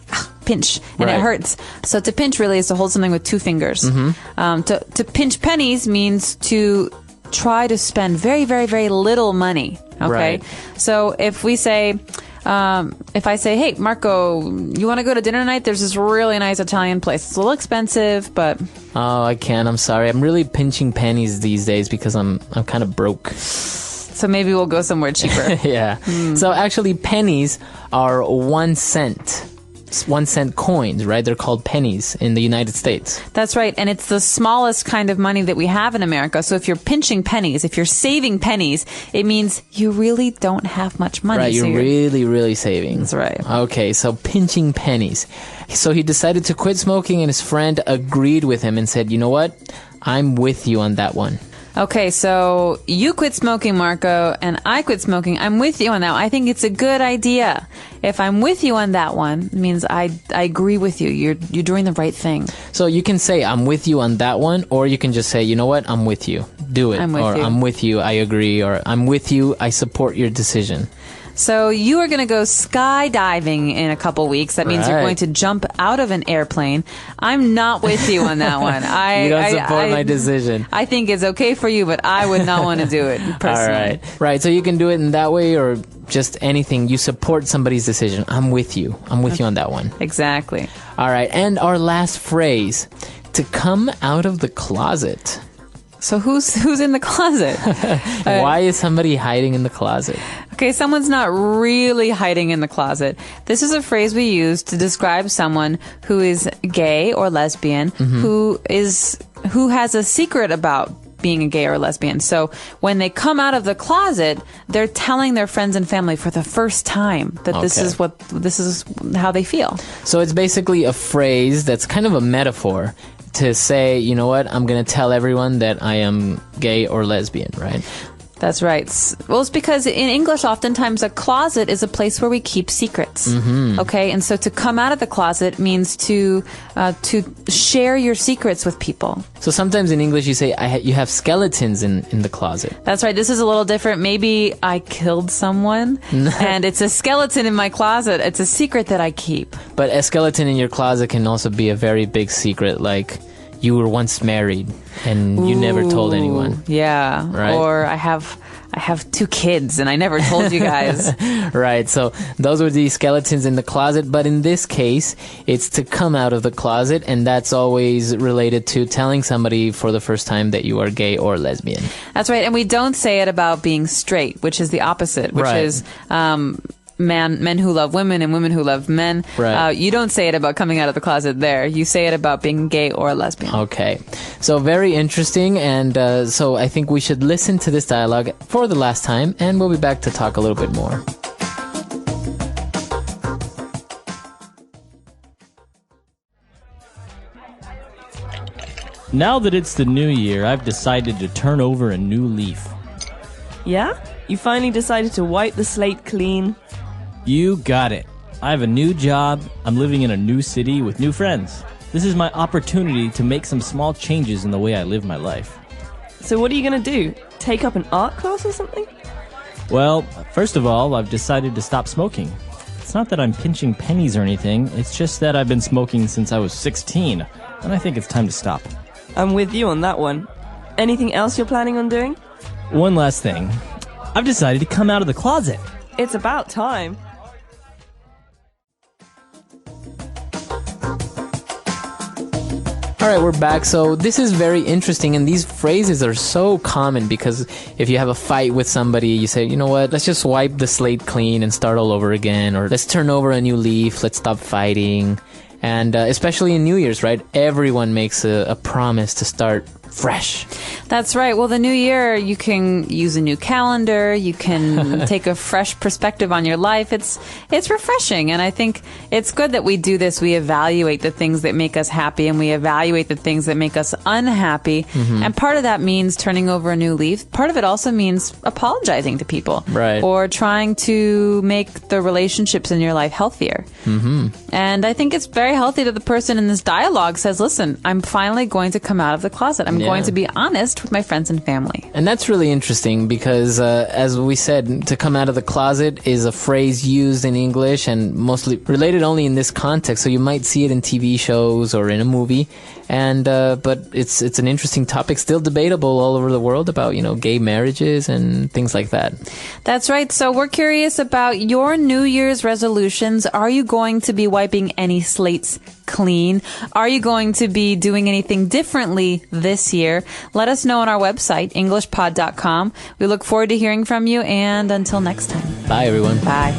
Pinch, and it hurts. So to pinch really is to hold something with 2 fingers. To pinch pennies means to try to spend very, very, very little money. Okay, Right. So if we say, if I say, hey, Marco, you want to go to dinner tonight? There's this really nice Italian place. It's a little expensive, but... Oh, I can't. I'm sorry. I'm really pinching pennies these days because I'm kind of broke. So maybe we'll go somewhere cheaper. Yeah. So actually, pennies are 1 cent. 1 cent coins, right? They're called pennies in the United States. That's right. And it's the smallest kind of money that we have in America. So if you're pinching pennies, if you're saving pennies, it means you really don't have much money. Right, so you're really, really saving. That's right. Okay, so pinching pennies. So he decided to quit smoking, and his friend agreed with him and said, you know what? I'm with you on that one. Okay, so you quit smoking, Marco, and I quit smoking. I'm with you on that one. I think it's a good idea. If I'm with you on that one, it means I agree with you. You're doing the right thing. So you can say, I'm with you on that one, or you can just say, you know what, I'm with you. Do it. I'm with you. I'm with you, I agree, or I'm with you, I support your decision. So you are going to go skydiving in a couple weeks. That means you're going to jump out of an airplane. I'm not with you on that one. You don't support my decision. I think it's okay for you, but I would not want to do it personally. All right. Right. So you can do it in that way or just anything. You support somebody's decision. I'm with you. I'm with you on that one. So who's in the closet? Why is somebody hiding in the closet? Okay, someone's not really hiding in the closet. This is a phrase we use to describe someone who is gay or lesbian, who has a secret about being a gay or lesbian. So when they come out of the closet, they're telling their friends and family for the first time that this is how they feel. So it's basically a phrase that's kind of a metaphor to say, you know what, I'm going to tell everyone that I am gay or lesbian, right? That's right. Well, it's because in English, oftentimes a closet is a place where we keep secrets. Okay, and so to come out of the closet means to share your secrets with people. So sometimes in English you say you have skeletons in the closet. That's right. This is a little different. Maybe I killed someone and it's a skeleton in my closet. It's a secret that I keep. But a skeleton in your closet can also be a very big secret, like you were once married and you never told anyone. Yeah. Right? Or I have 2 kids and I never told you guys. Right. So those were the skeletons in the closet. But in this case, it's to come out of the closet. And that's always related to telling somebody for the first time that you are gay or lesbian. That's right. And we don't say it about being straight, which is the opposite, which is men who love women and women who love men. Right. You don't say it about coming out of the closet there. You say it about being gay or lesbian. Okay. So very interesting. And so I think we should listen to this dialogue for the last time, and we'll be back to talk a little bit more. Now that it's the new year, I've decided to turn over a new leaf. Yeah? You finally decided to wipe the slate clean? You got it. I have a new job. I'm living in a new city with new friends. This is my opportunity to make some small changes in the way I live my life. So what are you going to do? Take up an art class or something? Well, first of all, I've decided to stop smoking. It's not that I'm pinching pennies or anything. It's just that I've been smoking since I was 16, and I think it's time to stop. I'm with you on that one. Anything else you're planning on doing? One last thing. I've decided to come out of the closet. It's about time. All right, we're back. So this is very interesting, and these phrases are so common because if you have a fight with somebody, you say, you know what, let's just wipe the slate clean and start all over again, or let's turn over a new leaf, let's stop fighting. And especially in New Year's, right? Everyone makes a promise to start fresh. That's right. Well, the new year, you can use a new calendar. You can take a fresh perspective on your life. It's refreshing. And I think it's good that we do this. We evaluate the things that make us happy and we evaluate the things that make us unhappy. And part of that means turning over a new leaf. Part of it also means apologizing to people. Right. Or trying to make the relationships in your life healthier. And I think it's very healthy that the person in this dialogue says, listen, I'm finally going to come out of the closet. I'm going to be honest with my friends and family. And that's really interesting because, as we said, to come out of the closet is a phrase used in English and mostly related only in this context. So you might see it in TV shows or in a movie. And but it's an interesting topic, still debatable all over the world about, gay marriages and things like that. That's right. So we're curious about your New Year's resolutions. Are you going to be wiping any slates clean? Are you going to be doing anything differently this year? Let us know on our website, englishpod.com. We look forward to hearing from you, and until next time. Bye, everyone. Bye.